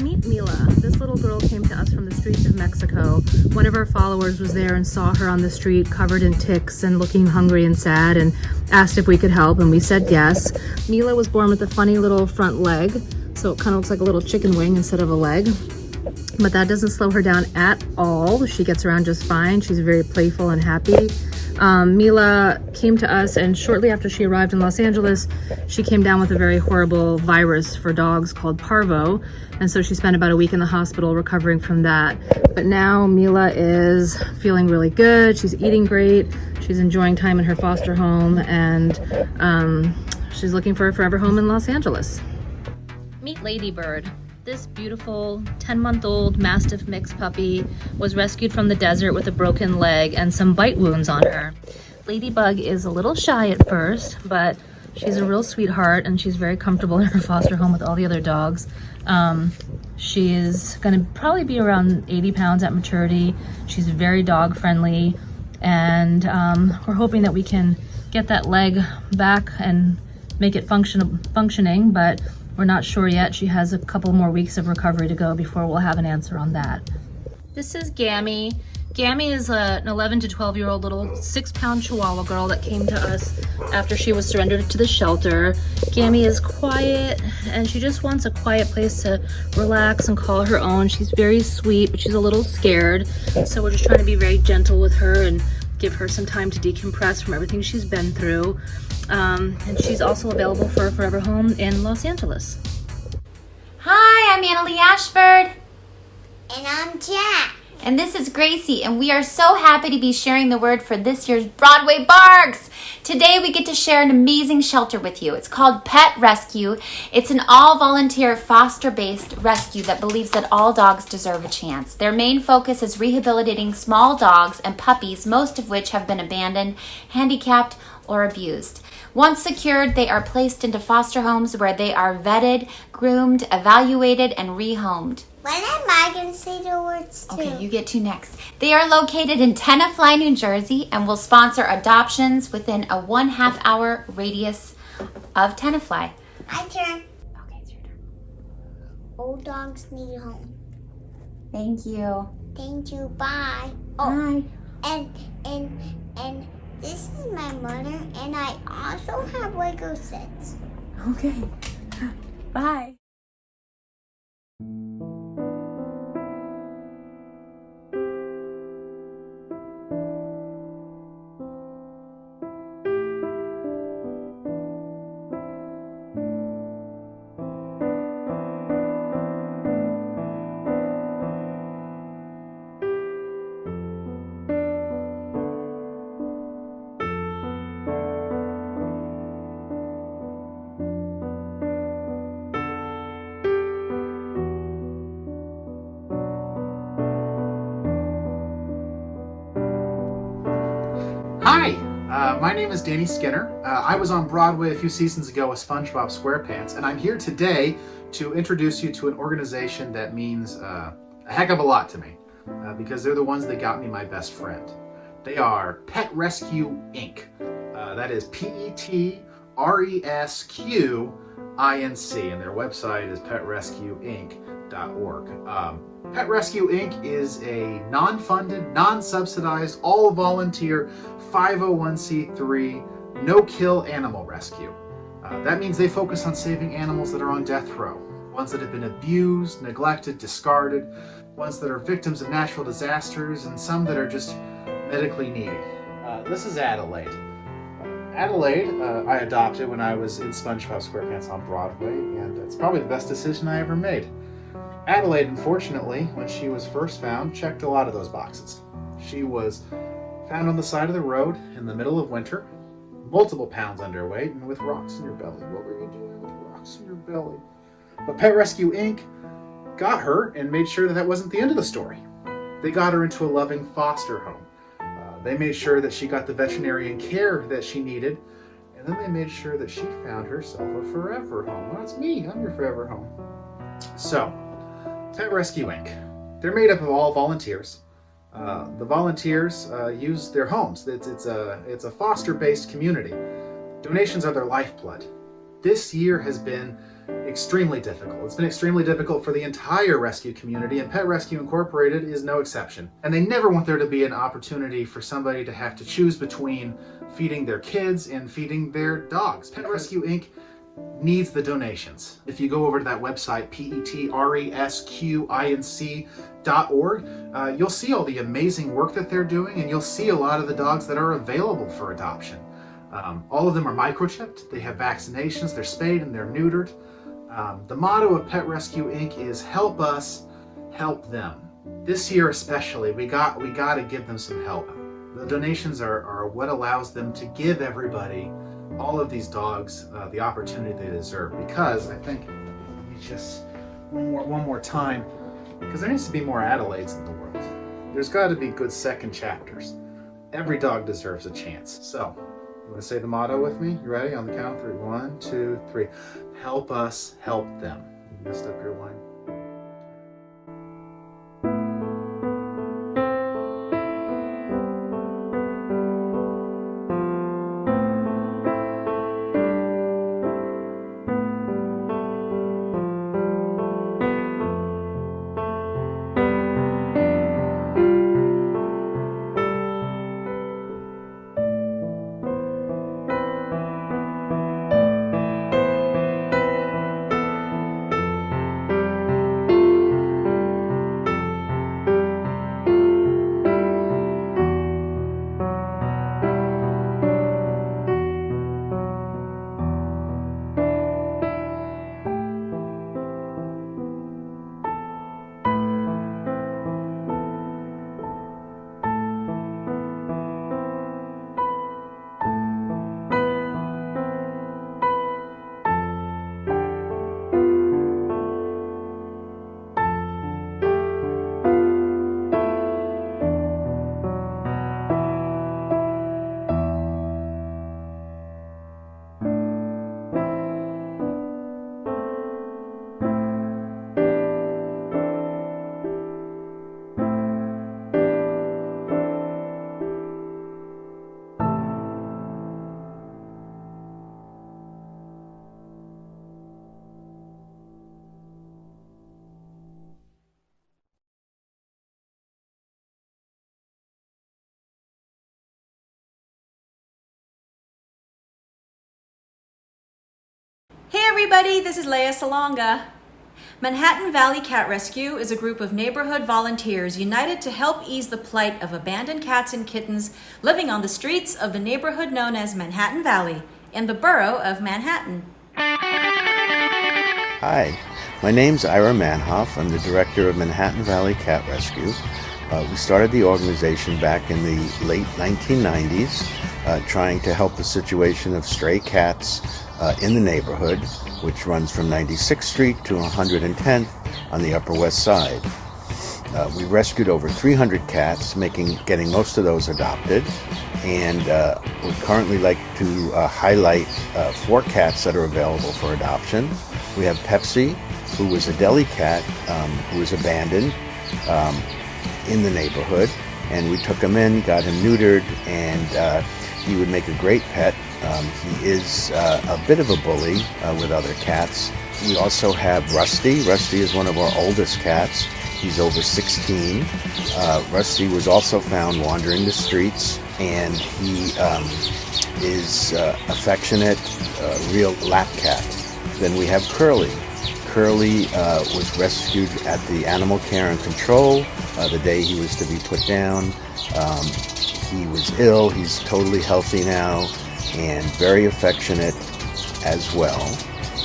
Meet Mila. This little girl came to us from the streets of Mexico. One of our followers was there and saw her on the street covered in ticks and looking hungry and sad, and asked if we could help, and we said yes. Mila was born with a funny little front leg, so it kind of looks like a little chicken wing instead of a leg. But that doesn't slow her down at all. She gets around just fine. She's very playful and happy. Mila came to us, and shortly after she arrived in Los Angeles, she came down with a very horrible virus for dogs called parvo, and so she spent about a week in the hospital recovering from that. But now Mila is feeling really good. She's eating great. She's enjoying time in her foster home, and she's looking for a forever home in Los Angeles. Meet Ladybird. This beautiful 10-month-old Mastiff mix puppy was rescued from the desert with a broken leg and some bite wounds on her. Ladybug is a little shy at first, but she's a real sweetheart, and she's very comfortable in her foster home with all the other dogs. She's going to probably be around 80 pounds at maturity. She's very dog friendly, and we're hoping that we can get that leg back and make it functioning, but we're not sure yet. She has a couple more weeks of recovery to go before we'll have an answer on that. This is Gammy. Gammy is an 11 to 12-year-old little 6-pound Chihuahua girl that came to us after she was surrendered to the shelter. Gammy is quiet, and she just wants a quiet place to relax and call her own. She's very sweet, but she's a little scared, so we're just trying to be very gentle with her and give her some time to decompress from everything she's been through. And she's also available for a forever home in Los Angeles. Hi, I'm Annaleigh Ashford. And I'm Jack. And this is Gracie, and we are so happy to be sharing the word for this year's Broadway Barks. Today we get to share an amazing shelter with you. It's called Pet Rescue. It's an all-volunteer foster-based rescue that believes that all dogs deserve a chance. Their main focus is rehabilitating small dogs and puppies, most of which have been abandoned, handicapped, or abused. Once secured, they are placed into foster homes where they are vetted, groomed, evaluated, and rehomed. When am I going to say the words too? Okay, you get to next. They are located in Tenafly, New Jersey, and will sponsor adoptions within a 1/2 hour radius of Tenafly. My turn. Okay, it's your turn. Old dogs need a home. Thank you. Thank you. Bye. Bye. And this is my mother, and I also have Lego sets. Okay. Bye. My name is Danny Skinner. I was on Broadway a few seasons ago with SpongeBob SquarePants, and I'm here today to introduce you to an organization that means a heck of a lot to me, because they're the ones that got me my best friend. They are Pet Rescue Inc. That is PETRESQINC, and their website is petrescueinc.org. Pet Rescue Inc. is a non-funded, non-subsidized, all-volunteer 501c3 no-kill animal rescue. That means they focus on saving animals that are on death row, ones that have been abused, neglected, discarded, ones that are victims of natural disasters, and some that are just medically needy. This is Adelaide. Adelaide, I adopted when I was in SpongeBob SquarePants on Broadway, and it's probably the best decision I ever made. Adelaide, unfortunately, when she was first found, checked a lot of those boxes. She was found on the side of the road in the middle of winter, multiple pounds underweight, and with rocks in your belly. What were you doing with rocks in your belly? But Pet Rescue Inc. got her and made sure that that wasn't the end of the story. They got her into a loving foster home. They made sure that she got the veterinarian care that she needed, and then they made sure that she found herself a forever home. Well, that's me. I'm your forever home. So, Pet Rescue Inc. They're made up of all volunteers. The volunteers use their homes. It's a foster-based community. Donations are their lifeblood. This year has been extremely difficult. It's been extremely difficult for the entire rescue community, and Pet Rescue Incorporated is no exception. And they never want there to be an opportunity for somebody to have to choose between feeding their kids and feeding their dogs. Pet Rescue Inc. needs the donations. If you go over to that website, petresquinc.org, you'll see all the amazing work that they're doing, and you'll see a lot of the dogs that are available for adoption. All of them are microchipped, they have vaccinations, they're spayed and they're neutered. The motto of Pet Rescue Inc. is help us, help them. This year especially, we got to give them some help. The donations are what allows them to give everybody, all of these dogs, the opportunity they deserve. Because I think, just one more time, because there needs to be more Adelaides in the world. There's got to be good second chapters. Every dog deserves a chance. So, you want to say the motto with me? You ready? On the count of 3. 1, 2, 3. Help us, help them. You messed up your line. Hey everybody, this is Leia Salonga. Manhattan Valley Cat Rescue is a group of neighborhood volunteers united to help ease the plight of abandoned cats and kittens living on the streets of the neighborhood known as Manhattan Valley in the borough of Manhattan. Hi, my name's Ira Manhoff. I'm the director of Manhattan Valley Cat Rescue. We started the organization back in the late 1990s, trying to help the situation of stray cats in the neighborhood, which runs from 96th Street to 110th on the Upper West Side. We rescued over 300 cats, getting most of those adopted. And we'd currently like to highlight 4 cats that are available for adoption. We have Pepsi, who was a deli cat who was abandoned in the neighborhood. And we took him in, got him neutered, and he would make a great pet. He is a bit of a bully with other cats. We also have Rusty. Rusty is one of our oldest cats. He's over 16. Rusty was also found wandering the streets, and he is affectionate, real lap cat. Then we have Curly. Curly was rescued at the Animal Care and Control the day he was to be put down. He was ill. He's totally healthy now and very affectionate as well.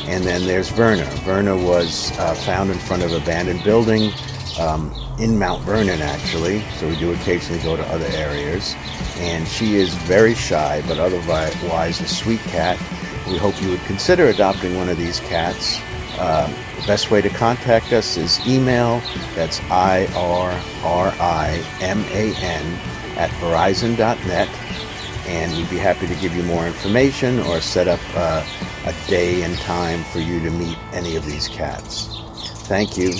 And then there's Verna. Verna was found in front of an abandoned building in Mount Vernon, actually. So we do occasionally go to other areas. And she is very shy, but otherwise a sweet cat. We hope you would consider adopting one of these cats. The best way to contact us is email. That's IRRIMAN@verizon.net. And we'd be happy to give you more information or set up a day and time for you to meet any of these cats. Thank you.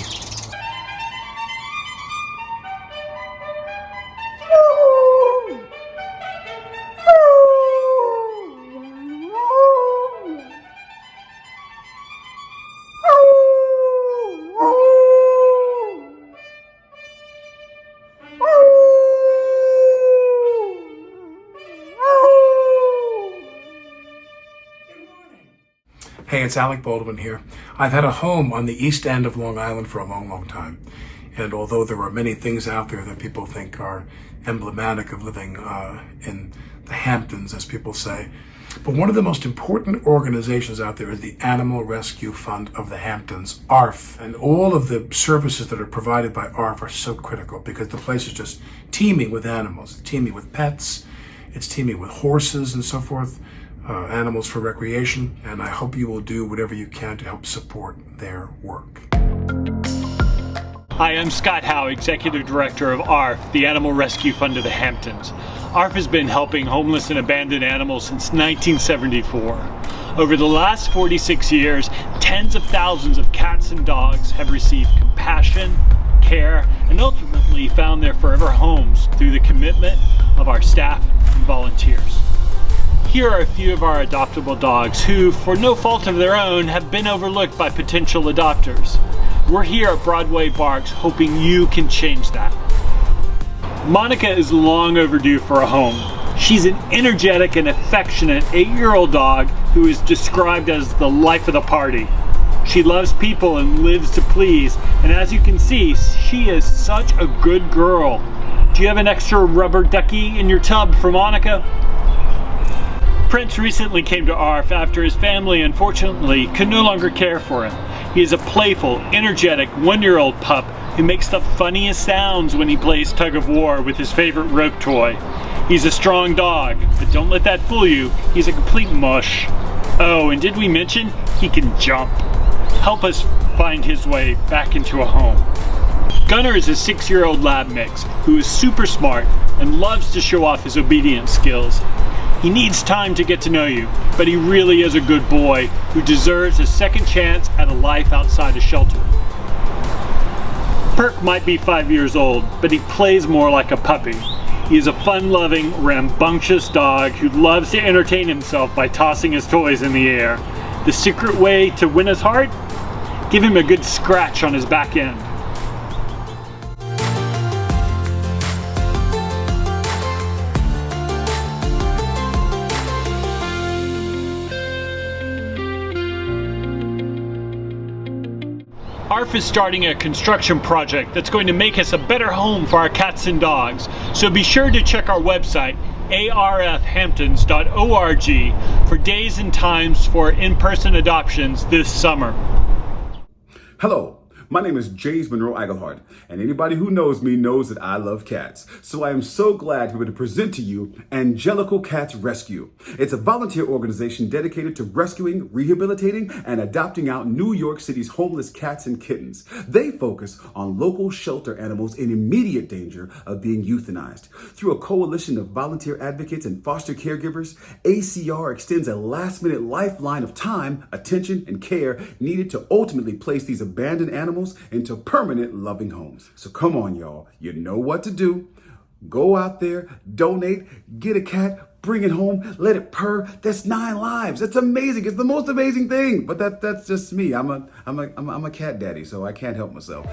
Hey, it's Alec Baldwin here. I've had a home on the East End of Long Island for a long, long time. And although there are many things out there that people think are emblematic of living in the Hamptons, as people say, but one of the most important organizations out there is the Animal Rescue Fund of the Hamptons, ARF. And all of the services that are provided by ARF are so critical because the place is just teeming with animals, teeming with pets, it's teeming with horses and so forth. Animals for recreation, and I hope you will do whatever you can to help support their work. Hi, I'm Scott Howe, Executive Director of ARF, the Animal Rescue Fund of the Hamptons. ARF has been helping homeless and abandoned animals since 1974. Over the last 46 years, tens of thousands of cats and dogs have received compassion, care, and ultimately found their forever homes through the commitment of our staff and volunteers. Here are a few of our adoptable dogs who, for no fault of their own, have been overlooked by potential adopters. We're here at Broadway Barks hoping you can change that. Monica is long overdue for a home. She's an energetic and affectionate 8-year-old dog who is described as the life of the party. She loves people and lives to please, and as you can see, she is such a good girl. Do you have an extra rubber ducky in your tub for Monica? Prince recently came to ARF after his family unfortunately could no longer care for him. He is a playful, energetic 1-year-old pup who makes the funniest sounds when he plays tug of war with his favorite rope toy. He's a strong dog, but don't let that fool you, he's a complete mush. Oh, and did we mention he can jump? Help us find his way back into a home. Gunner is a 6-year-old lab mix who is super smart and loves to show off his obedience skills. He needs time to get to know you, but he really is a good boy who deserves a second chance at a life outside a shelter. Perk might be 5 years old, but he plays more like a puppy. He is a fun-loving, rambunctious dog who loves to entertain himself by tossing his toys in the air. The secret way to win his heart? Give him a good scratch on his back end. ARF is starting a construction project that's going to make us a better home for our cats and dogs. So be sure to check our website, arfhamptons.org, for days and times for in-person adoptions this summer. Hello, My name is James Monroe Eaglehart, and anybody who knows me knows that I love cats. So I am so glad to be able to present to you Angelical Cats Rescue. It's a volunteer organization dedicated to rescuing, rehabilitating, and adopting out New York City's homeless cats and kittens. They focus on local shelter animals in immediate danger of being euthanized. Through a coalition of volunteer advocates and foster caregivers, ACR extends a last-minute lifeline of time, attention, and care needed to ultimately place these abandoned animals into permanent loving homes. So come on, y'all. You know what to do. Go out there, donate, get a cat, bring it home, let it purr. That's 9 lives. That's amazing. It's the most amazing thing. But that's just me. I'm a cat daddy, so I can't help myself.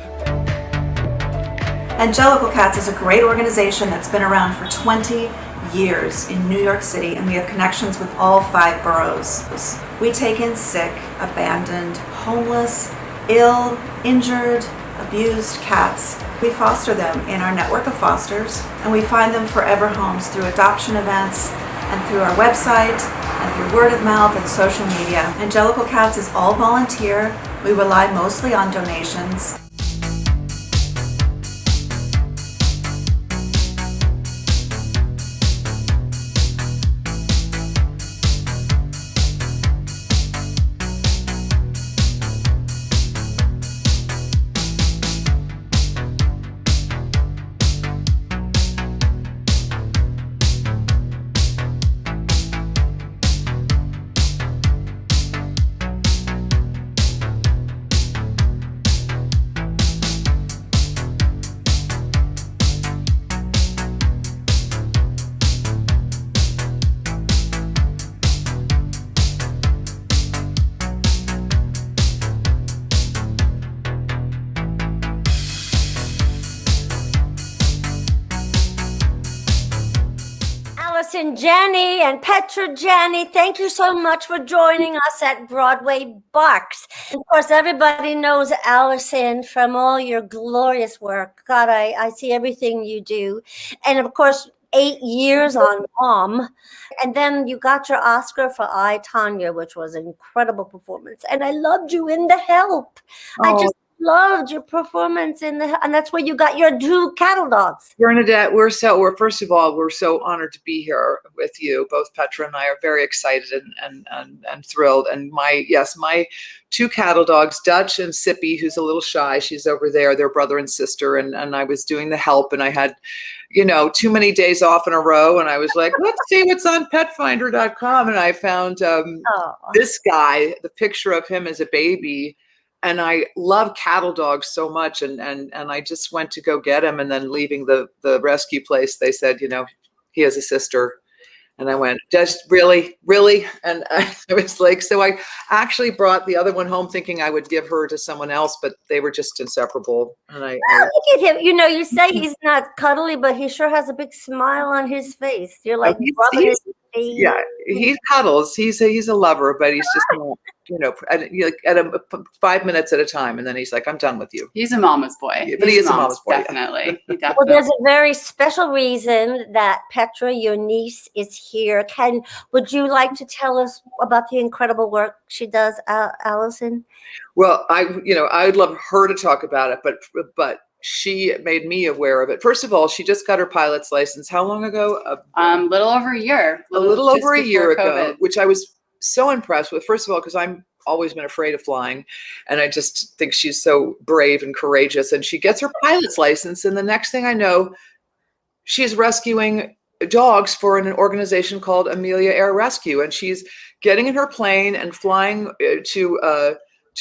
Angelical Cats is a great organization that's been around for 20 years in New York City, and we have connections with all 5 boroughs. We take in sick, abandoned, homeless, ill, injured, abused cats. We foster them in our network of fosters, and we find them forever homes through adoption events and through our website and through word of mouth and social media. Angelical Cats is all volunteer. We rely mostly on donations. And Jenny and Petra Jenny, thank you so much for joining us at Broadway Barks. Of course, everybody knows Allison from all your glorious work. God, I see everything you do. And of course, 8 years on Mom. And then you got your Oscar for I, Tonya, which was an incredible performance. And I loved you in The Help. I just loved your performance in and that's where you got your 2 cattle dogs. Bernadette, first of all, we're so honored to be here with you. Both Petra and I are very excited and thrilled. And my 2 cattle dogs, Dutch and Sippy, who's a little shy, she's over there, they're brother and sister. And I was doing The Help, and I had, too many days off in a row. And I was like, let's see what's on petfinder.com. And I found this guy, the picture of him as a baby. And I love cattle dogs so much, and I just went to go get him, and then leaving the rescue place, they said, he has a sister. And I went, just really? And I was like, so I actually brought the other one home thinking I would give her to someone else, but they were just inseparable. And I look at him. You say he's not cuddly, but he sure has a big smile on his face. You're like, yeah, he cuddles. He's a lover, but he's just not, at 5 minutes at a time, and then he's like, I'm done with you. He's a mama's boy. But he is a mama's boy. Definitely. Yeah. Well, there's a very special reason that Petra, your niece, is here. Would you like to tell us about the incredible work she does, Allison? Well, I would love her to talk about it, but she made me aware of it. First of all, she just got her pilot's license. How long ago? Little over a year. A little over a year ago, which I was so impressed with. First of all, because I'm always been afraid of flying, and I just think she's so brave and courageous. And she gets her pilot's license, and the next thing I know, she's rescuing dogs for an organization called Amelia Air Rescue, and she's getting in her plane and flying to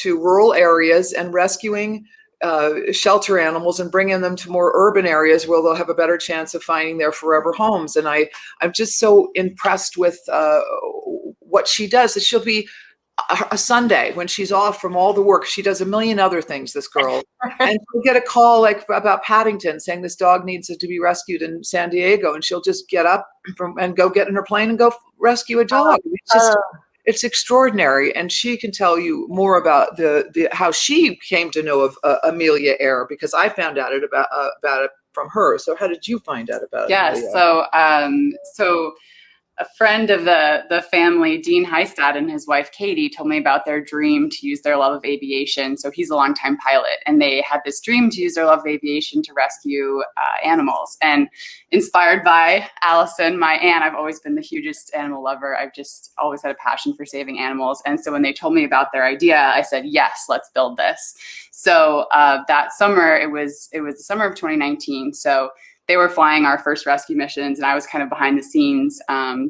rural areas and rescuing shelter animals and bringing them to more urban areas where they'll have a better chance of finding their forever homes. And I'm just so impressed with what she does. That she'll be a Sunday when she's off from all the work. She does a million other things, this girl. And she'll get a call about Paddington saying this dog needs to be rescued in San Diego. And she'll just get up and go get in her plane and go rescue a dog. It's extraordinary. And she can tell you more about the how she came to know of Amelia Air, because I found out about it from her. So how did you find out about it? Yes. So a friend of the family, Dean Heistad, and his wife Katie told me about their dream to use their love of aviation. So he's a longtime pilot, and they had this dream to use their love of aviation to rescue animals. And inspired by Allison, my aunt, I've always been the hugest animal lover. I've just always had a passion for saving animals. And so when they told me about their idea, I said, yes, let's build this. So that summer, it was the summer of 2019. So they were flying our first rescue missions, and I was kind of behind the scenes,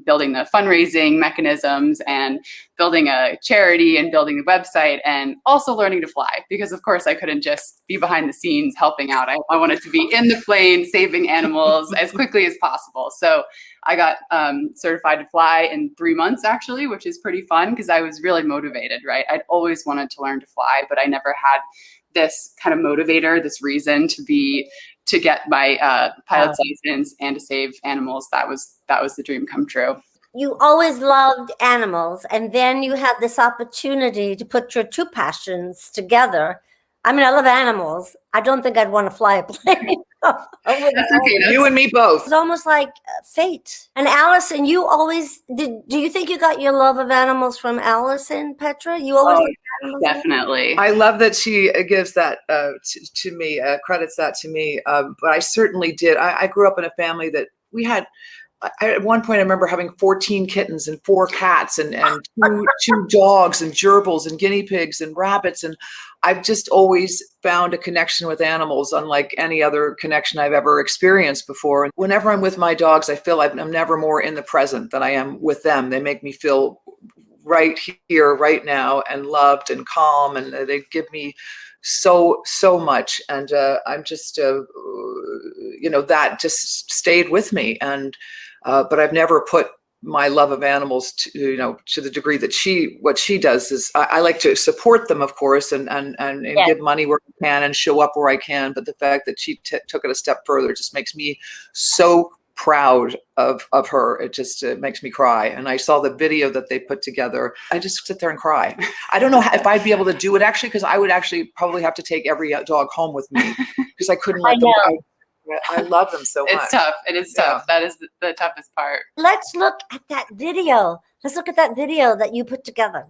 building the fundraising mechanisms and building a charity and building the website, and also learning to fly, because of course I couldn't just be behind the scenes helping out. I wanted to be in the plane saving animals as quickly as possible. So I got certified to fly in 3 months, actually, which is pretty fun because I was really motivated, right? I'd always wanted to learn to fly, but I never had this kind of motivator, this reason to get my pilot's license and to save animals. That was the dream come true. You always loved animals, and then you had this opportunity to put your two passions together. I mean, I love animals. I don't think I'd want to fly a plane. That's okay. You and me both. It's almost like fate. And Allison, you always do you think you got your love of animals from Allison, Petra? You always loved animals? Definitely. I love that she gives that to me, credits that to me. But I certainly did. I grew up in a family that we had. At one point, I remember having 14 kittens and 4 cats and two dogs and gerbils and guinea pigs and rabbits. And I've just always found a connection with animals unlike any other connection I've ever experienced before. And whenever I'm with my dogs, I feel I'm never more in the present than I am with them. They make me feel right here, right now, and loved and calm. And they give me so much. And I'm just, that just stayed with me. And but I've never put my love of animals to the degree that what she does is I like to support them, of course, and give money where I can and show up where I can. But the fact that she took it a step further just makes me so proud of her. It just makes me cry. And I saw the video that they put together. I just sit there and cry. I don't know if I'd be able to do it actually, because I would actually probably have to take every dog home with me because I couldn't let them go. I love them so much. It's tough. It is tough. That is the toughest part. Let's look at that video. Let's look at that video that you put together.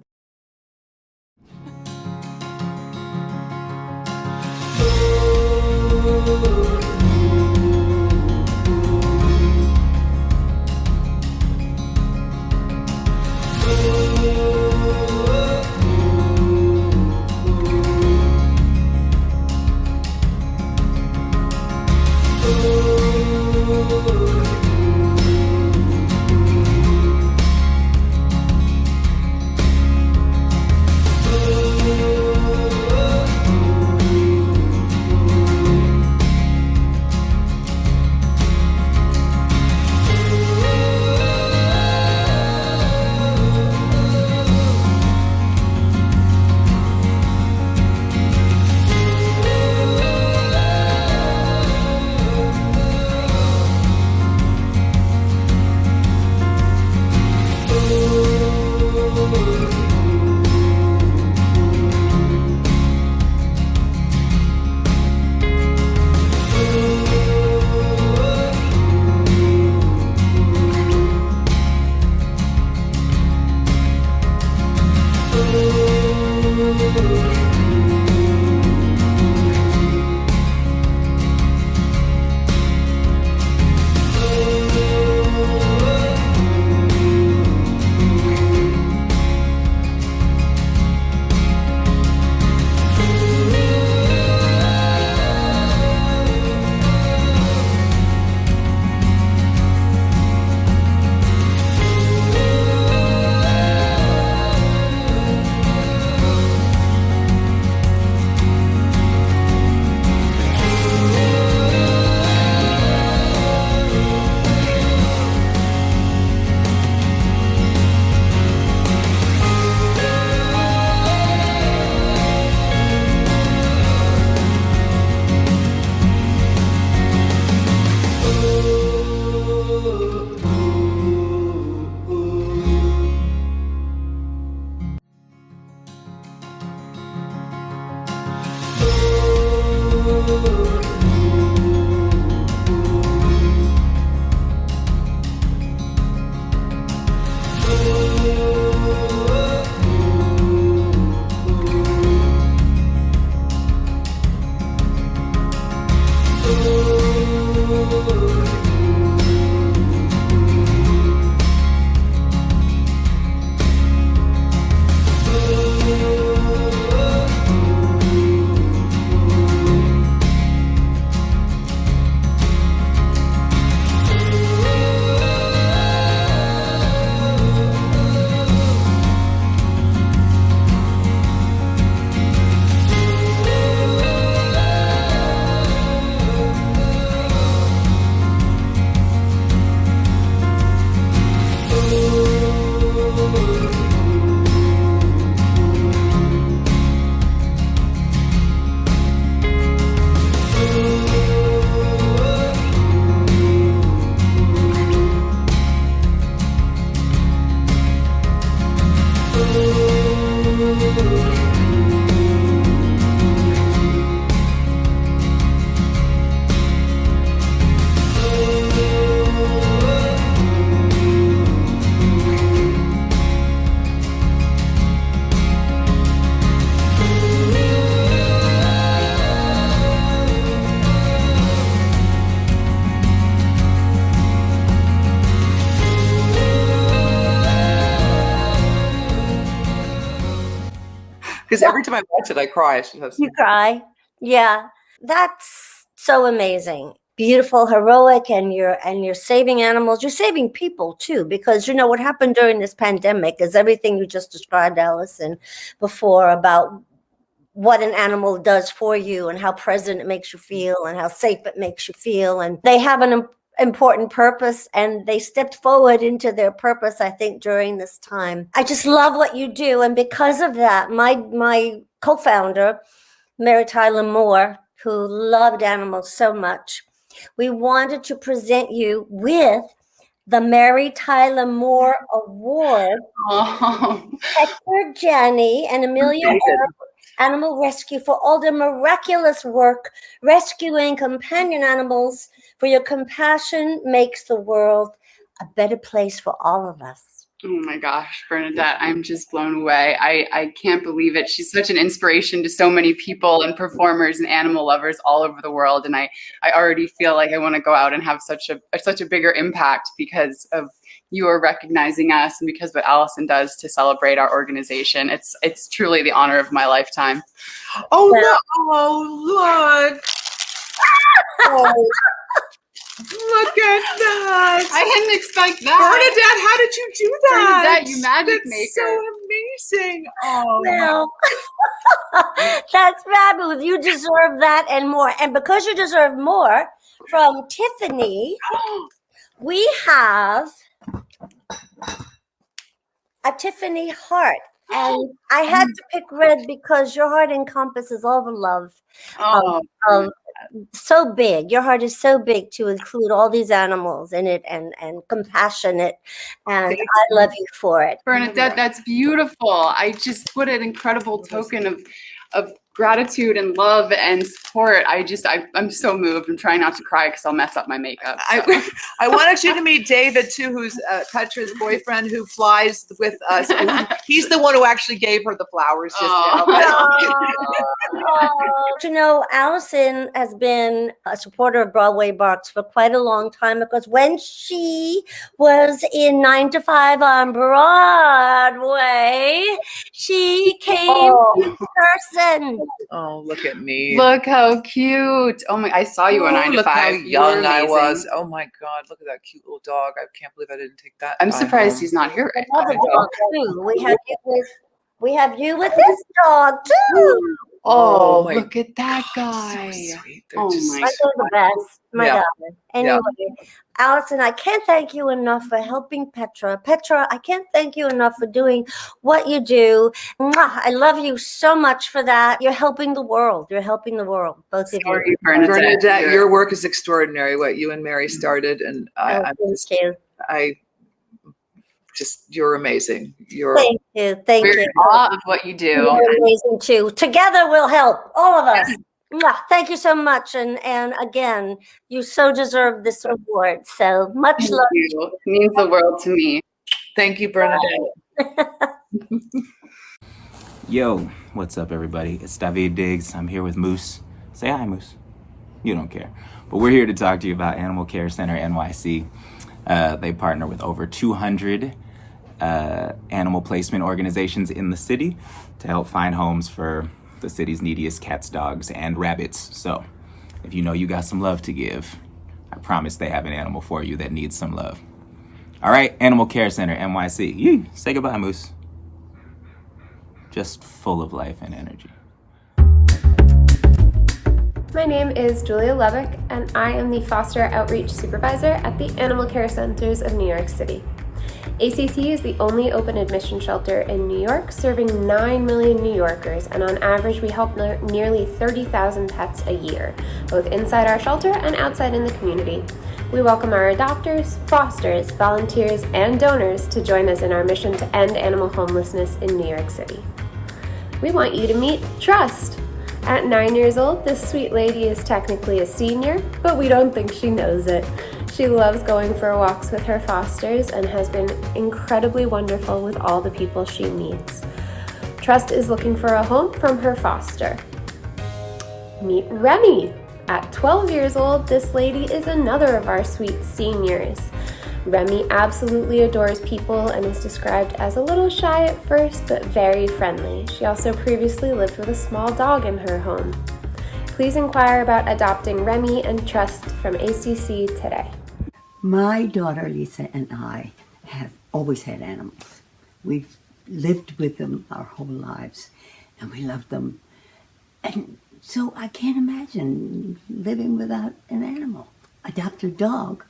Because every time I watch it, I cry. You cry. Yeah. That's so amazing. Beautiful, heroic, and you're saving animals. You're saving people too, because what happened during this pandemic is everything you just described, Allison, before about what an animal does for you and how present it makes you feel and how safe it makes you feel. And they have an important purpose, and they stepped forward into their purpose, I think, during this time. I just love what you do. And because of that, my co-founder, Mary Tyler Moore, who loved animals so much, we wanted to present you with the Mary Tyler Moore Award. Hector, Jenny, and Amelia Air Animal Rescue for all their miraculous work rescuing companion animals. For your compassion makes the world a better place for all of us. Oh my gosh, Bernadette, I'm just blown away. I can't believe it. She's such an inspiration to so many people and performers and animal lovers all over the world. And I already feel like I want to go out and have such a bigger impact because of you are recognizing us and because what Allison does to celebrate our organization. It's truly the honor of my lifetime. Oh, no. Oh, look. Oh. Look at that. I didn't expect that. Bernadette, how did you do that? Bernadette, you magic That's maker. So amazing. Oh, well, that's fabulous. You deserve that and more. And because you deserve more, from Tiffany, we have a Tiffany heart. And I had to pick red because your heart encompasses all the love. So big. Your heart is so big to include all these animals in it and compassionate. And I love you for it. Bernadette, that's beautiful. What an incredible token of gratitude and love and support. I'm so moved. I'm trying not to cry because I'll mess up my makeup. So. I wanted you to meet David too, who's Petra's boyfriend, who flies with us. He's the one who actually gave her the flowers just now. Allison has been a supporter of Broadway Barks for quite a long time, because when she was in 9 to 5 on Broadway, she came in person. Oh, look at me. Look how cute. Oh my, I saw you on 9 to 5. Look how young I was. Oh my God, look at that cute little dog. I can't believe I didn't take that. I'm surprised he's not here right now. Dog too. We have you with this dog too. Oh, look at that guy. So sweet. Oh just my God. The best. My God. Anyway, Yeah. Allison, I can't thank you enough for helping Petra. Petra, I can't thank you enough for doing what you do. Mwah, I love you so much for that. You're helping the world. You're helping the world, both of you. Bernadette, your work is extraordinary, what you and Mary started. And you're amazing. Thank you. Thank We're you. in awe of what you do. You're amazing too. Together we'll help, all of us. Mwah, thank you so much. And again, you so deserve this award. So much Thank love. you. It means the world to me. Thank you, Bernadette. Yo, what's up, everybody? It's David Diggs. I'm here with Moose. Say hi, Moose. You don't care. But we're here to talk to you about Animal Care Center NYC. They partner with over 200 animal placement organizations in the city to help find homes for the city's neediest cats, dogs, and rabbits. So if you know you got some love to give, I promise they have an animal for you that needs some love. All right, Animal Care Center NYC. Yee. Say goodbye, Moose. Just full of life and energy. My name is Julia Levick, and I am the Foster Outreach Supervisor at the Animal Care Centers of New York City. ACC is the only open admission shelter in New York, serving 9 million New Yorkers, and on average we help nearly 30,000 pets a year, both inside our shelter and outside in the community. We welcome our adopters, fosters, volunteers, and donors to join us in our mission to end animal homelessness in New York City. We want you to meet Trust. At 9 years old, this sweet lady is technically a senior, but we don't think she knows it. She loves going for walks with her fosters and has been incredibly wonderful with all the people she meets. Trust is looking for a home from her foster. Meet Remy. At 12 years old, this lady is another of our sweet seniors. Remy absolutely adores people and is described as a little shy at first, but very friendly. She also previously lived with a small dog in her home. Please inquire about adopting Remy and Trust from ACC today. My daughter Lisa and I have always had animals. We've lived with them our whole lives, and we love them. And so I can't imagine living without an animal. Adopt a Dog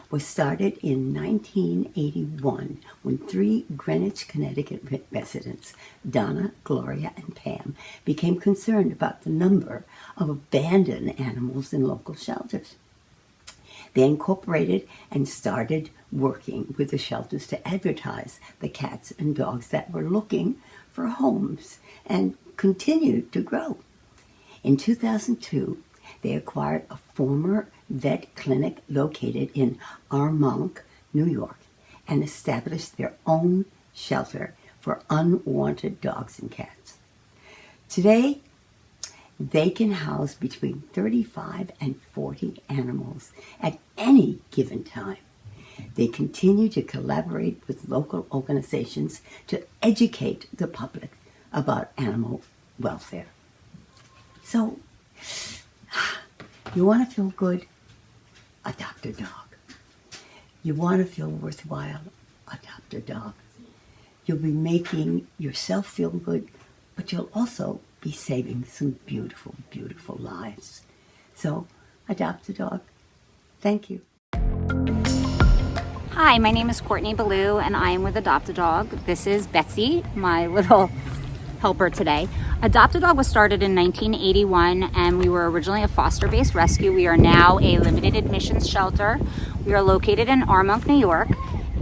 was started in 1981 when 3 Greenwich, Connecticut residents, Donna, Gloria, and Pam, became concerned about the number of abandoned animals in local shelters. They incorporated and started working with the shelters to advertise the cats and dogs that were looking for homes and continued to grow. In 2002, they acquired a former vet clinic located in Armonk, New York, and established their own shelter for unwanted dogs and cats. Today, they can house between 35 and 40 animals at any given time. They continue to collaborate with local organizations to educate the public about animal welfare. So, you want to feel good? Adopt a dog. You want to feel worthwhile? Adopt a dog. You'll be making yourself feel good, but you'll also be saving some beautiful, beautiful lives. So, adopt a dog. Thank you. Hi, my name is Courtney Ballou, and I am with Adopt a Dog. This is Betsy, my little helper today. Adopt a Dog was started in 1981, and we were originally a foster-based rescue. We are now a limited admissions shelter. We are located in Armonk, New York.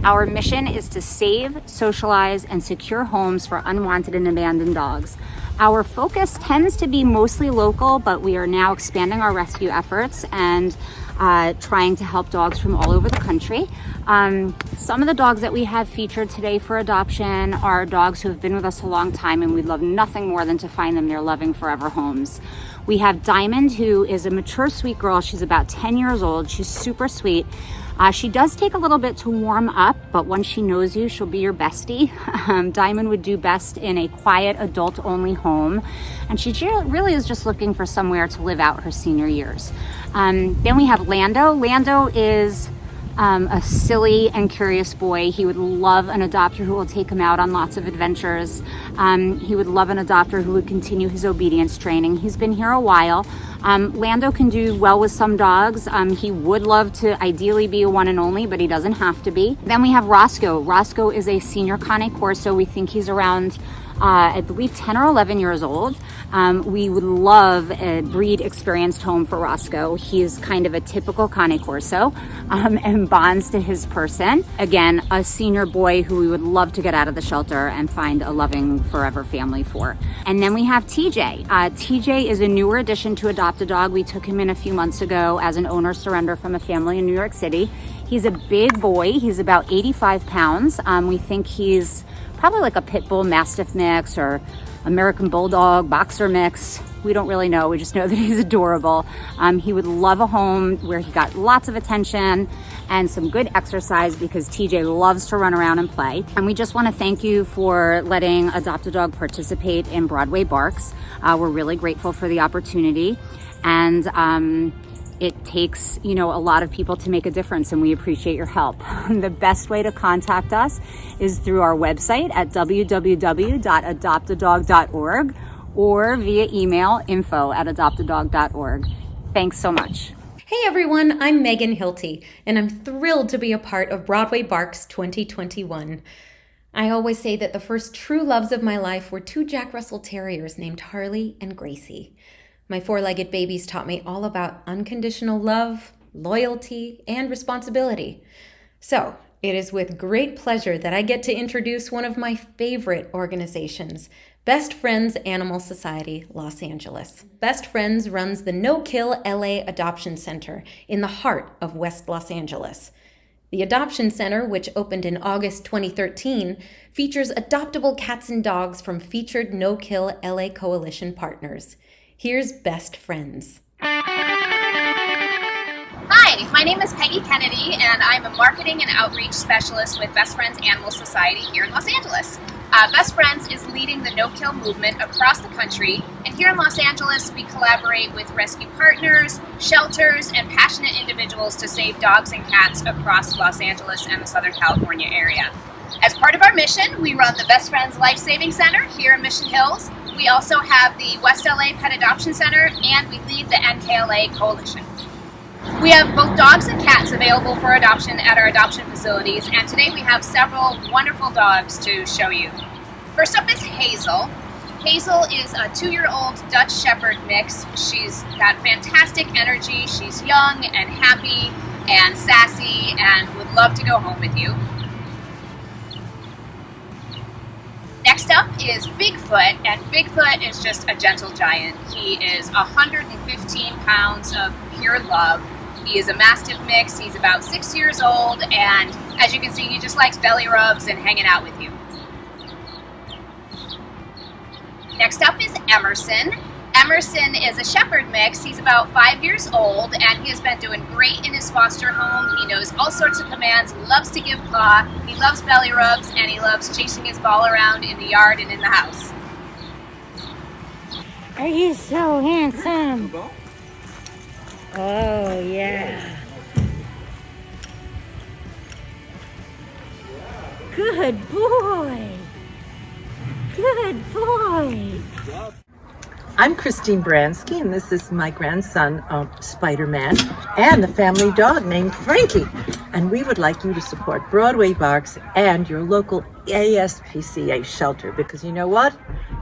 Our mission is to save, socialize, and secure homes for unwanted and abandoned dogs. Our focus tends to be mostly local, but we are now expanding our rescue efforts and trying to help dogs from all over the country. Some of the dogs that we have featured today for adoption are dogs who have been with us a long time, and we'd love nothing more than to find them their loving forever homes. We have Diamond, who is a mature, sweet girl. She's about 10 years old. She's super sweet. She does take a little bit to warm up, but once she knows you, she'll be your bestie. Diamond would do best in a quiet, adult-only home, and she really is just looking for somewhere to live out her senior years. Then we have Lando. Lando is a silly and curious boy. He would love an adopter who will take him out on lots of adventures. He would love an adopter who would continue his obedience training. He's been here a while. Lando can do well with some dogs. He would love to ideally be a one and only, but he doesn't have to be. Then we have Roscoe. Roscoe is a senior Connick Corso. We think he's around I believe 10 or 11 years old. We would love a breed experienced home for Roscoe. He is kind of a typical Connick Corso and bonds to his person. Again, a senior boy who we would love to get out of the shelter and find a loving forever family for. And then we have TJ. TJ is a newer addition to Adopt a Dog. We took him in a few months ago as an owner surrender from a family in New York City. He's a big boy. He's about 85 pounds. We think he's probably like a pit bull mastiff mix or American bulldog boxer mix. We don't really know. We just know that he's adorable. He would love a home where he got lots of attention and some good exercise because TJ loves to run around and play. And we just want to thank you for letting Adopt a Dog participate in Broadway Barks. We're really grateful for the opportunity, and it takes, a lot of people to make a difference, and we appreciate your help. The best way to contact us is through our website at www.adoptadog.org or via email info@adoptadog.org. Thanks so much. Hey everyone, I'm Megan Hilty, and I'm thrilled to be a part of Broadway Barks 2021. I always say that the first true loves of my life were 2 Jack Russell Terriers named Harley and Gracie. My 4-legged babies taught me all about unconditional love, loyalty, and responsibility. So, it is with great pleasure that I get to introduce one of my favorite organizations, Best Friends Animal Society, Los Angeles. Best Friends runs the No Kill LA Adoption Center in the heart of West Los Angeles. The Adoption Center, which opened in August 2013, features adoptable cats and dogs from featured No Kill LA Coalition partners. Here's Best Friends. Hi, my name is Peggy Kennedy, and I'm a marketing and outreach specialist with Best Friends Animal Society here in Los Angeles. Best Friends is leading the no-kill movement across the country, and here in Los Angeles, we collaborate with rescue partners, shelters, and passionate individuals to save dogs and cats across Los Angeles and the Southern California area. As part of our mission, we run the Best Friends Life Saving Center here in Mission Hills. We also have the West LA Pet Adoption Center, and we lead the NKLA Coalition. We have both dogs and cats available for adoption at our adoption facilities, and today we have several wonderful dogs to show you. First up is Hazel. Hazel is a 2-year-old Dutch Shepherd mix. She's got fantastic energy. She's young and happy and sassy and would love to go home with you. Next up is Bigfoot, and Bigfoot is just a gentle giant. He is 115 pounds of pure love. He is a Mastiff mix. He's about 6 years old, and as you can see, he just likes belly rubs and hanging out with you. Next up is Emerson. Emerson is a Shepherd mix. He's about 5 years old, and he has been doing great in his foster home. He knows all sorts of commands. He loves to give paw. He loves belly rubs, and he loves chasing his ball around in the yard and in the house. Are you so handsome? Oh, yeah. Good boy. Good boy. I'm Christine Baranski, and this is my grandson, Spider-Man, and the family dog named Frankie. And we would like you to support Broadway Barks and your local ASPCA shelter, because you know what?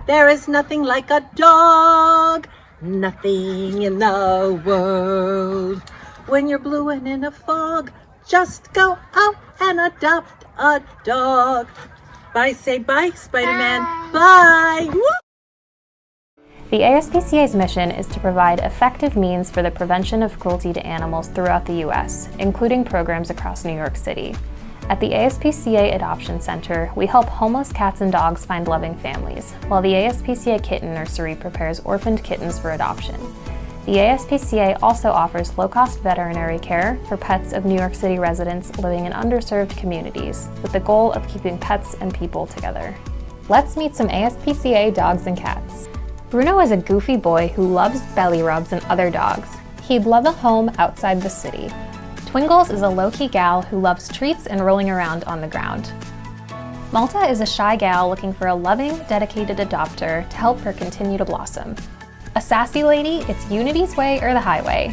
There is nothing like a dog. Nothing in the world. When you're blue and in a fog, just go out and adopt a dog. Bye, say bye, Spider-Man. Bye. Woo! The ASPCA's mission is to provide effective means for the prevention of cruelty to animals throughout the U.S., including programs across New York City. At the ASPCA Adoption Center, we help homeless cats and dogs find loving families, while the ASPCA Kitten Nursery prepares orphaned kittens for adoption. The ASPCA also offers low-cost veterinary care for pets of New York City residents living in underserved communities, with the goal of keeping pets and people together. Let's meet some ASPCA dogs and cats. Bruno is a goofy boy who loves belly rubs and other dogs. He'd love a home outside the city. Twingles is a low-key gal who loves treats and rolling around on the ground. Malta is a shy gal looking for a loving, dedicated adopter to help her continue to blossom. A sassy lady, it's Unity's way or the highway.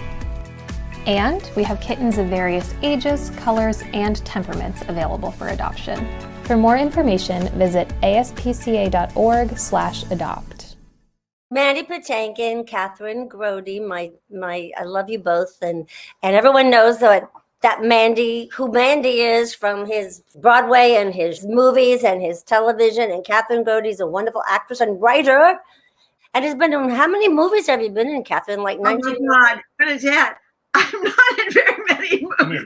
And we have kittens of various ages, colors, and temperaments available for adoption. For more information, visit aspca.org/adopt. Mandy Patankin, Catherine Grody, I love you both, and everyone knows that Mandy, who Mandy is from his Broadway and his movies and his television, and Catherine Grody's a wonderful actress and writer, and has been in, how many movies have you been in, Catherine? Like 19? Oh my God, Bernadette, I'm not in very many movies.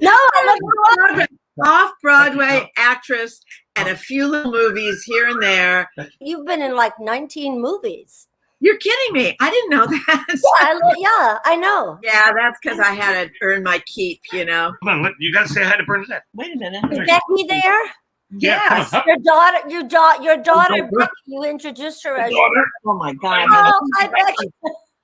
No, I love you. Off-Broadway actress and a few little movies here and there. You've been in like 19 movies. You're kidding me. I didn't know that. Yeah, I know. Yeah, that's because I had to earn my keep, you know. Come on, you got to say hi to Bernadette. Wait a minute. Is Becky there? Yes. Your daughter, Becky, you introduced her as Oh my God. Oh, hi, Becky.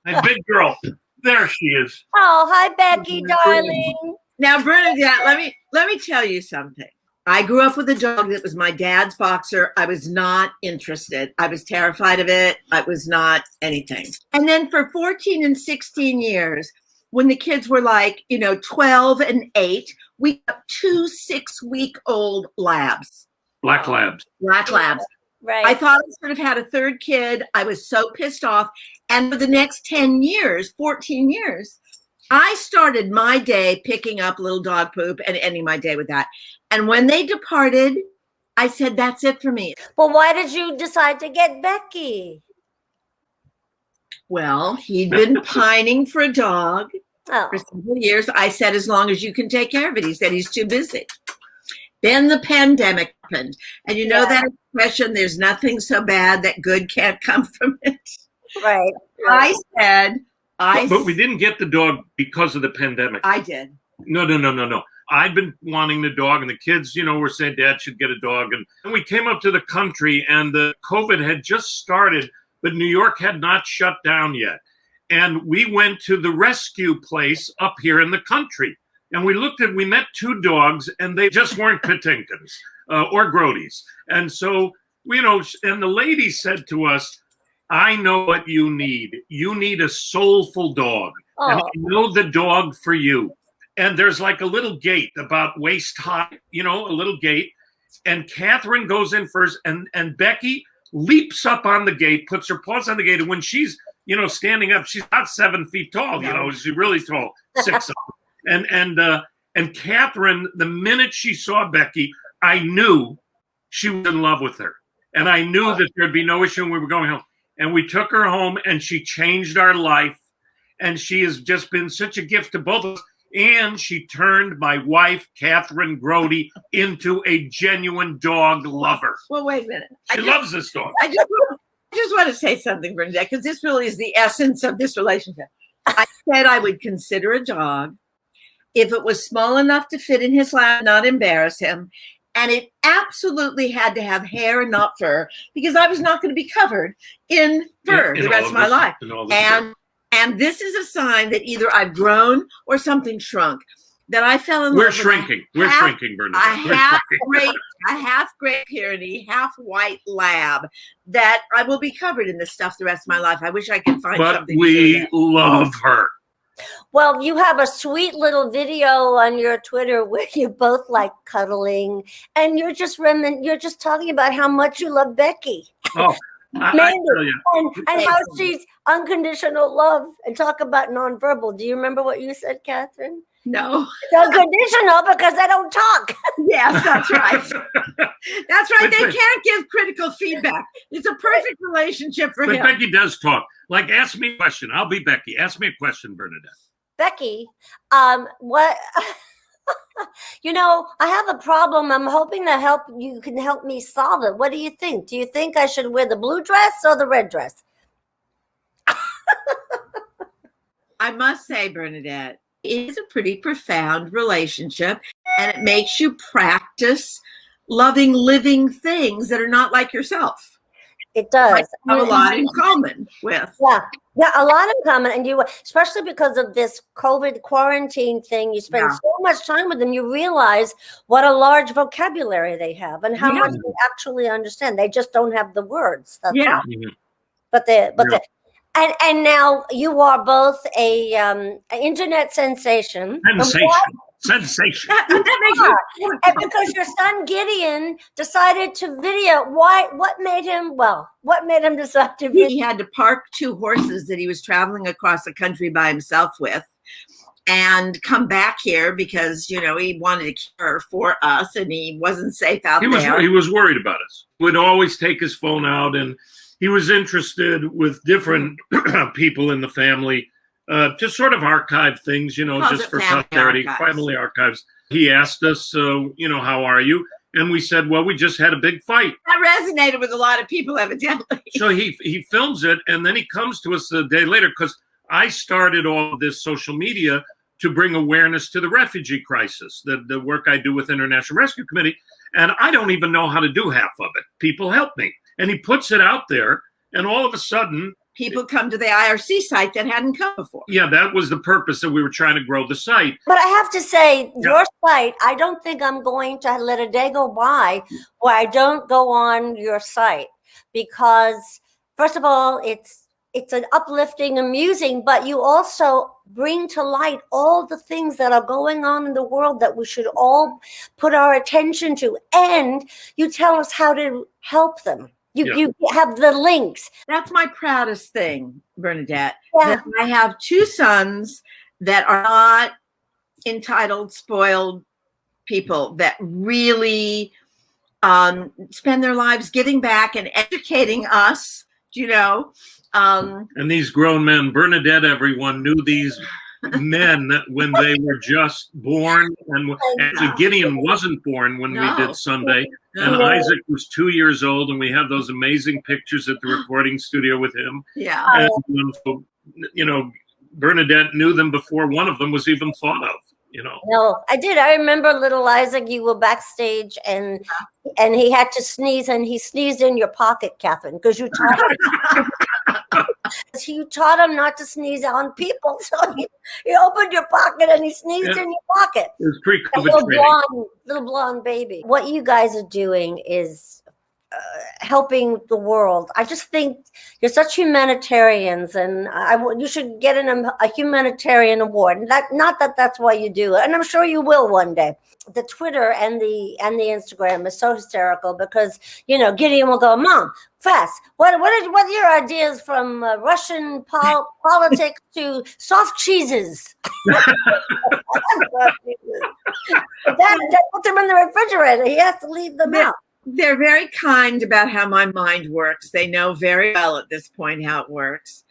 My big girl. There she is. Oh, hi, Becky, darling. Now, Bernadette, let me tell you something. I grew up with a dog that was my dad's boxer. I was not interested. I was terrified of it. I was not anything. And then for 14 and 16 years, when the kids were like, 12 and 8, we got 2 6-week-old labs. Black labs. Black labs. Right. I thought I should have had a third kid. I was so pissed off. And for the next 10 years, 14 years, I started my day picking up little dog poop and ending my day with that. And when they departed, I said, that's it for me. Well, why did you decide to get Becky? Well, he'd been pining for a dog for several years. I said, as long as you can take care of it. He said he's too busy. Then the pandemic happened. And you know that expression, there's nothing so bad that good can't come from it. Right. I said, But we didn't get the dog because of the pandemic. I did. No. I'd been wanting the dog, and the kids, were saying Dad should get a dog. And we came up to the country, and the COVID had just started, but New York had not shut down yet. And we went to the rescue place up here in the country. And we met 2 dogs, and they just weren't Patinkins or Grodies. And so, and the lady said to us, I know what you need. You need a soulful dog. Oh. And I know the dog for you. And there's like a little gate about waist high, a little gate. And Catherine goes in first, and Becky leaps up on the gate, puts her paws on the gate. And when she's, standing up, she's not 7 feet tall, she's really tall, 6 and Catherine, the minute she saw Becky, I knew she was in love with her. And I knew that there'd be no issue when we were going home. And we took her home, and she changed our life. And she has just been such a gift to both of us. And she turned my wife, Catherine Grody, into a genuine dog lover. Well, wait a minute. She loves this dog. I just want to say something, Bernadette, because this really is the essence of this relationship. I said I would consider a dog if it was small enough to fit in his lap, not embarrass him. And it absolutely had to have hair and not fur, because I was not going to be covered in fur the rest of my life. And this is a sign that either I've grown or something shrunk. That I fell in love with. We're shrinking, Bernadette. A half Great Pyrenees, half white lab that I will be covered in this stuff the rest of my life. I wish I could find something. But we love her. Well, you have a sweet little video on your Twitter where you both like cuddling, and you're just talking about how much you love Becky. Oh, I tell you. And how she's unconditional love, and talk about nonverbal. Do you remember what you said, Catherine? No. It's unconditional because they don't talk. Yes, that's right. That's right. They can't give critical feedback. It's a perfect relationship for him. But Becky does talk. Like, ask me a question. I'll be Becky. Ask me a question, Bernadette. Becky, what? I have a problem. I'm hoping to you can help me solve it. What do you think? Do you think I should wear the blue dress or the red dress? I must say, Bernadette, it is a pretty profound relationship, and it makes you practice loving living things that are not like yourself. It does. I have a lot in common with. Yeah, a lot in common. And you, especially because of this COVID quarantine thing, you spend so much time with them, you realize what a large vocabulary they have and how much they actually understand. They just don't have the words. That's all. And now you are both an internet sensation. Sensation. That makes you, and because your son Gideon decided to video. What made him decide to video? He had to park 2 horses that he was traveling across the country by himself with, and come back here because he wanted to care for us, and he wasn't safe out there. He was worried about us. He would always take his phone out, and he was interested with different people in the family. To sort of archive things, just for posterity, family archives. He asked us, how are you? And we said, well, we just had a big fight. That resonated with a lot of people, evidently. So he films it, and then he comes to us a day later, because I started all of this social media to bring awareness to the refugee crisis, the work I do with International Rescue Committee, and I don't even know how to do half of it. People help me. And he puts it out there, and all of a sudden, people come to the IRC site that hadn't come before. Yeah, that was the purpose, that we were trying to grow the site. But I have to say, your site, I don't think I'm going to let a day go by where I don't go on your site, because first of all, it's an uplifting, amusing, but you also bring to light all the things that are going on in the world that we should all put our attention to, and you tell us how to help them. You have the links. That's my proudest thing, Bernadette. That I have 2 sons that are not entitled, spoiled people that really spend their lives giving back and educating us, and these grown men, Bernadette, everyone knew these men when they were just born. And actually, Gideon wasn't born when we did Sunday. And Isaac was 2 years old, and we have those amazing pictures at the recording studio with him. Yeah. And, Bernadette knew them before one of them was even thought of, No, I did. I remember little Isaac, you were backstage and he had to sneeze and he sneezed in your pocket, Catherine, because you taught him. You taught him not to sneeze on people. So he opened your pocket and he sneezed in your pocket. It was pre-COVID little blonde baby. What you guys are doing is helping the world. I just think you're such humanitarians, and you should get a humanitarian award. Not that that's why you do it, and I'm sure you will one day. The Twitter and the Instagram is so hysterical because Gideon will go, "Mom, fast. What are your ideas from Russian politics to soft cheeses?" that puts them in the refrigerator. He has to leave them out. They're very kind about how my mind works. They know very well at this point how it works.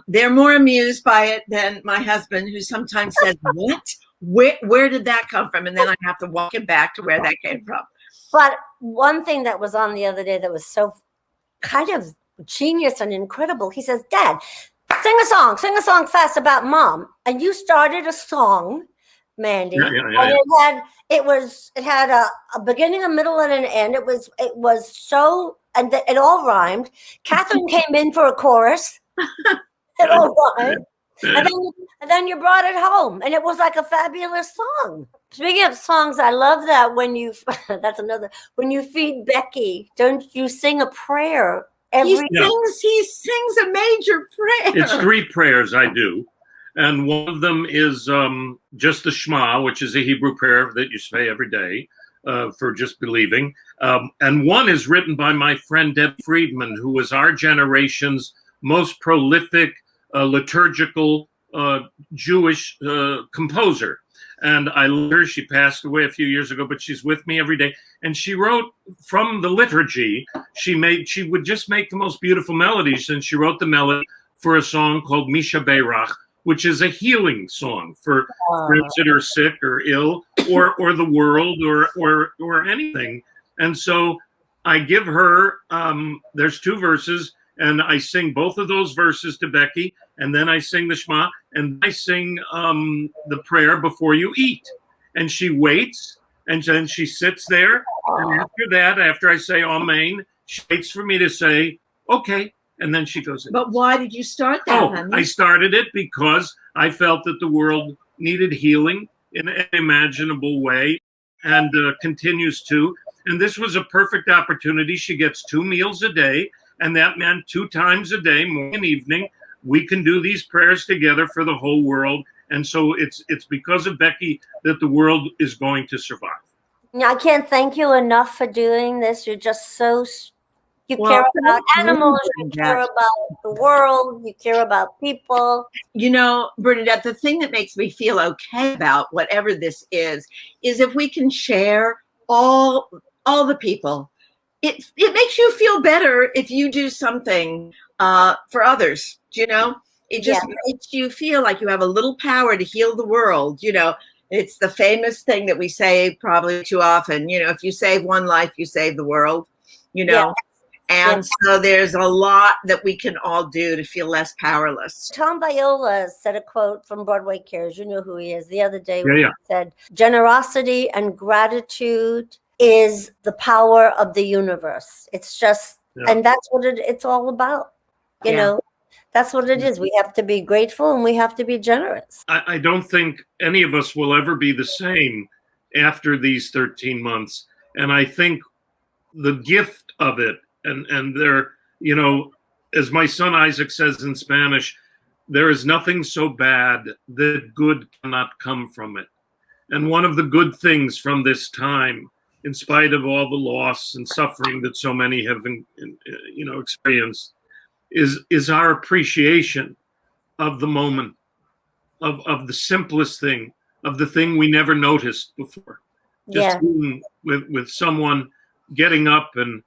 They're more amused by it than my husband, who sometimes says, "What? Where did that come from?" And then I have to walk him back to where that came from. But one thing that was on the other day that was so kind of genius and incredible, he says, "Dad, sing a song fast about Mom." And you started a song, Mandy. And it had a beginning, a middle, and an end. It was so, and it all rhymed. Catherine came in for a chorus. It all rhymed. And then you brought it home, and it was like a fabulous song. Speaking of songs, I love that when you when you feed Becky, don't you sing a prayer? He sings a major prayer. It's 3 prayers I do. And one of them is just the Shema, which is a Hebrew prayer that you say every day for just believing. And one is written by my friend Deb Friedman, who was our generation's most prolific liturgical Jewish composer. And I love her. She passed away a few years ago, but she's with me every day. And she wrote from the liturgy. She would just make the most beautiful melodies. And she wrote the melody for a song called Misha Beirach, which is a healing song for friends that are sick or ill, or the world, or anything. And so I give her, there's 2 verses, and I sing both of those verses to Becky, and then I sing the Shema, and I sing the prayer before you eat. And she waits, and then she sits there, and after I say Amen, she waits for me to say, okay. And then she goes in. But why did you start that, honey? I started it because I felt that the world needed healing in an imaginable way, and continues to. And this was a perfect opportunity. She gets 2 meals a day, and that meant 2 times a day, morning and evening. We can do these prayers together for the whole world. And so it's because of Becky that the world is going to survive. I can't thank you enough for doing this. You're just so... You care about animals, you care about the world, you care about people. Bernadette, the thing that makes me feel okay about whatever this is if we can share all the people. It makes you feel better if you do something for others, It just makes you feel like you have a little power to heal the world, It's the famous thing that we say probably too often, if you save one life, you save the world, Yeah. And so there's a lot that we can all do to feel less powerless. Tom Viola said a quote from Broadway Cares. You know who he is. The other day he said, "Generosity and gratitude is the power of the universe." It's just, and that's what it's all about. You know, that's what it is. We have to be grateful and we have to be generous. I don't think any of us will ever be the same after these 13 months. And I think the gift of it, and there, as my son Isaac says in Spanish, there is nothing so bad that good cannot come from it. And one of the good things from this time, in spite of all the loss and suffering that so many have, experienced, is our appreciation of the moment, of the simplest thing, of the thing we never noticed before. Just being with someone, getting up and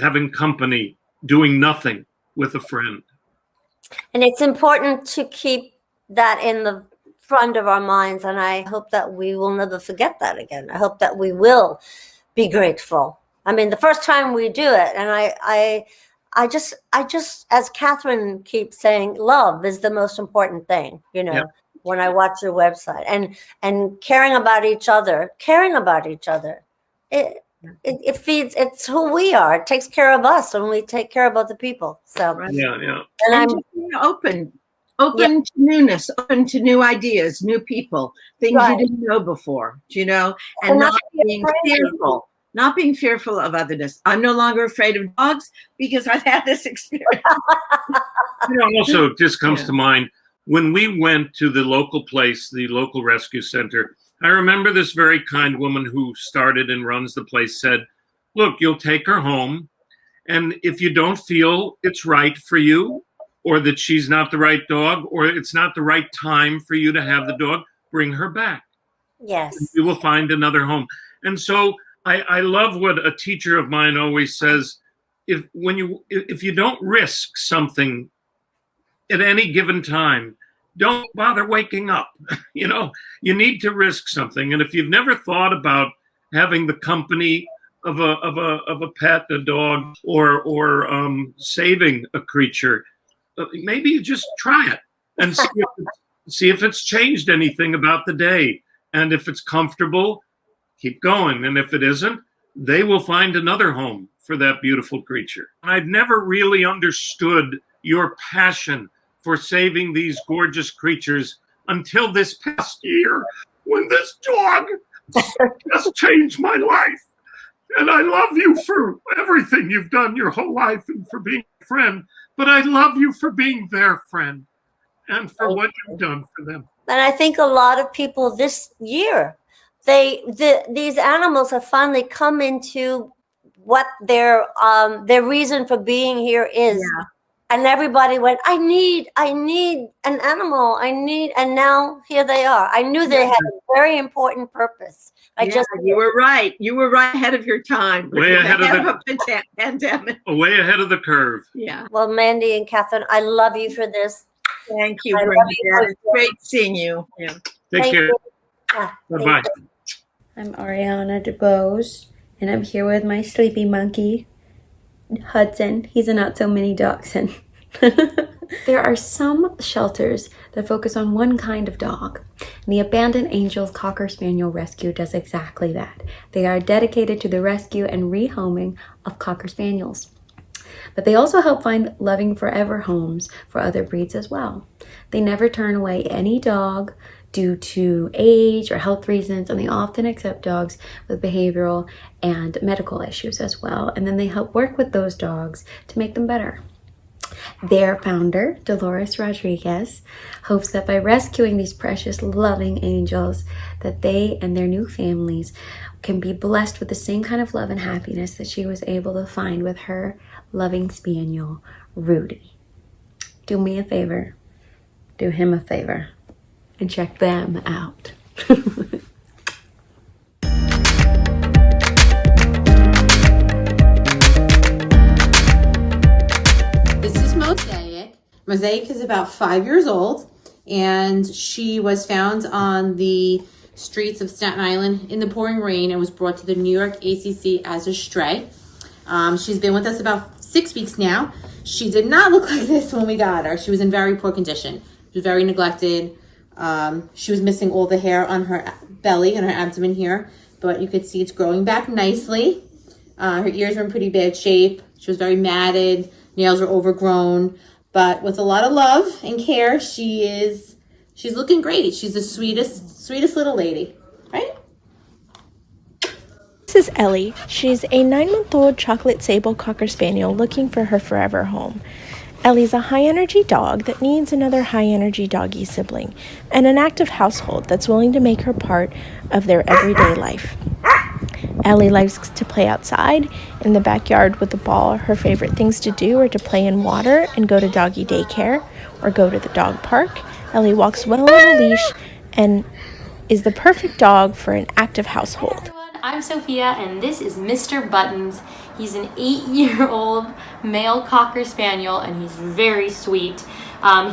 having company, doing nothing with a friend. And it's important to keep that in the front of our minds. And I hope that we will never forget that again. I hope that we will be grateful. I mean, the first time we do it, and I I just, as Catherine keeps saying, love is the most important thing, you know, Yep. when I watch your website, and caring about each other. It feeds, it's who we are. It takes care of us when we take care of other people. So, Yeah. and I'm just being open to newness, open to new ideas, new people, things Right. you didn't know before, you know, and And not not be being afraid. fearful. Not being fearful of otherness. I'm no longer afraid of dogs because I've had this experience. Also, just comes to mind when we went to the local place, the local rescue center. I remember this very kind woman who started and runs the place said, "Look, you'll take her home, and if you don't feel it's right for you, or that she's not the right dog, or it's not the right time for you to have the dog, bring her back. Yes. You will find another home." And so I love what a teacher of mine always says: if you don't risk something at any given time, don't bother waking up. You need to risk something. And if you've never thought about having the company of a pet, a dog, or saving a creature, maybe you just try it and see if it's changed anything about the day. And if it's comfortable, keep going. And if it isn't, they will find another home for that beautiful creature. I've never really understood your passion for saving these gorgeous creatures until this past year, when this dog just changed my life. And I love you for everything you've done your whole life and for being a friend, but I love you for being their friend and for what you've done for them. And I think a lot of people this year, these animals have finally come into what their reason for being here is. Yeah. And everybody went, I need an animal. And now here they are. I knew they had a very important purpose. You were right. You were right ahead of your time. Way ahead of the pandemic. Way ahead of the curve. Yeah. Well, Mandy and Catherine, I love you for this. Thank you, I love Bernadette. you. It's great seeing you. Yeah. Take Thank care. you. Ah, Bye-bye. thank you. I'm Ariana DeBose, and I'm here with my sleepy monkey, Hudson. He's a not-so-mini dachshund. There are some shelters that focus on one kind of dog. And the Abandoned Angels Cocker Spaniel Rescue does exactly that. They are dedicated to the rescue and rehoming of Cocker Spaniels. But they also help find loving forever homes for other breeds as well. They never turn away any dog due to age or health reasons, and they often accept dogs with behavioral and medical issues as well. And then they help work with those dogs to make them better. Their founder, Dolores Rodriguez, hopes that by rescuing these precious, loving angels, that they and their new families can be blessed with the same kind of love and happiness that she was able to find with her loving spaniel, Rudy. Do me a favor, do him a favor, and check them out. This is Mosaic. Mosaic is about 5 years old, and she was found on the streets of Staten Island in the pouring rain and was brought to the New York ACC as a stray. She's been with us about 6 weeks now. She did not look like this when we got her. She was in very poor condition. She was very neglected. She was missing all the hair on her belly and her abdomen here, but you could see it's growing back nicely. Her ears are in pretty bad shape. She was very matted. Nails are overgrown, but with a lot of love and care, she's looking great. She's the sweetest little lady, right? This is Ellie. She's a 9-month-old chocolate sable Cocker Spaniel looking for her forever home. Ellie's a high-energy dog that needs another high-energy doggy sibling and an active household that's willing to make her part of their everyday life. Ellie likes to play outside in the backyard with the ball. Her favorite things to do are to play in water and go to doggy daycare or go to the dog park. Ellie walks well on a leash and is the perfect dog for an active household. I'm Sophia, and this is Mr. Buttons. He's an 8-year-old male Cocker Spaniel, and he's very sweet.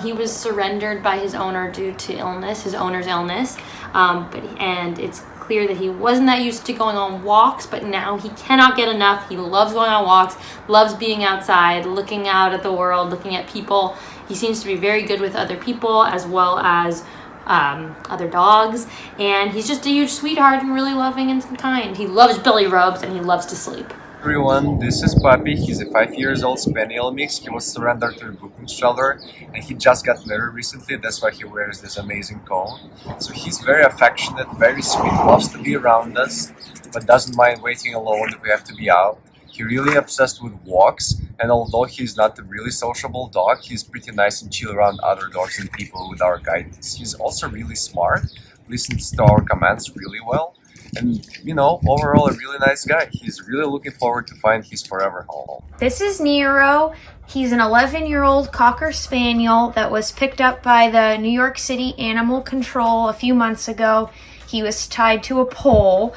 He was surrendered by his owner due to illness, his owner's illness, and it's clear that he wasn't that used to going on walks, but now he cannot get enough. He loves going on walks, loves being outside, looking out at the world, looking at people. He seems to be very good with other people as well as other dogs, and he's just a huge sweetheart and really loving and kind. He loves belly rubs and he loves to sleep. Everyone, this is Puppy. He's a 5-year-old Spaniel mix. He was surrendered to a booking shelter and he just got married recently. That's why he wears this amazing coat. So he's very affectionate, very sweet, loves to be around us, but doesn't mind waiting alone if we have to be out. He's really obsessed with walks, and although he's not a really sociable dog, he's pretty nice and chill around other dogs and people with our guidance. He's also really smart, listens to our commands really well, and, you know, overall a really nice guy. He's really looking forward to find his forever home. This is Nero. He's an 11-year-old Cocker Spaniel that was picked up by the New York City Animal Control a few months ago. He was tied to a pole.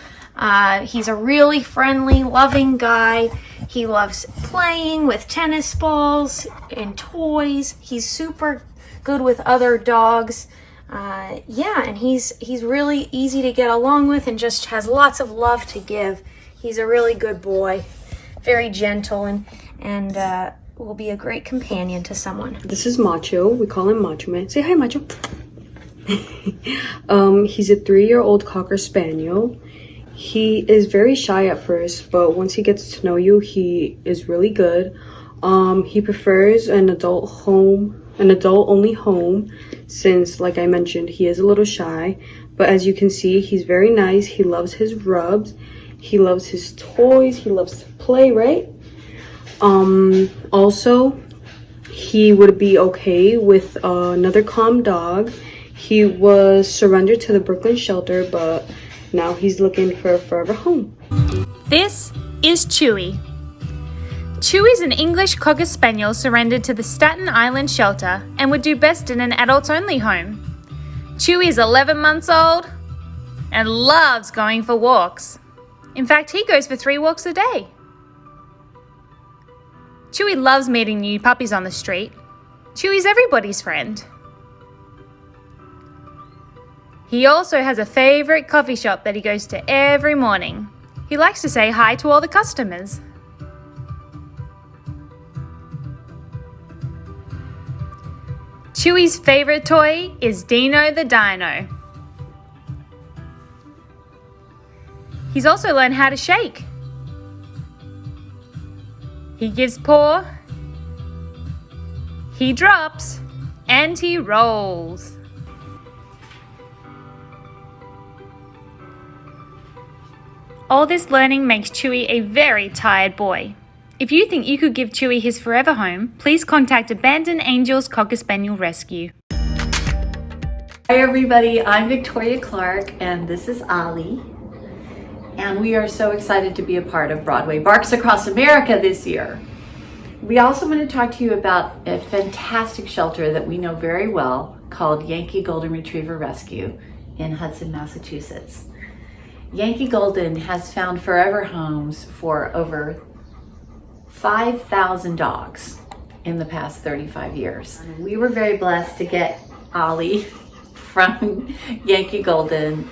He's a really friendly, loving guy. He loves playing with tennis balls and toys. He's super good with other dogs. And he's really easy to get along with and just has lots of love to give. He's a really good boy, very gentle, and will be a great companion to someone. This is Macho. We call him Macho Man. Say hi, Macho. He's a 3-year-old Cocker Spaniel. He is very shy at first, but once he gets to know you, he is really good. He prefers an adult-only home, since, like I mentioned, he is a little shy. But as you can see, he's very nice. He loves his rubs. He loves his toys. He loves to play, right? Also, he would be okay with another calm dog. He was surrendered to the Brooklyn shelter, but now he's looking for a forever home. This is Chewy. Chewy's an English Cocker Spaniel surrendered to the Staten Island shelter and would do best in an adults-only home. Chewy is 11 months old and loves going for walks. In fact, he goes for 3 walks a day. Chewy loves meeting new puppies on the street. Chewy's everybody's friend. He also has a favorite coffee shop that he goes to every morning. He likes to say hi to all the customers. Chewy's favorite toy is Dino the Dino. He's also learned how to shake. He gives paw, he drops, and he rolls. All this learning makes Chewy a very tired boy. If you think you could give Chewy his forever home, please contact Abandoned Angels Cocker Spaniel Rescue. Hi everybody, I'm Victoria Clark and this is Ali. And we are so excited to be a part of Broadway Barks Across America this year. We also want to talk to you about a fantastic shelter that we know very well called Yankee Golden Retriever Rescue in Hudson, Massachusetts. Yankee Golden has found forever homes for over 5,000 dogs in the past 35 years. We were very blessed to get Ollie from Yankee Golden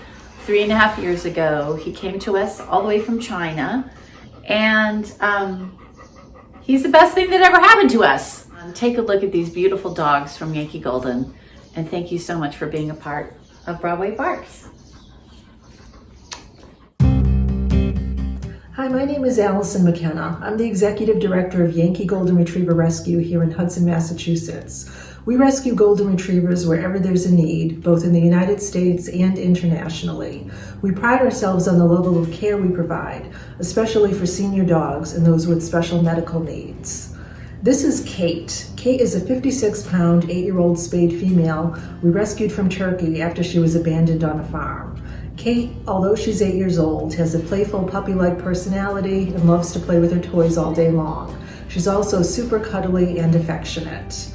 3.5 years ago. He came to us all the way from China, and he's the best thing that ever happened to us. Take a look at these beautiful dogs from Yankee Golden, and thank you so much for being a part of Broadway Barks. Hi, my name is Allison McKenna. I'm the Executive Director of Yankee Golden Retriever Rescue here in Hudson, Massachusetts. We rescue Golden Retrievers wherever there's a need, both in the United States and internationally. We pride ourselves on the level of care we provide, especially for senior dogs and those with special medical needs. This is Kate. Kate is a 56-pound, 8-year-old spayed female we rescued from Turkey after she was abandoned on a farm. Kate, although she's 8 years old, has a playful puppy-like personality and loves to play with her toys all day long. She's also super cuddly and affectionate.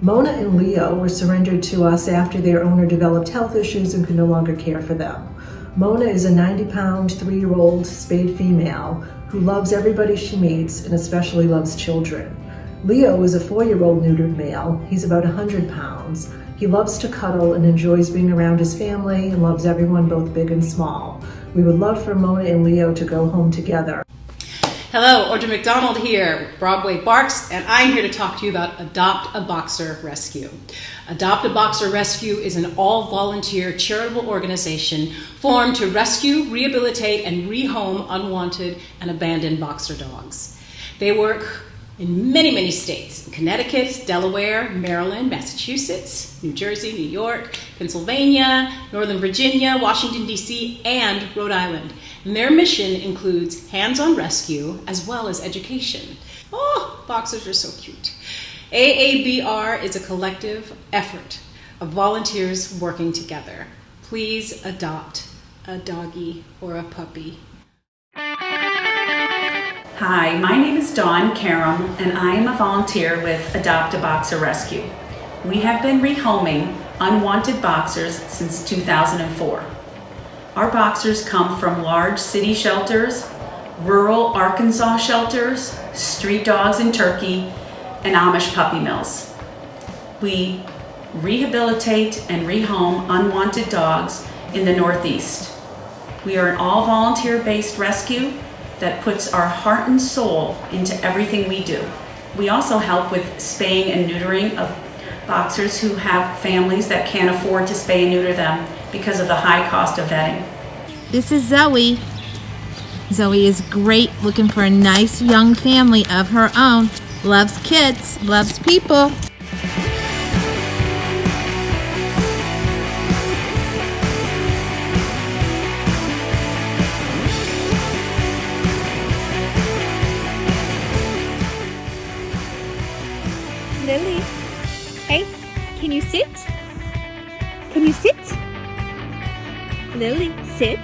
Mona and Leo were surrendered to us after their owner developed health issues and could no longer care for them. Mona is a 90-pound, 3-year-old spayed female who loves everybody she meets and especially loves children. Leo is a 4-year-old neutered male. He's about 100 pounds. He loves to cuddle and enjoys being around his family and loves everyone both big and small. We would love for Mona and Leo to go home together. Hello, Audrey McDonald here, Broadway Barks, and I'm here to talk to you about Adopt a Boxer Rescue. Adopt a Boxer Rescue is an all-volunteer charitable organization formed to rescue, rehabilitate, and rehome unwanted and abandoned boxer dogs. They work in many states: Connecticut, Delaware, Maryland, Massachusetts, New Jersey, New York, Pennsylvania, Northern Virginia, Washington, D.C., and Rhode Island. And their mission includes hands-on rescue as well as education. Oh, boxers are so cute. AABR is a collective effort of volunteers working together. Please adopt a doggy or a puppy. Hi, my name is Dawn Karam, and I am a volunteer with Adopt a Boxer Rescue. We have been rehoming unwanted boxers since 2004. Our boxers come from large city shelters, rural Arkansas shelters, street dogs in Turkey, and Amish puppy mills. We rehabilitate and rehome unwanted dogs in the Northeast. We are an all-volunteer-based rescue that puts our heart and soul into everything we do. We also help with spaying and neutering of boxers who have families that can't afford to spay and neuter them because of the high cost of vetting. This is Zoe. Zoe is great, looking for a nice young family of her own. Loves kids, loves people. Lily, hey, can you sit? Can you sit? Lily, sit.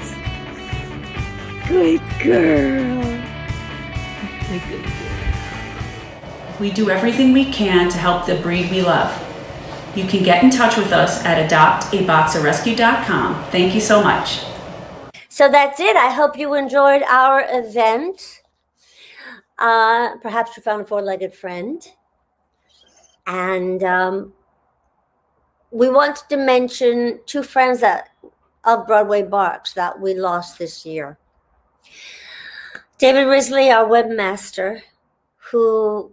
Good girl. Good girl. We do everything we can to help the breed we love. You can get in touch with us at adoptaboxerrescue.com. Thank you so much. So that's it. I hope you enjoyed our event. Perhaps you found a four-legged friend. And we wanted to mention two friends of Broadway Barks that we lost this year. David Risley, our webmaster, who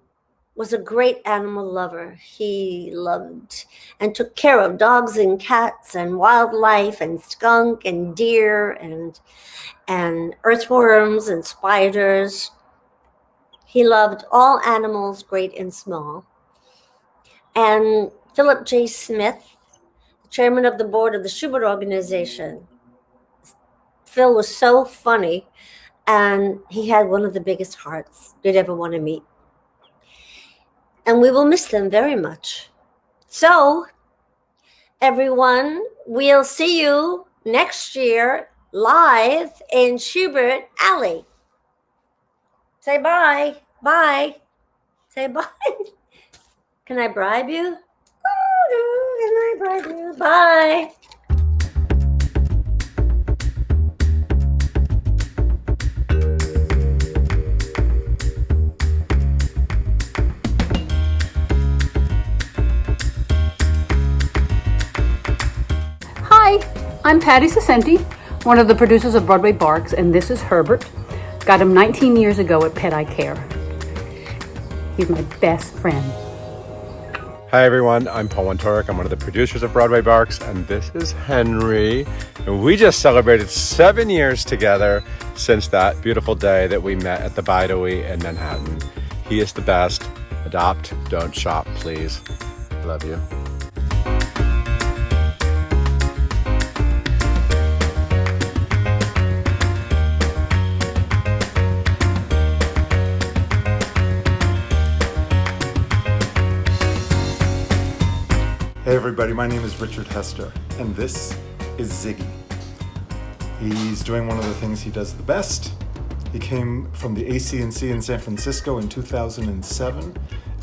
was a great animal lover. He loved and took care of dogs and cats and wildlife and skunk and deer and earthworms and spiders. He loved all animals, great and small. And Philip J. Smith, chairman of the board of the Shubert organization. Phil was so funny, and he had one of the biggest hearts you'd ever want to meet. And we will miss them very much. So, everyone, we'll see you next year live in Shubert Alley. Say bye. Bye. Say bye. Can I bribe you? Oh, can I bribe you? Bye. Hi, I'm Patty Sacenti, one of the producers of Broadway Barks, and this is Herbert. Got him 19 years ago at Pet Eye Care. He's my best friend. Hi everyone, I'm Paul Wontorek. I'm one of the producers of Broadway Barks, and this is Henry. And we just celebrated 7 years together since that beautiful day that we met at the Bidewee in Manhattan. He is the best. Adopt, don't shop, please. Love you. Hey everybody, my name is Richard Hester, and this is Ziggy. He's doing one of the things he does the best. He came from the ACNC in San Francisco in 2007,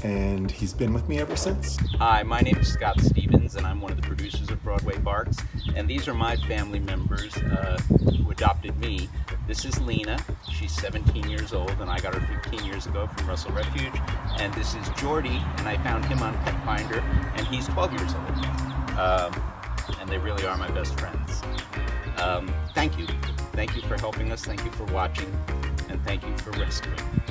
and he's been with me ever since. Hi, my name is Scott Stevens, and I'm one of the producers of Broadway Barks, and these are my family members who adopted me. This is Lena. She's 17 years old, and I got her 15 years ago from Russell Refuge. And this is Jordy, and I found him on Pet Finder, and he's 12 years old. And they really are my best friends. Thank you. Thank you for helping us. Thank you for watching. And thank you for rescuing.